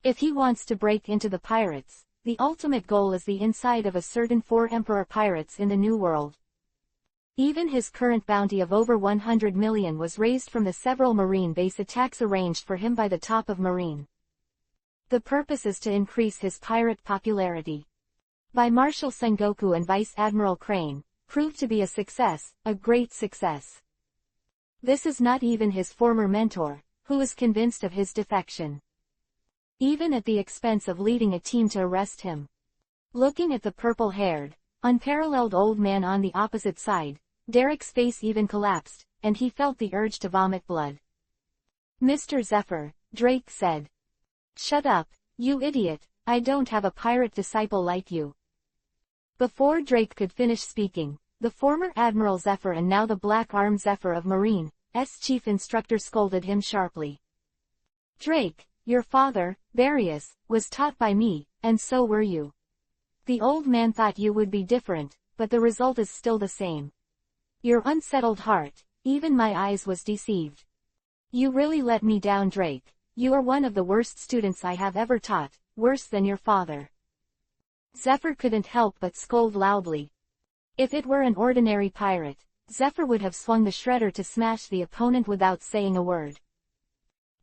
If he wants to break into the pirates, the ultimate goal is the inside of a certain 4 Emperor pirates in the New World. Even his current bounty of over 100 million was raised from the several Marine base attacks arranged for him by the top of Marine. The purpose is to increase his pirate popularity. By Marshal Sengoku and Vice Admiral Crane, proved to be a success, a great success. This is not even his former mentor, who is convinced of his defection. Even at the expense of leading a team to arrest him. Looking at the purple-haired, unparalleled old man on the opposite side, Derek's face even collapsed, and he felt the urge to vomit blood. Mr. Zephyr, Drake said. Shut up, you idiot, I don't have a pirate disciple like you. Before Drake could finish speaking, the former Admiral Zephyr and now the Black Arm Zephyr of Marine's chief instructor scolded him sharply. Drake, your father, Various, was taught by me, and so were you. The old man thought you would be different, but the result is still the same. Your unsettled heart, even my eyes was deceived. You really let me down, Drake. You are one of the worst students I have ever taught, worse than your father. Zephyr couldn't help but scold loudly. If it were an ordinary pirate, Zephyr would have swung the shredder to smash the opponent without saying a word.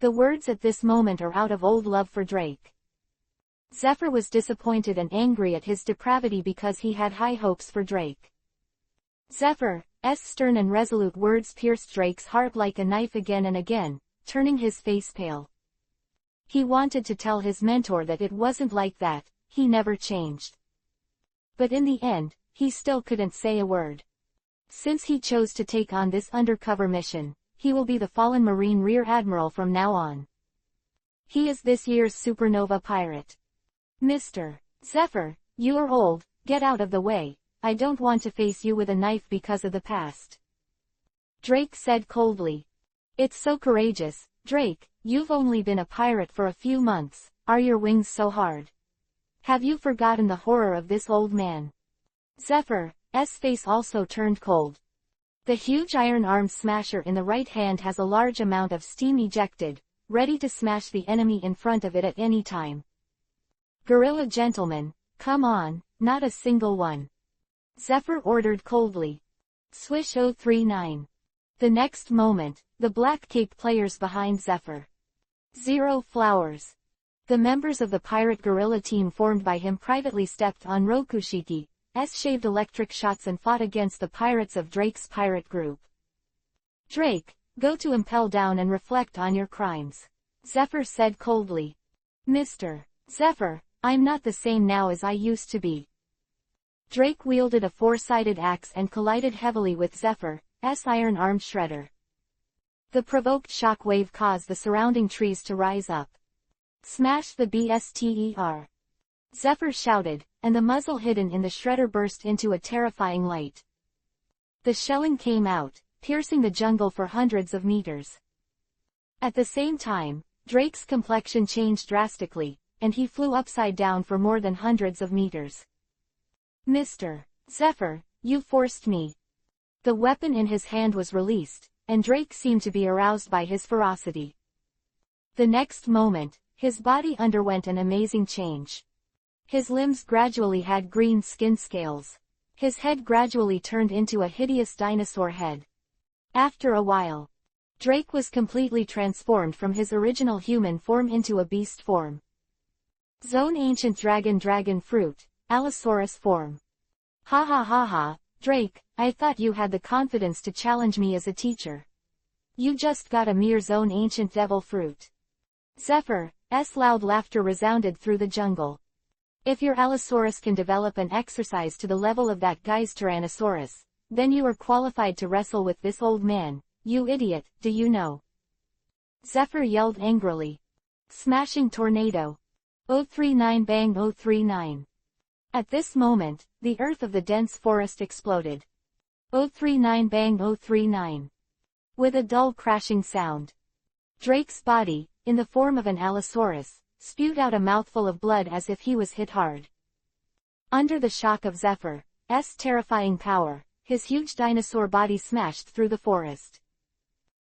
The words at this moment are out of old love for Drake. Zephyr was disappointed and angry at his depravity because he had high hopes for Drake. Zephyr's stern and resolute words pierced Drake's heart like a knife again and again, turning his face pale. He wanted to tell his mentor that it wasn't like that, he never changed. But in the end, he still couldn't say a word. Since he chose to take on this undercover mission, he will be the fallen Marine Rear Admiral from now on. He is this year's supernova pirate. Mr. Zephyr, you are old, get out of the way, I don't want to face you with a knife because of the past. Drake said coldly. It's so courageous, Drake, you've only been a pirate for a few months, are your wings so hard? Have you forgotten the horror of this old man? Zephyr's face also turned cold. The huge iron-armed smasher in the right hand has a large amount of steam ejected, ready to smash the enemy in front of it at any time. Gorilla gentlemen, come on, not a single one. Zephyr ordered coldly. Swish 039. The next moment, the black cape players behind Zephyr. Zero flowers. The members of the pirate guerrilla team formed by him privately stepped on Rokushiki's shaved electric shots and fought against the pirates of Drake's pirate group. Drake, go to Impel Down and reflect on your crimes. Zephyr said coldly. Mr. Zephyr, I'm not the same now as I used to be. Drake wielded a four-sided axe and collided heavily with Zephyr's iron-armed shredder. The provoked shock wave caused the surrounding trees to rise up. Smash the BSTER. Zephyr shouted, and the muzzle hidden in the shredder burst into a terrifying light. The shelling came out, piercing the jungle for hundreds of meters. At the same time, Drake's complexion changed drastically, and he flew upside down for more than hundreds of meters. Mr. Zephyr, you forced me. The weapon in his hand was released, and Drake seemed to be aroused by his ferocity. The next moment, his body underwent an amazing change. His limbs gradually had green skin scales. His head gradually turned into a hideous dinosaur head. After a while, Drake was completely transformed from his original human form into a beast form. Zone Ancient Dragon Fruit, Allosaurus form. Ha ha ha ha, Drake, I thought you had the confidence to challenge me as a teacher. You just got a mere Zone Ancient Devil Fruit. Zephyr's loud laughter resounded through the jungle. If your Allosaurus can develop and exercise to the level of that guy's Tyrannosaurus, then you are qualified to wrestle with this old man, you idiot, do you know? Zephyr yelled angrily. Smashing tornado. 039 bang 039. At this moment, the earth of the dense forest exploded. 039 bang 039. With a dull crashing sound. Drake's body, in the form of an Allosaurus, spewed out a mouthful of blood as if he was hit hard. Under the shock of Zephyr's terrifying power, his huge dinosaur body smashed through the forest.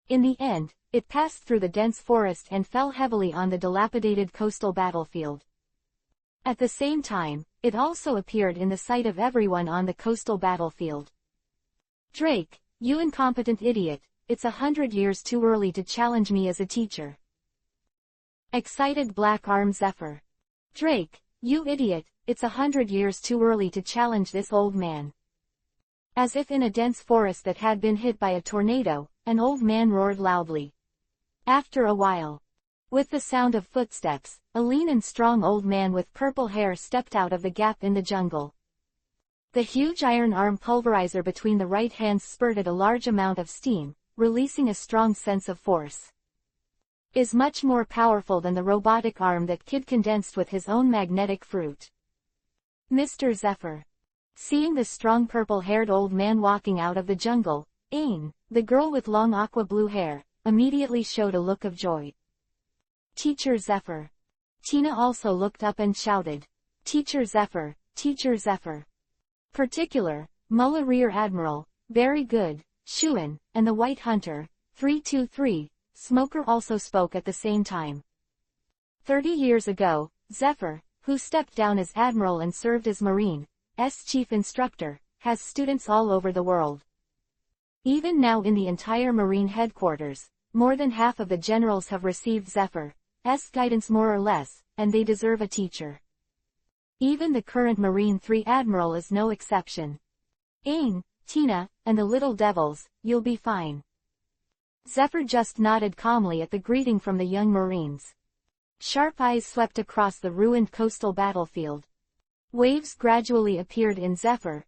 In the end, it passed through the dense forest and fell heavily on the dilapidated coastal battlefield. At the same time, it also appeared in the sight of everyone on the coastal battlefield. Drake, you incompetent idiot, it's 100 years too early to challenge me as a teacher. Excited Black Arm Zephyr. Drake, you idiot, it's 100 years too early to challenge this old man. As if in a dense forest that had been hit by a tornado, an old man roared loudly. After a while, with the sound of footsteps, a lean and strong old man with purple hair stepped out of the gap in the jungle. The huge iron arm pulverizer between the right hands spurted a large amount of steam, releasing a strong sense of force. Is much more powerful than the robotic arm that Kid condensed with his own magnetic fruit. Mr. Zephyr. Seeing the strong purple-haired old man walking out of the jungle, Ain, the girl with long aqua blue hair, immediately showed a look of joy. Teacher Zephyr. Tina also looked up and shouted. Teacher Zephyr, Teacher Zephyr. Particular, Mullah Rear Admiral, very good, Shuan, and the White Hunter, 323, Smoker also spoke at the same time. 30 years ago, Zephyr, who stepped down as Admiral and served as Marine's chief instructor, has students all over the world. Even now in the entire Marine headquarters, more than half of the generals have received Zephyr's guidance more or less, and they deserve a teacher. Even the current Marine 3 Admiral is no exception. Ain, Tina, and the little devils, you'll be fine. Zephyr just nodded calmly at the greeting from the young Marines. Sharp eyes swept across the ruined coastal battlefield. Waves gradually appeared in Zephyr's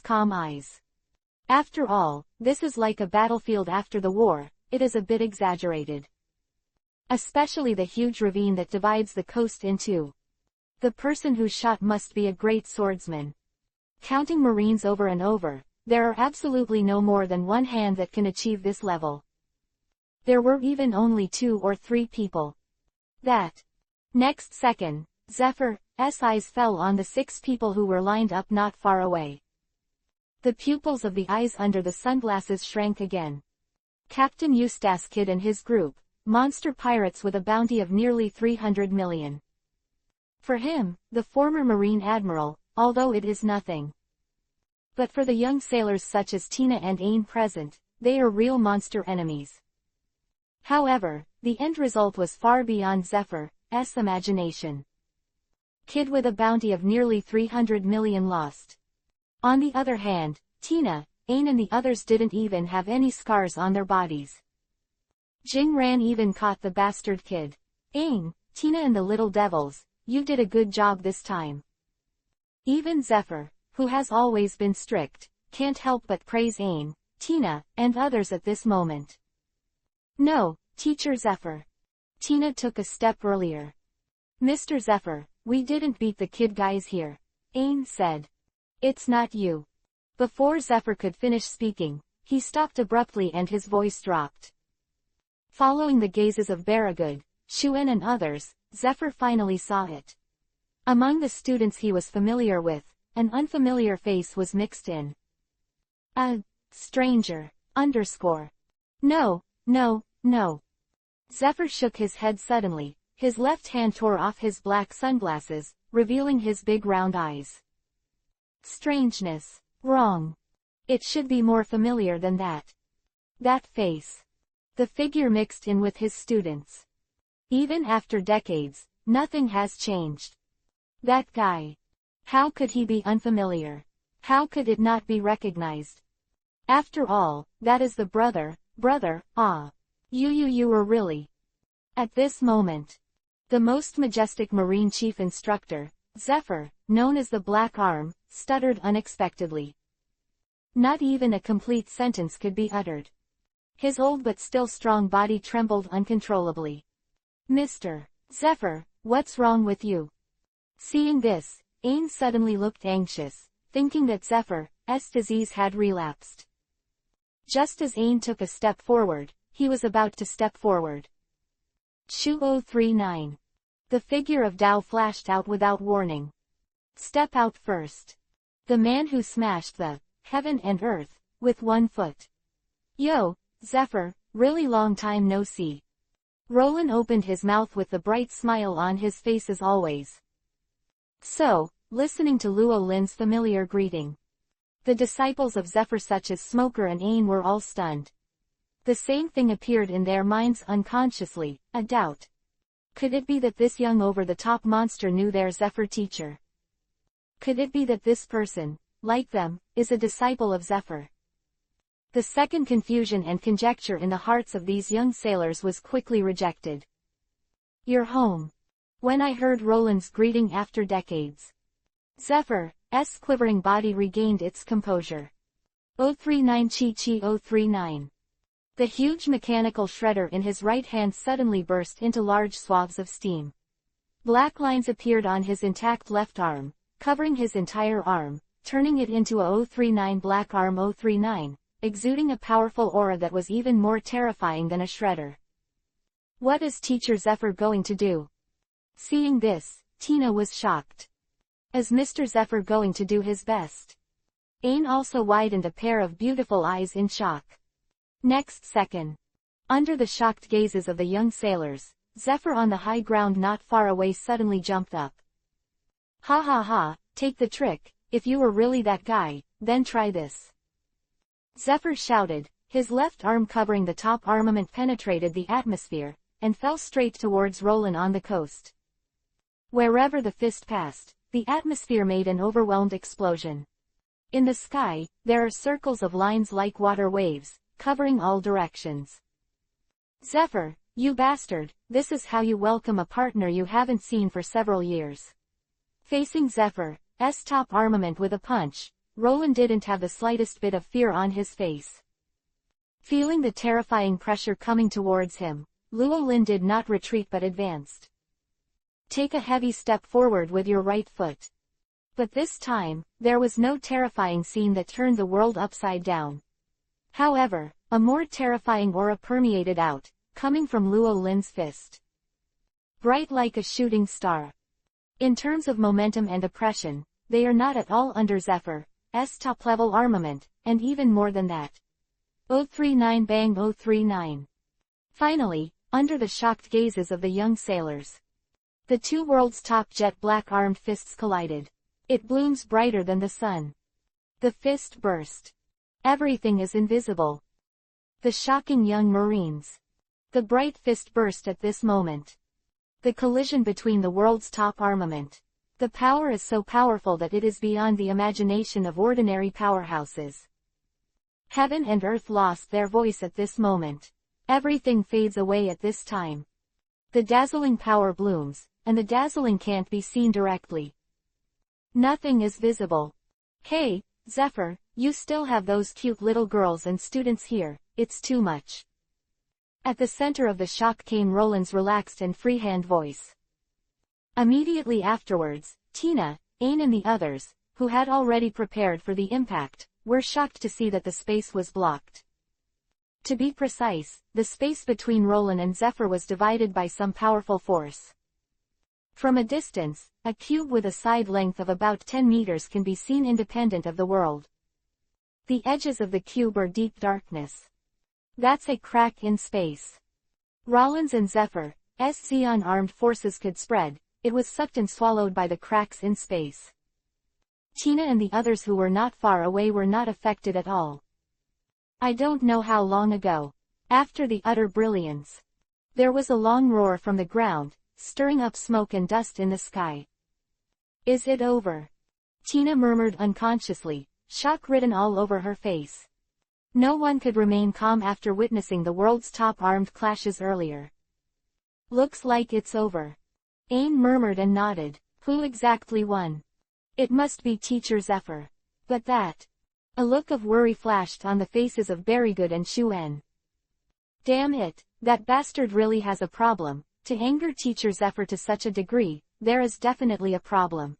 calm eyes. After all, this is like a battlefield after the war, it is a bit exaggerated. Especially the huge ravine that divides the coast in two. The person who shot must be a great swordsman. Counting Marines over and over, there are absolutely no more than one hand that can achieve this level. There were even only 2 or 3 people. That next second, Zephyr's eyes fell on the 6 people who were lined up not far away. The pupils of the eyes under the sunglasses shrank again. Captain Eustace Kidd and his group, monster pirates with a bounty of nearly 300 million. For him, the former Marine Admiral, although it is nothing. But for the young sailors such as Tina and Ain present, they are real monster enemies. However, the end result was far beyond Zephyr's imagination. Kidd with a bounty of nearly 300 million lost. On the other hand, Tina, Ain and the others didn't even have any scars on their bodies. Jing Ran even caught the bastard Kidd. Ain, Tina and the little devils, you did a good job this time. Even Zephyr, who has always been strict, can't help but praise Ain, Tina, and others at this moment. No, Teacher Zephyr. Tina took a step earlier. Mr. Zephyr, we didn't beat the Kidd guys here, Ain said. It's not you. Before Zephyr could finish speaking, he stopped abruptly and his voice dropped. Following the gazes of Barragood, Shuen and others, Zephyr finally saw it. Among the students he was familiar with, an unfamiliar face was mixed in. A stranger. No, no, no. Zephyr shook his head suddenly, his left hand tore off his black sunglasses, revealing his big round eyes. Strangeness. Wrong. It should be more familiar than that. That face. The figure mixed in with his students. Even after decades, nothing has changed. That guy. How could he be unfamiliar? How could it not be recognized? After all, that is the brother, you were really. At this moment, the most majestic Marine Chief Instructor, Zephyr, known as the Black Arm, stuttered unexpectedly. Not even a complete sentence could be uttered. His old but still strong body trembled uncontrollably. Mr. Zephyr, what's wrong with you? Seeing this, Ain suddenly looked anxious, thinking that Zephyr's disease had relapsed. Just as Ain took a step forward, he was about to step forward. 2039. The figure of Dao flashed out without warning. Step out first. The man who smashed the heaven and earth with 1 foot. Yo, Zephyr, really long time no see. Roland opened his mouth with the bright smile on his face as always. So, listening to Luo Lin's familiar greeting. The disciples of Zephyr such as Smoker and Ain were all stunned. The same thing appeared in their minds unconsciously, a doubt. Could it be that this young over-the-top monster knew their Zephyr teacher? Could it be that this person, like them, is a disciple of Zephyr? The second confusion and conjecture in the hearts of these young sailors was quickly rejected. You're home. When I heard Roland's greeting after decades. Zephyr's quivering body regained its composure. 039 Chi 039. The huge mechanical shredder in his right hand suddenly burst into large swathes of steam. Black lines appeared on his intact left arm, covering his entire arm, turning it into a 039 Black Arm 039, exuding a powerful aura that was even more terrifying than a shredder. What is Teacher Zephyr going to do? Seeing this, Tina was shocked. Is Mr. Zephyr going to do his best? Ain also widened a pair of beautiful eyes in shock. Next second. Under the shocked gazes of the young sailors, Zephyr on the high ground not far away suddenly jumped up. Ha ha ha, take the trick, if you were really that guy, then try this. Zephyr shouted, His left arm covering the top armament penetrated the atmosphere, and fell straight towards Roland on the coast. Wherever the fist passed, the atmosphere made an overwhelmed explosion. In the sky, there are circles of lines like water waves, covering all directions. Zephyr, you bastard, this is how you welcome a partner you haven't seen for several years. Facing Zephyr's top armament with a punch, Roland didn't have the slightest bit of fear on his face. Feeling the terrifying pressure coming towards him, Llewellyn did not retreat but advanced. Take a heavy step forward with your right foot. But this time, there was no terrifying scene that turned the world upside down. However, a more terrifying aura permeated out, coming from Llewellyn's fist. Bright like a shooting star. In terms of momentum and oppression, they are not at all under Zephyr's top-level armament, and even more than that. 039 bang 039. Finally, under the shocked gazes of the young sailors, the two worlds' top jet black-armed fists collided. It blooms brighter than the sun. The fist burst. Everything is invisible. The shocking young Marines. The bright fist burst at this moment. The collision between the world's top armament. The power is so powerful that it is beyond the imagination of ordinary powerhouses. Heaven and earth lost their voice at this moment. Everything fades away at this time. The dazzling power blooms, and the dazzling can't be seen directly. Nothing is visible. Hey, Zephyr, you still have those cute little girls and students here, it's too much. At the center of the shock came Roland's relaxed and freehand voice. Immediately afterwards, Tina, Ain and the others, who had already prepared for the impact, were shocked to see that the space was blocked. To be precise, the space between Roland and Zephyr was divided by some powerful force. From a distance, a cube with a side length of about 10 meters can be seen independent of the world. The edges of the cube are deep darkness. That's a crack in space. Roland's and Zephyr's Xeon armed forces could spread, it was sucked and swallowed by the cracks in space. Tina and the others who were not far away were not affected at all. I don't know how long ago, after the utter brilliance, there was a long roar from the ground, stirring up smoke and dust in the sky. Is it over? Tina murmured unconsciously, shock written all over her face. No one could remain calm after witnessing the world's top armed clashes earlier. Looks like it's over. Ain murmured and nodded. Who exactly won? It must be Teacher Zephyr. But that. A look of worry flashed on the faces of Berrygood and Shuen. Damn it, that bastard really has a problem. To anger Teacher Zephyr to such a degree, there is definitely a problem.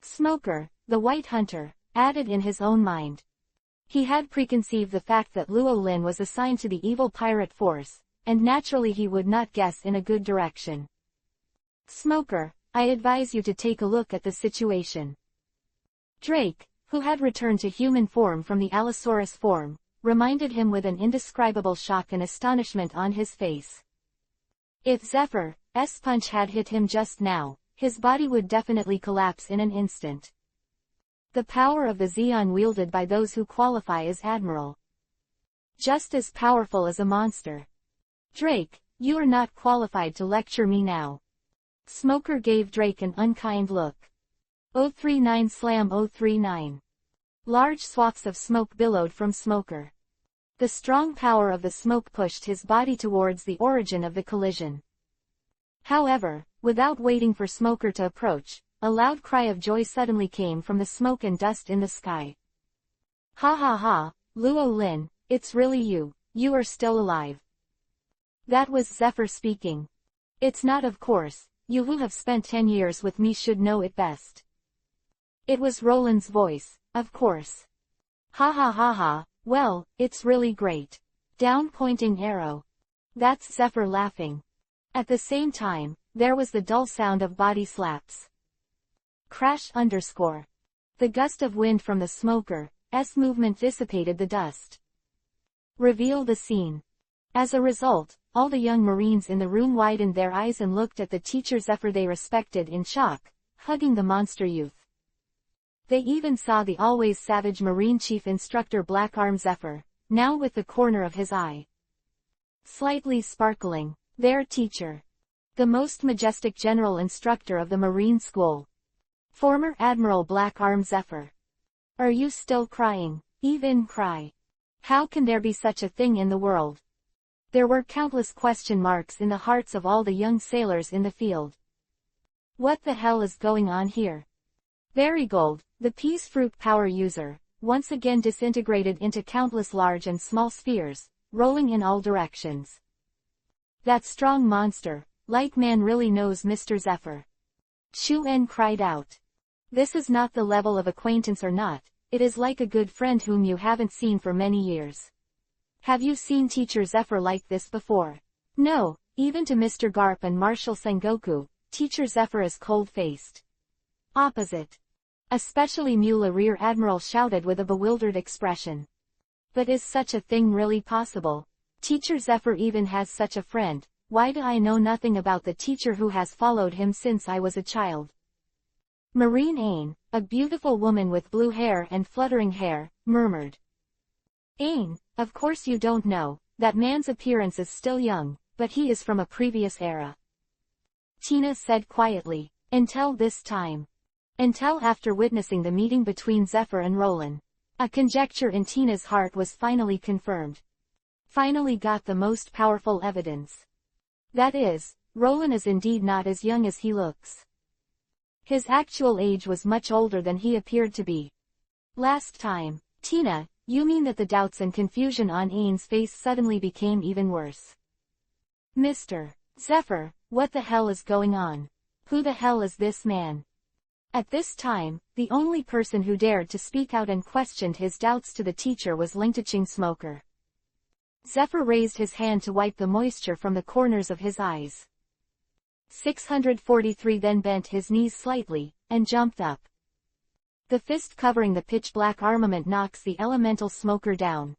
Smoker, the White Hunter, added in his own mind. He had preconceived the fact that Llewellyn was assigned to the evil pirate force, and naturally he would not guess in a good direction. Smoker, I advise you to take a look at the situation. Drake, who had returned to human form from the Allosaurus form, reminded him with an indescribable shock and astonishment on his face. If Zephyr's punch had hit him just now, his body would definitely collapse in an instant. The power of the Xeon wielded by those who qualify as Admiral. Just as powerful as a monster. Drake, you are not qualified to lecture me now. Smoker gave Drake an unkind look. 039 slam 039. Large swaths of smoke billowed from Smoker. The strong power of the smoke pushed his body towards the origin of the collision. However, without waiting for Smoker to approach, a loud cry of joy suddenly came from the smoke and dust in the sky. Ha ha ha, Llewellyn, it's really you, you are still alive. That was Zephyr speaking. It's not, of course, you who have spent 10 years with me should know it best. It was Roland's voice, of course. Ha ha ha ha, well, it's really great. Down pointing arrow. That's Zephyr laughing. At the same time, there was the dull sound of body slaps. Crash underscore. The gust of wind from the Smoker's movement dissipated the dust. Reveal the scene. As a result, all the young Marines in the room widened their eyes and looked at the Teacher Zephyr they respected in shock, hugging the monster youth. They even saw the always savage Marine Chief Instructor Blackarm Zephyr, now with the corner of his eye slightly sparkling. There, teacher. The most majestic general instructor of the Marine School. Former Admiral Black Arm Zephyr. Are you still crying? Even cry. How can there be such a thing in the world? There were countless question marks in the hearts of all the young sailors in the field. What the hell is going on here? Varigold, the peace fruit power user, once again disintegrated into countless large and small spheres, rolling in all directions. That strong monster, like man, really knows Mr. Zephyr. Shu-En cried out. This is not the level of acquaintance or not, it is like a good friend whom you haven't seen for many years. Have you seen Teacher Zephyr like this before? No, even to Mr. Garp and Marshal Sengoku, Teacher Zephyr is cold-faced. Opposite. Especially Mula Rear Admiral shouted with a bewildered expression. But is such a thing really possible? Teacher Zephyr even has such a friend. Why do I know nothing about the teacher who has followed him since I was a child? Marine Ain, a beautiful woman with blue hair and fluttering hair, murmured. Ain, of course you don't know, that man's appearance is still young, but he is from a previous era. Tina said quietly, until this time. Until after witnessing the meeting between Zephyr and Roland. A conjecture in Tina's heart was finally confirmed. Finally got the most powerful evidence. That is, Roland is indeed not as young as he looks. His actual age was much older than he appeared to be. Last time. Tina, you mean that the doubts and confusion on Ain's face suddenly became even worse? Mr. Zephyr, what the hell is going on? Who the hell is this man? At this time, the only person who dared to speak out and questioned his doubts to the teacher was Lingtaching Smoker. Zephyr raised his hand to wipe the moisture from the corners of his eyes. 643 then bent his knees slightly, and jumped up. The fist covering the pitch-black armament knocks the elemental Smoker down.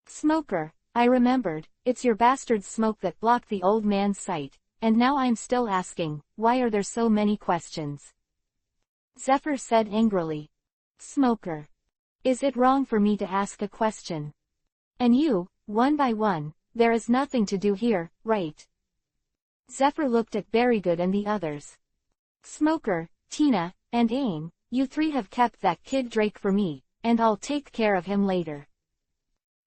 Smoker, I remembered, it's your bastard smoke that blocked the old man's sight, and now I'm still asking, why are there so many questions? Zephyr said angrily. Smoker. Is it wrong for me to ask a question? And you, one by one, there is nothing to do here, right? Zephyr looked at Berrygood and the others. Smoker, Tina, and Ain, you three have kept that kid Drake for me, and I'll take care of him later.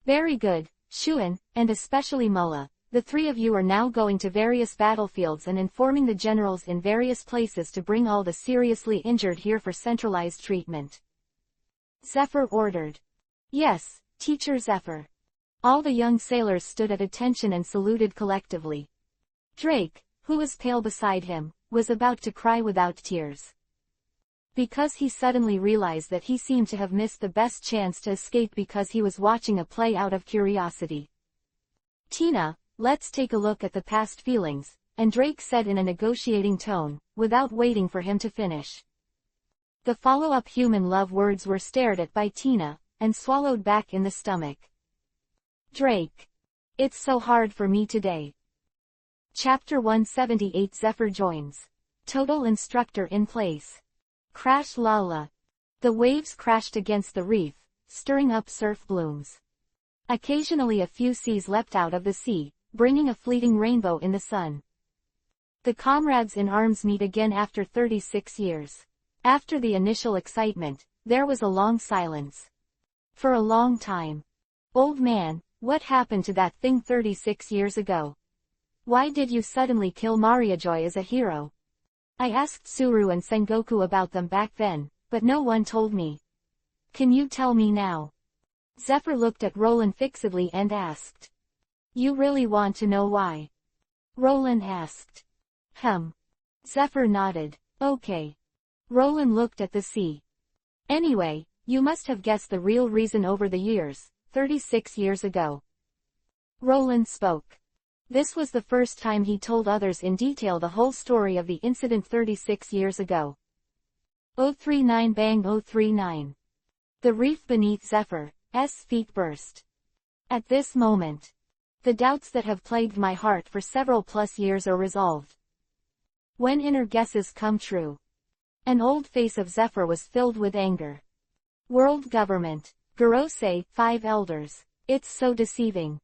Berrygood, Shuen, and especially Mulla, the three of you are now going to various battlefields and informing the generals in various places to bring all the seriously injured here for centralized treatment. Zephyr ordered. Yes, Teacher Zephyr. All the young sailors stood at attention and saluted collectively. Drake, who was pale beside him, was about to cry without tears. Because he suddenly realized that he seemed to have missed the best chance to escape because he was watching a play out of curiosity. Tina, let's take a look at the past feelings, and Drake said in a negotiating tone, without waiting for him to finish. The follow-up human love words were stared at by Tina, and swallowed back in the stomach. Drake. It's so hard for me today. Chapter 178 Zephyr joins. Total instructor in place. Crash Lala. The waves crashed against the reef, stirring up surf blooms. Occasionally a few seas leapt out of the sea, bringing a fleeting rainbow in the sun. The comrades in arms meet again after 36 years. After the initial excitement, there was a long silence. For a long time. Old man, what happened to that thing 36 years ago? Why did you suddenly kill Mariajoy as a hero? I asked Suru and Sengoku about them back then, but no one told me. Can you tell me now? Zephyr looked at Roland fixedly and asked. You really want to know why? Roland asked. Zephyr nodded. Okay. Roland looked at the sea. Anyway, you must have guessed the real reason over the years, 36 years ago. Roland spoke. This was the first time he told others in detail the whole story of the incident 36 years ago. 039 bang 039. The reef beneath Zephyr's feet burst. At this moment, the doubts that have plagued my heart for several plus years are resolved. When inner guesses come true. An old face of Zephyr was filled with anger. World government. Gorosei, 5 elders. It's so deceiving.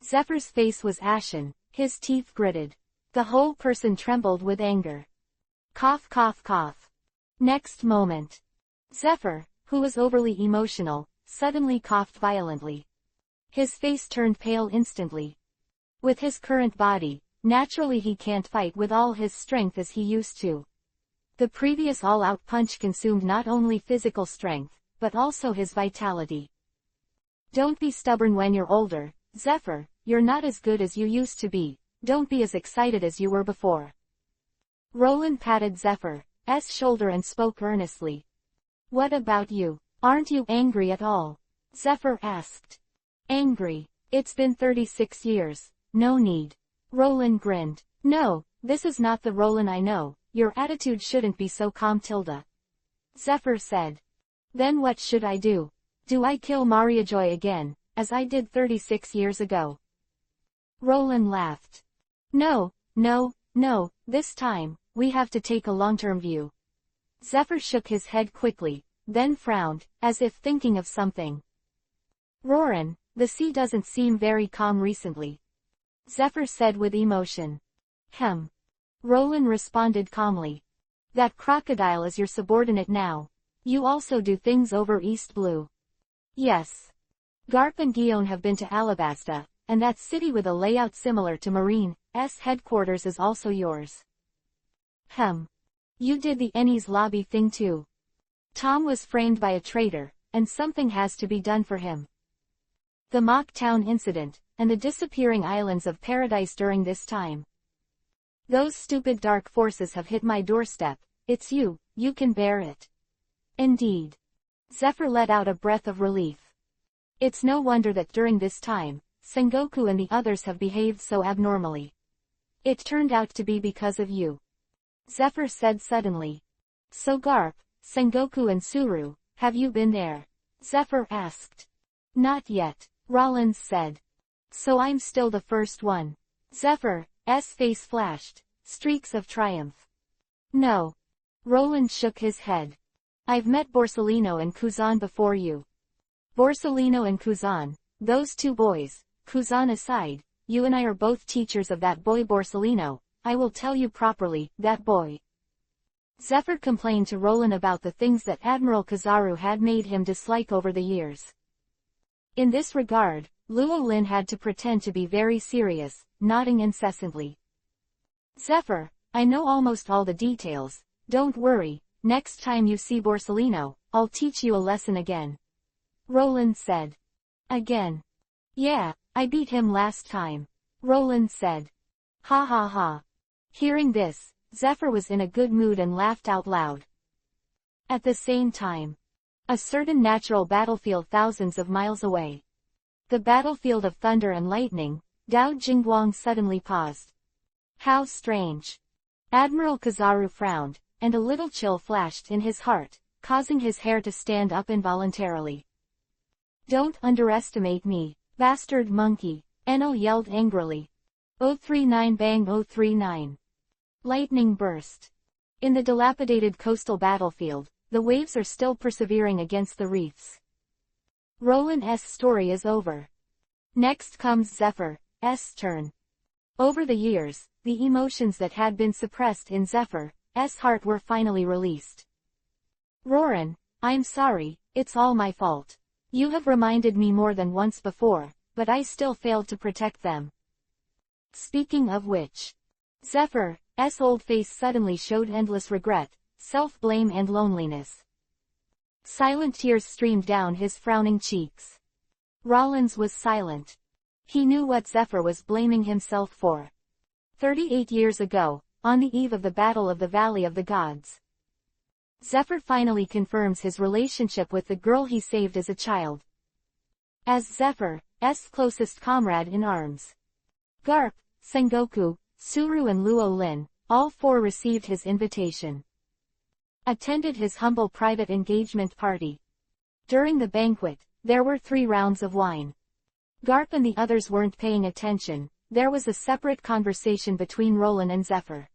Zephyr's face was ashen, his teeth gritted. The whole person trembled with anger. Cough cough cough. Next moment. Zephyr, who was overly emotional, suddenly coughed violently. His face turned pale instantly. With his current body, naturally he can't fight with all his strength as he used to. The previous all-out punch consumed not only physical strength, but also his vitality. Don't be stubborn when you're older, Zephyr, you're not as good as you used to be, don't be as excited as you were before. Roland patted Zephyr's shoulder and spoke earnestly. What about you? Aren't you angry at all? Zephyr asked. Angry? It's been 36 years, no need. Roland grinned. No, this is not the Roland I know, your attitude shouldn't be so calm, Tilda. Zephyr said. Then what should I do? Do I kill Mariajoy again, as I did 36 years ago? Roland laughed. No, no, no, this time, we have to take a long-term view. Zephyr shook his head quickly, then frowned, as if thinking of something. Roran, the sea doesn't seem very calm recently. Zephyr said with emotion. Roland responded calmly. That crocodile is your subordinate now. You also do things over East Blue. Yes. Garp and Guion have been to Alabasta, and that city with a layout similar to Marine's headquarters is also yours. You did the Ennies lobby thing too. Tom was framed by a traitor, and something has to be done for him. The Mock Town incident, and the disappearing islands of paradise during this time. Those stupid dark forces have hit my doorstep. It's you can bear it. Indeed. Zephyr let out a breath of relief. It's no wonder that during this time, Sengoku and the others have behaved so abnormally. It turned out to be because of you. Zephyr said suddenly. So Garp, Sengoku and Suru, have you been there? Zephyr asked. Not yet, Rollins said. So I'm still the first one. Zephyr's face flashed, streaks of triumph. No. Roland shook his head. I've met Borsellino and Kuzan before you. Borsellino and Kuzan, those two boys, Kuzan aside, you and I are both teachers of that boy Borsellino, I will tell you properly, that boy. Zephyr complained to Roland about the things that Admiral Kizaru had made him dislike over the years. In this regard, Luo Lin had to pretend to be very serious, nodding incessantly. Zephyr, I know almost all the details, don't worry, next time you see Borsellino, I'll teach you a lesson again. Roland said. Again. Yeah, I beat him last time. Roland said. Ha ha ha. Hearing this, Zephyr was in a good mood and laughed out loud. At the same time, a certain natural battlefield thousands of miles away. The battlefield of thunder and lightning, Dao Jingguang suddenly paused. How strange. Admiral Kizaru frowned, and a little chill flashed in his heart, causing his hair to stand up involuntarily. Don't underestimate me, bastard monkey, Enno yelled angrily. 039 bang 039. Lightning burst. In the dilapidated coastal battlefield, the waves are still persevering against the reefs. Roland's story is over. Next comes Zephyr's turn. Over the years, the emotions that had been suppressed in Zephyr's heart were finally released. Roran, I'm sorry, it's all my fault. You have reminded me more than once before, but I still failed to protect them. Speaking of which, Zephyr's old face suddenly showed endless regret, self-blame and loneliness. Silent tears streamed down his frowning cheeks. Rollins was silent. He knew what Zephyr was blaming himself for. 38 years ago, on the eve of the Battle of the Valley of the Gods, Zephyr finally confirms his relationship with the girl he saved as a child. As Zephyr's closest comrade in arms. Garp, Sengoku, Suru and Luo Lin, all four received his invitation. Attended his humble private engagement party. During the banquet, there were 3 rounds of wine. Garp and the others weren't paying attention, there was a separate conversation between Roland and Zephyr.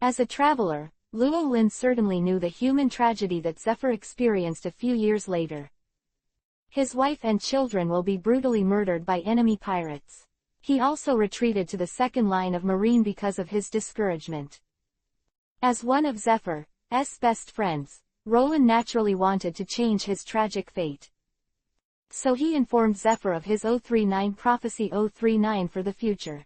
As a traveler, Luo Lin certainly knew the human tragedy that Zephyr experienced a few years later. His wife and children will be brutally murdered by enemy pirates. He also retreated to the second line of marine because of his discouragement. As one of Zephyr's best friends, Roland naturally wanted to change his tragic fate. So he informed Zephyr of his 039 prophecy 039 for the future.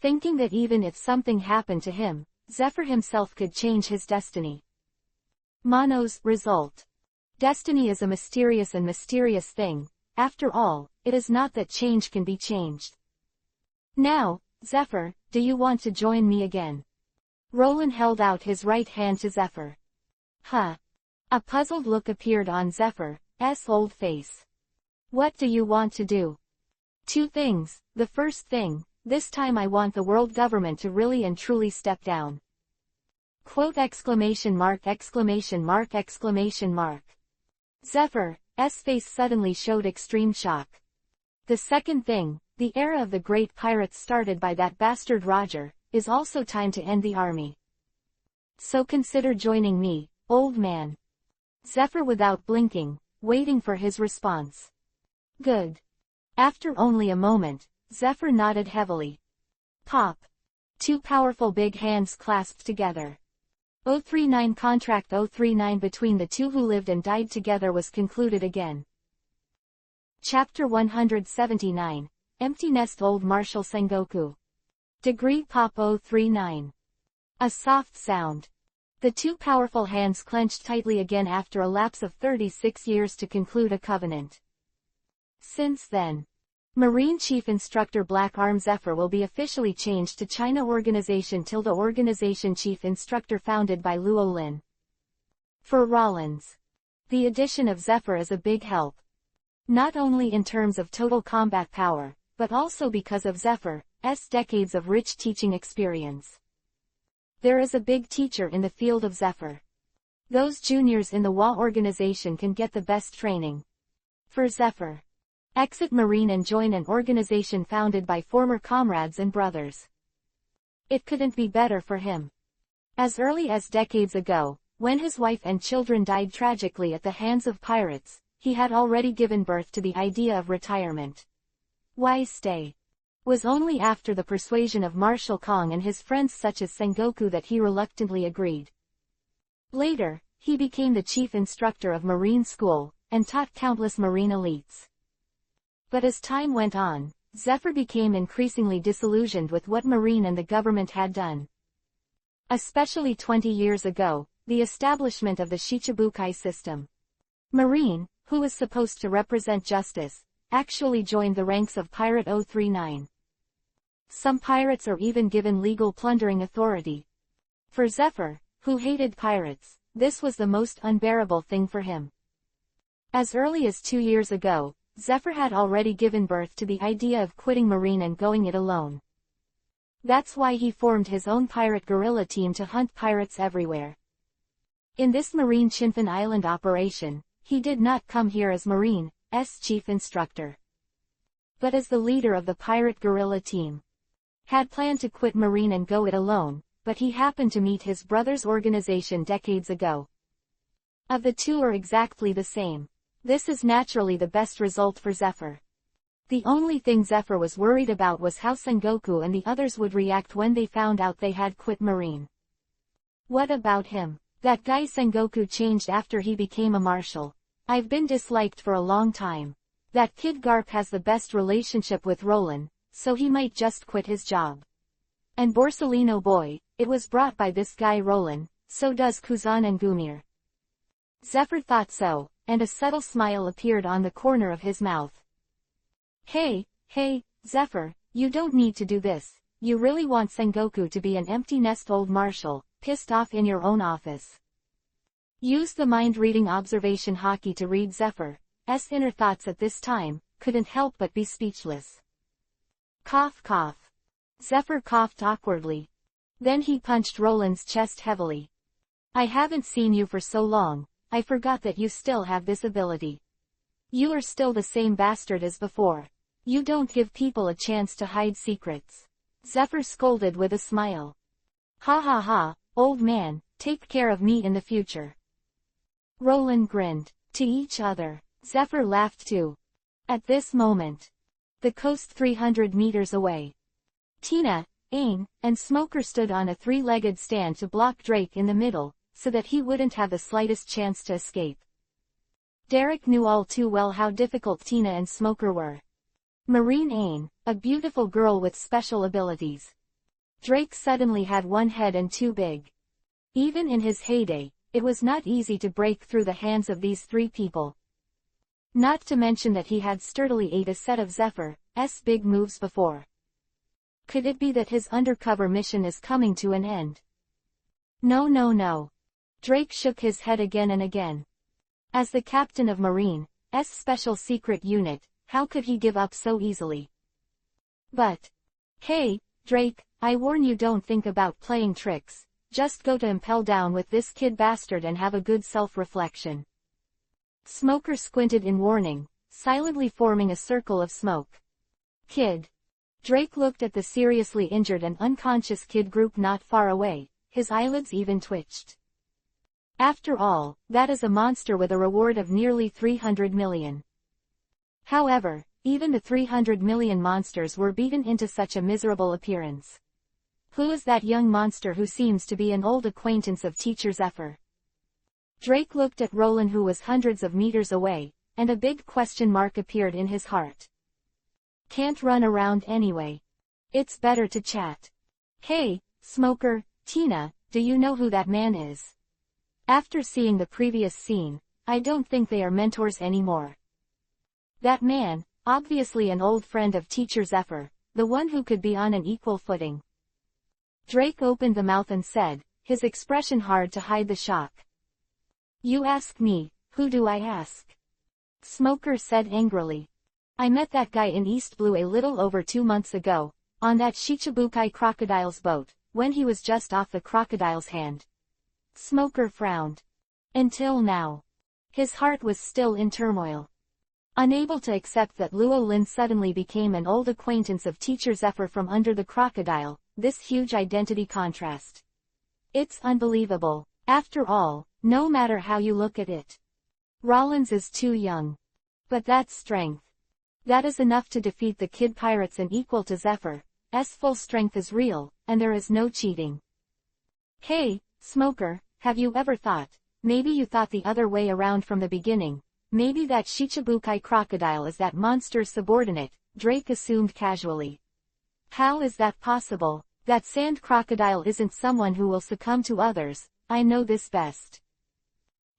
Thinking that even if something happened to him, Zephyr himself could change his destiny. Mono's result. Destiny is a mysterious thing. After all, it is not that change can be changed. Now, Zephyr, do you want to join me again? Roland held out his right hand to Zephyr. Huh? A puzzled look appeared on Zephyr's old face. What do you want to do? Two things. The first thing, this time I want the world government to really and truly step down. Quote exclamation mark exclamation mark exclamation mark. Zephyr's face suddenly showed extreme shock. The second thing, the era of the great pirates started by that bastard Roger, is also time to end the army. So consider joining me, old man. Zephyr without blinking, waiting for his response. Good. After only a moment, Zephyr nodded heavily. Pop. Two powerful big hands clasped together. 039 Contract 039 between the two who lived and died together was concluded again. Chapter 179, Empty Nest Old Marshal Sengoku. Degree Pop 039. A soft sound. The two powerful hands clenched tightly again after a lapse of 36 years to conclude a covenant. Since then, Marine Chief Instructor Black Arm Zephyr will be officially changed to China Organization ~~ Organization Chief Instructor founded by Luo Lin. For Rollins, the addition of Zephyr is a big help. Not only in terms of total combat power, but also because of Zephyr's decades of rich teaching experience. There is a big teacher in the field of Zephyr. Those juniors in the WA organization can get the best training. For Zephyr, exit Marine and join an organization founded by former comrades and brothers. It couldn't be better for him. As early as decades ago, when his wife and children died tragically at the hands of pirates, he had already given birth to the idea of retirement. Why stay? Was only after the persuasion of Marshal Kong and his friends such as Sengoku that he reluctantly agreed. Later, he became the chief instructor of Marine School, and taught countless Marine elites. But as time went on, Zephyr became increasingly disillusioned with what Marine and the government had done. Especially 20 years ago, the establishment of the Shichibukai system. Marine, who was supposed to represent justice, actually joined the ranks of Pirate 039. Some pirates are even given legal plundering authority. For Zephyr, who hated pirates, this was the most unbearable thing for him. As early as 2 years ago, Zephyr had already given birth to the idea of quitting Marine and going it alone. That's why he formed his own pirate guerrilla team to hunt pirates everywhere. In this Marine Chinfin Island operation, he did not come here as Marine's chief instructor, but as the leader of the pirate guerrilla team. Had planned to quit Marine and go it alone, but he happened to meet his brother's organization decades ago. Of the two are exactly the same. This is naturally the best result for Zephyr. The only thing Zephyr was worried about was how Sengoku and the others would react when they found out they had quit Marine. What about him? That guy Sengoku changed after he became a marshal. I've been disliked for a long time. That kid Garp has the best relationship with Roland, so he might just quit his job. And Borsellino boy, it was brought by this guy Roland, so does Kuzan and Gumir. Zephyr thought so, and a subtle smile appeared on the corner of his mouth. Hey, Zephyr, you don't need to do this. You really want Sengoku to be an empty nest old marshal, pissed off in your own office. Use the mind-reading observation hockey to read Zephyr's inner thoughts at this time, couldn't help but be speechless. Cough cough. Zephyr coughed awkwardly. Then he punched Roland's chest heavily. I haven't seen you for so long, I forgot that you still have this ability. You are still the same bastard as before. You don't give people a chance to hide secrets. Zephyr scolded with a smile. Ha ha ha, old man, take care of me in the future. Roland grinned. To each other. Zephyr laughed too. At this moment, the coast 300 meters away, Tina, Ain, and Smoker stood on a three-legged stand to block Drake in the middle, so that he wouldn't have the slightest chance to escape. Derek knew all too well how difficult Tina and Smoker were. Marine Ain, a beautiful girl with special abilities. Drake suddenly had one head and two big. Even in his heyday, it was not easy to break through the hands of these three people. Not to mention that he had sturdily ate a set of Zephyr's big moves before. Could it be that his undercover mission is coming to an end? No, no, no. Drake shook his head again and again. As the captain of Marine's special secret unit, how could he give up so easily? But, hey, Drake, I warn you, don't think about playing tricks. Just go to impel down with this kid bastard and have a good self-reflection. Smoker squinted in warning, silently forming a circle of smoke. Kid. Drake looked at the seriously injured and unconscious kid group not far away, his eyelids even twitched. After all, that is a monster with a reward of nearly 300 million. However, even the 300 million monsters were beaten into such a miserable appearance. Who is that young monster who seems to be an old acquaintance of Teacher Zephyr? Drake looked at Roland, who was hundreds of meters away, and a big question mark appeared in his heart. Can't run around anyway. It's better to chat. Hey, Smoker, Tina, do you know who that man is? After seeing the previous scene, I don't think they are mentors anymore. That man, obviously an old friend of Teacher Zephyr, the one who could be on an equal footing. Drake opened the mouth and said, his expression hard to hide the shock. You ask me, who do I ask? Smoker said angrily. I met that guy in East Blue a little over 2 months ago, on that Shichibukai crocodile's boat, when he was just off the crocodile's hand. Smoker frowned. Until now, his heart was still in turmoil. Unable to accept that Luo Lin suddenly became an old acquaintance of Teacher Zephyr from under the crocodile, this huge identity contrast. It's unbelievable. After all, no matter how you look at it, Rollins is too young. But that's strength. That is enough to defeat the kid pirates and equal to Zephyr's full strength is real, and there is no cheating. Hey, Smoker, have you ever thought, maybe you thought the other way around from the beginning, maybe that Shichibukai crocodile is that monster's subordinate, Drake assumed casually. How is that possible? That sand crocodile isn't someone who will succumb to others, I know this best.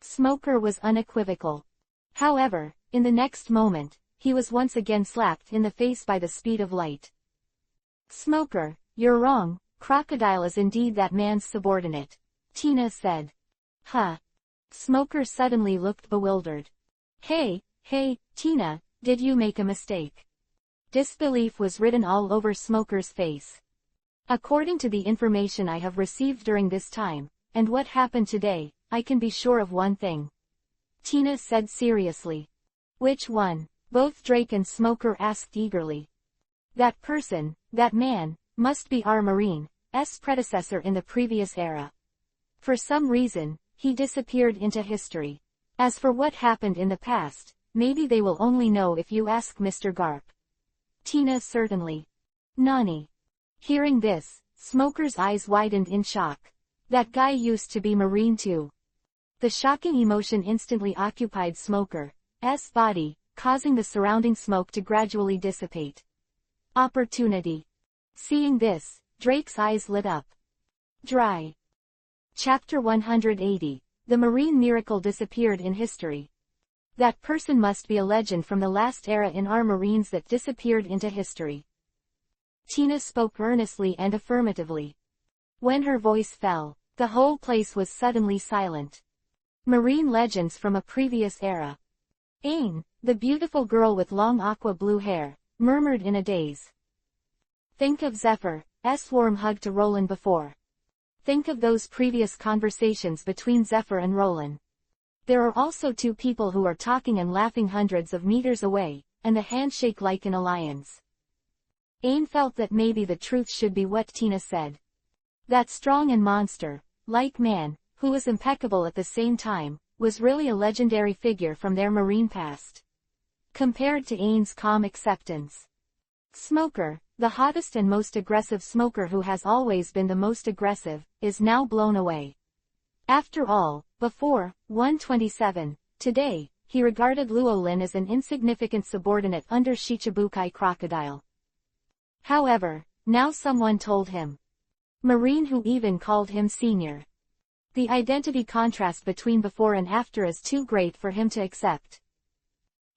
Smoker was unequivocal. However, in the next moment, he was once again slapped in the face by the speed of light. Smoker, you're wrong, crocodile is indeed that man's subordinate, Tina said. Huh? Smoker suddenly looked bewildered. Hey, Tina, did you make a mistake? Disbelief was written all over Smoker's face. According to the information I have received during this time, and what happened today, I can be sure of one thing. Tina said seriously. Which one? Both Drake and Smoker asked eagerly. That person, that man, must be our Marine's predecessor in the previous era. For some reason, he disappeared into history. As for what happened in the past, maybe they will only know if you ask Mr. Garp. Tina certainly. Nani? Hearing this, Smoker's eyes widened in shock. That guy used to be Marine too. The shocking emotion instantly occupied Smoker's body, causing the surrounding smoke to gradually dissipate. Opportunity. Seeing this, Drake's eyes lit up. Dry. Chapter 180. The Marine miracle disappeared in history. That person must be a legend from the last era in our Marines that disappeared into history. Tina spoke earnestly and affirmatively. When her voice fell, the whole place was suddenly silent. Marine legends from a previous era. Ain, the beautiful girl with long aqua blue hair, murmured in a daze. Think of Zephyr's warm hug to Roland before. Think of those previous conversations between Zephyr and Roland. There are also two people who are talking and laughing hundreds of meters away, and the handshake like an alliance. Ain felt that maybe the truth should be what Tina said. That strong and monster-like man, who was impeccable at the same time, was really a legendary figure from their marine past. Compared to Ain's calm acceptance. Smoker, the hottest and most aggressive smoker who has always been the most aggressive, is now blown away. After all, before 127, today, he regarded Luo Lin as an insignificant subordinate under Shichibukai Crocodile. However, now someone told him. Marine who even called him senior. The identity contrast between before and after is too great for him to accept.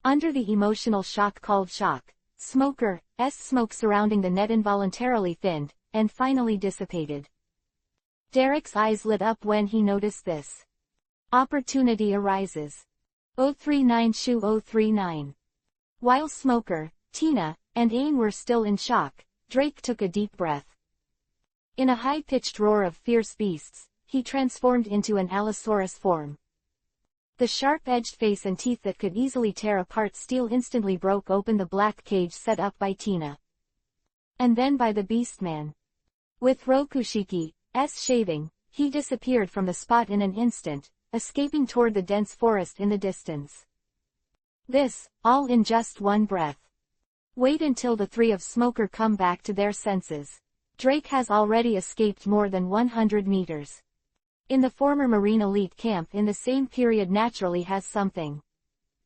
Under the emotional shock called shock, Smoker's smoke surrounding the net involuntarily thinned, and finally dissipated. Derek's eyes lit up when he noticed this. Opportunity arises. 039 Shu 039. While Smoker, Tina, and Ain were still in shock, Drake took a deep breath. In a high-pitched roar of fierce beasts, he transformed into an Allosaurus form. The sharp-edged face and teeth that could easily tear apart steel instantly broke open the black cage set up by Tina. And then by the Beastman. With Rokushiki's shaving, he disappeared from the spot in an instant, escaping toward the dense forest in the distance. This, all in just one breath. Wait until the three of Smoker come back to their senses. Drake has already escaped more than 100 meters. In the former Marine elite camp in the same period naturally has something.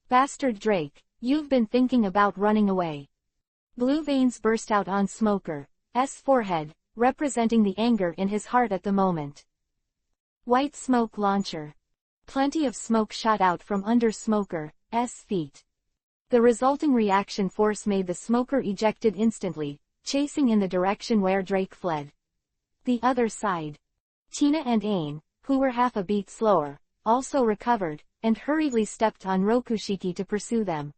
Bastard Drake, you've been thinking about running away. Blue veins burst out on Smoker's forehead, representing the anger in his heart at the moment. White smoke launcher. Plenty of smoke shot out from under Smoker's feet. The resulting reaction force made the Smoker ejected instantly, chasing in the direction where Drake fled. The other side. Tina and Ain, who were half a beat slower, also recovered, and hurriedly stepped on Rokushiki to pursue them.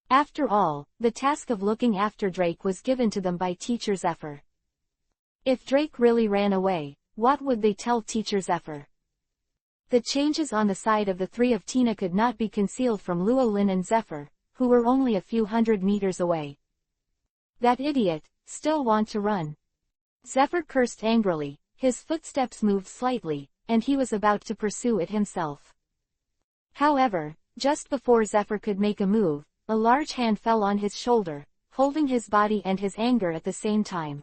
After all, the task of looking after Drake was given to them by Teacher Zephyr. If Drake really ran away, what would they tell Teacher Zephyr? The changes on the side of the three of Tina could not be concealed from Luo Lin and Zephyr, who were only a few hundred meters away. That idiot, still want to run. Zephyr cursed angrily, his footsteps moved slightly, and he was about to pursue it himself. However, just before Zephyr could make a move, a large hand fell on his shoulder, holding his body and his anger at the same time.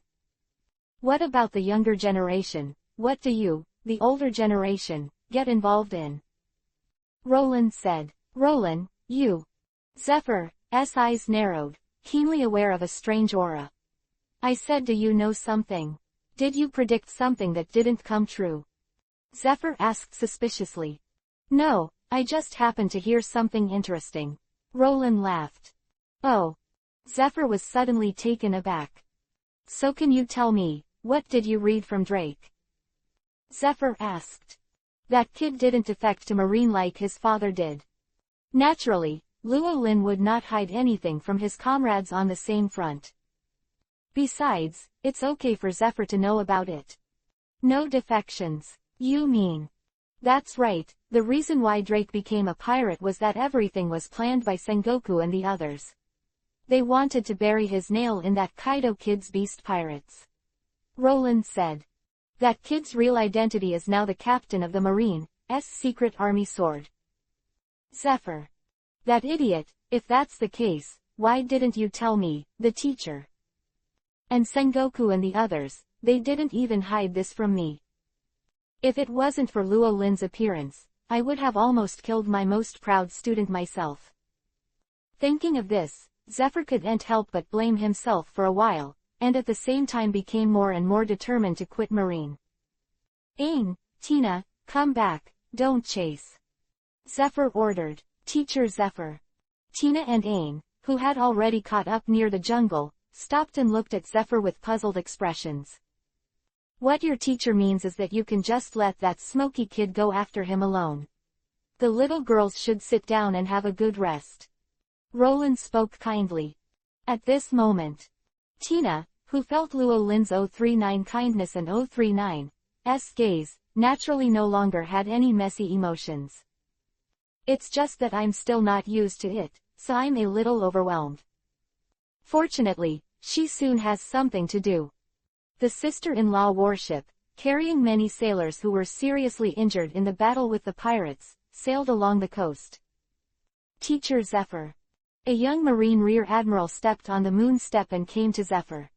What about the younger generation? What do you, the older generation, get involved in? Roland said. Roland, you. Zephyr's eyes narrowed, keenly aware of a strange aura. I said, do you know something? Did you predict something that didn't come true? Zephyr asked suspiciously. No, I just happened to hear something interesting. Roland laughed. Oh. Zephyr was suddenly taken aback. So can you tell me, what did you read from Drake? Zephyr asked. That kid didn't defect to Marine like his father did. Naturally, Luo Lin would not hide anything from his comrades on the same front. Besides, it's okay for Zephyr to know about it. No defections. You mean? That's right, the reason why Drake became a pirate was that everything was planned by Sengoku and the others. They wanted to bury his nail in that Kaido kid's beast pirates. Roland said. That kid's real identity is now the captain of the Marine's secret army sword. Zephyr. That idiot, if that's the case, why didn't you tell me, the teacher? And Sengoku and the others, they didn't even hide this from me. If it wasn't for Luo Lin's appearance, I would have almost killed my most proud student myself. Thinking of this, Zephyr couldn't help but blame himself for a while, and at the same time became more and more determined to quit Marine. Ain, Tina, come back, don't chase. Zephyr ordered. Teacher Zephyr. Tina and Ain, who had already caught up near the jungle, stopped and looked at Zephyr with puzzled expressions. What your teacher means is that you can just let that smoky kid go after him alone. The little girls should sit down and have a good rest. Roland spoke kindly. At this moment, Tina, who felt Luo Lin's 039 kindness and 039's gaze, naturally no longer had any messy emotions. It's just that I'm still not used to it, so I'm a little overwhelmed. Fortunately, she soon has something to do. The sister-in-law warship, carrying many sailors who were seriously injured in the battle with the pirates, sailed along the coast. Teacher Zephyr. A young Marine Rear Admiral stepped on the moon step and came to Zephyr.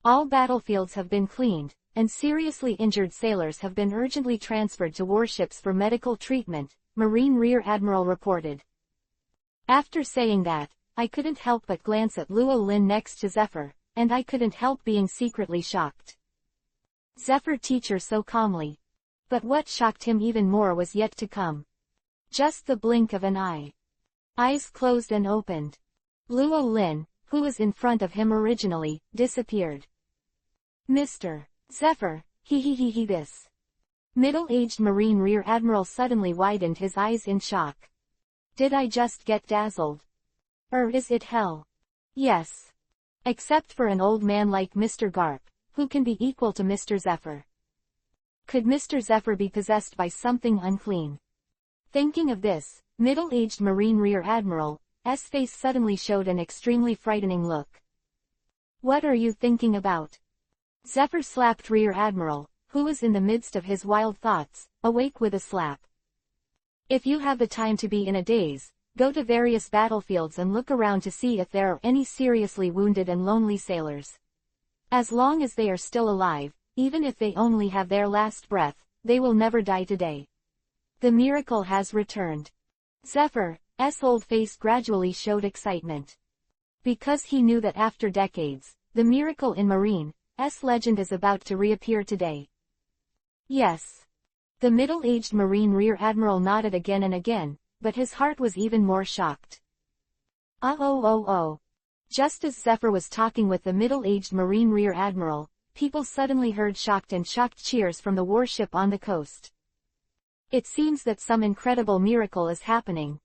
All battlefields have been cleaned, and seriously injured sailors have been urgently transferred to warships for medical treatment, Marine Rear Admiral reported. After saying that, I couldn't help but glance at Luo Lin next to Zephyr, and I couldn't help being secretly shocked. Zephyr teacher so calmly. But what shocked him even more was yet to come. Just the blink of an eye. Eyes closed and opened. Luo Lin, who was in front of him originally, disappeared. Mr. Zephyr, he this. Middle-aged Marine Rear Admiral suddenly widened his eyes in shock. Did I just get dazzled? Or is it hell? Yes. Except for an old man like Mr. Garp, who can be equal to Mr. Zephyr. Could Mr. Zephyr be possessed by something unclean? Thinking of this, middle-aged Marine Rear Admiral's face suddenly showed an extremely frightening look. What are you thinking about? Zephyr slapped Rear Admiral, who was in the midst of his wild thoughts, awake with a slap. If you have the time to be in a daze, go to various battlefields and look around to see if there are any seriously wounded and lonely sailors. As long as they are still alive, even if they only have their last breath, they will never die today. The miracle has returned. Zephyr's old face gradually showed excitement. Because he knew that after decades, the miracle in Marine's legend is about to reappear today. Yes. The middle-aged Marine Rear Admiral nodded again and again, but his heart was even more shocked. Oh. Just as Zephyr was talking with the middle-aged Marine Rear Admiral, people suddenly heard shocked cheers from the warship on the coast. It seems that some incredible miracle is happening,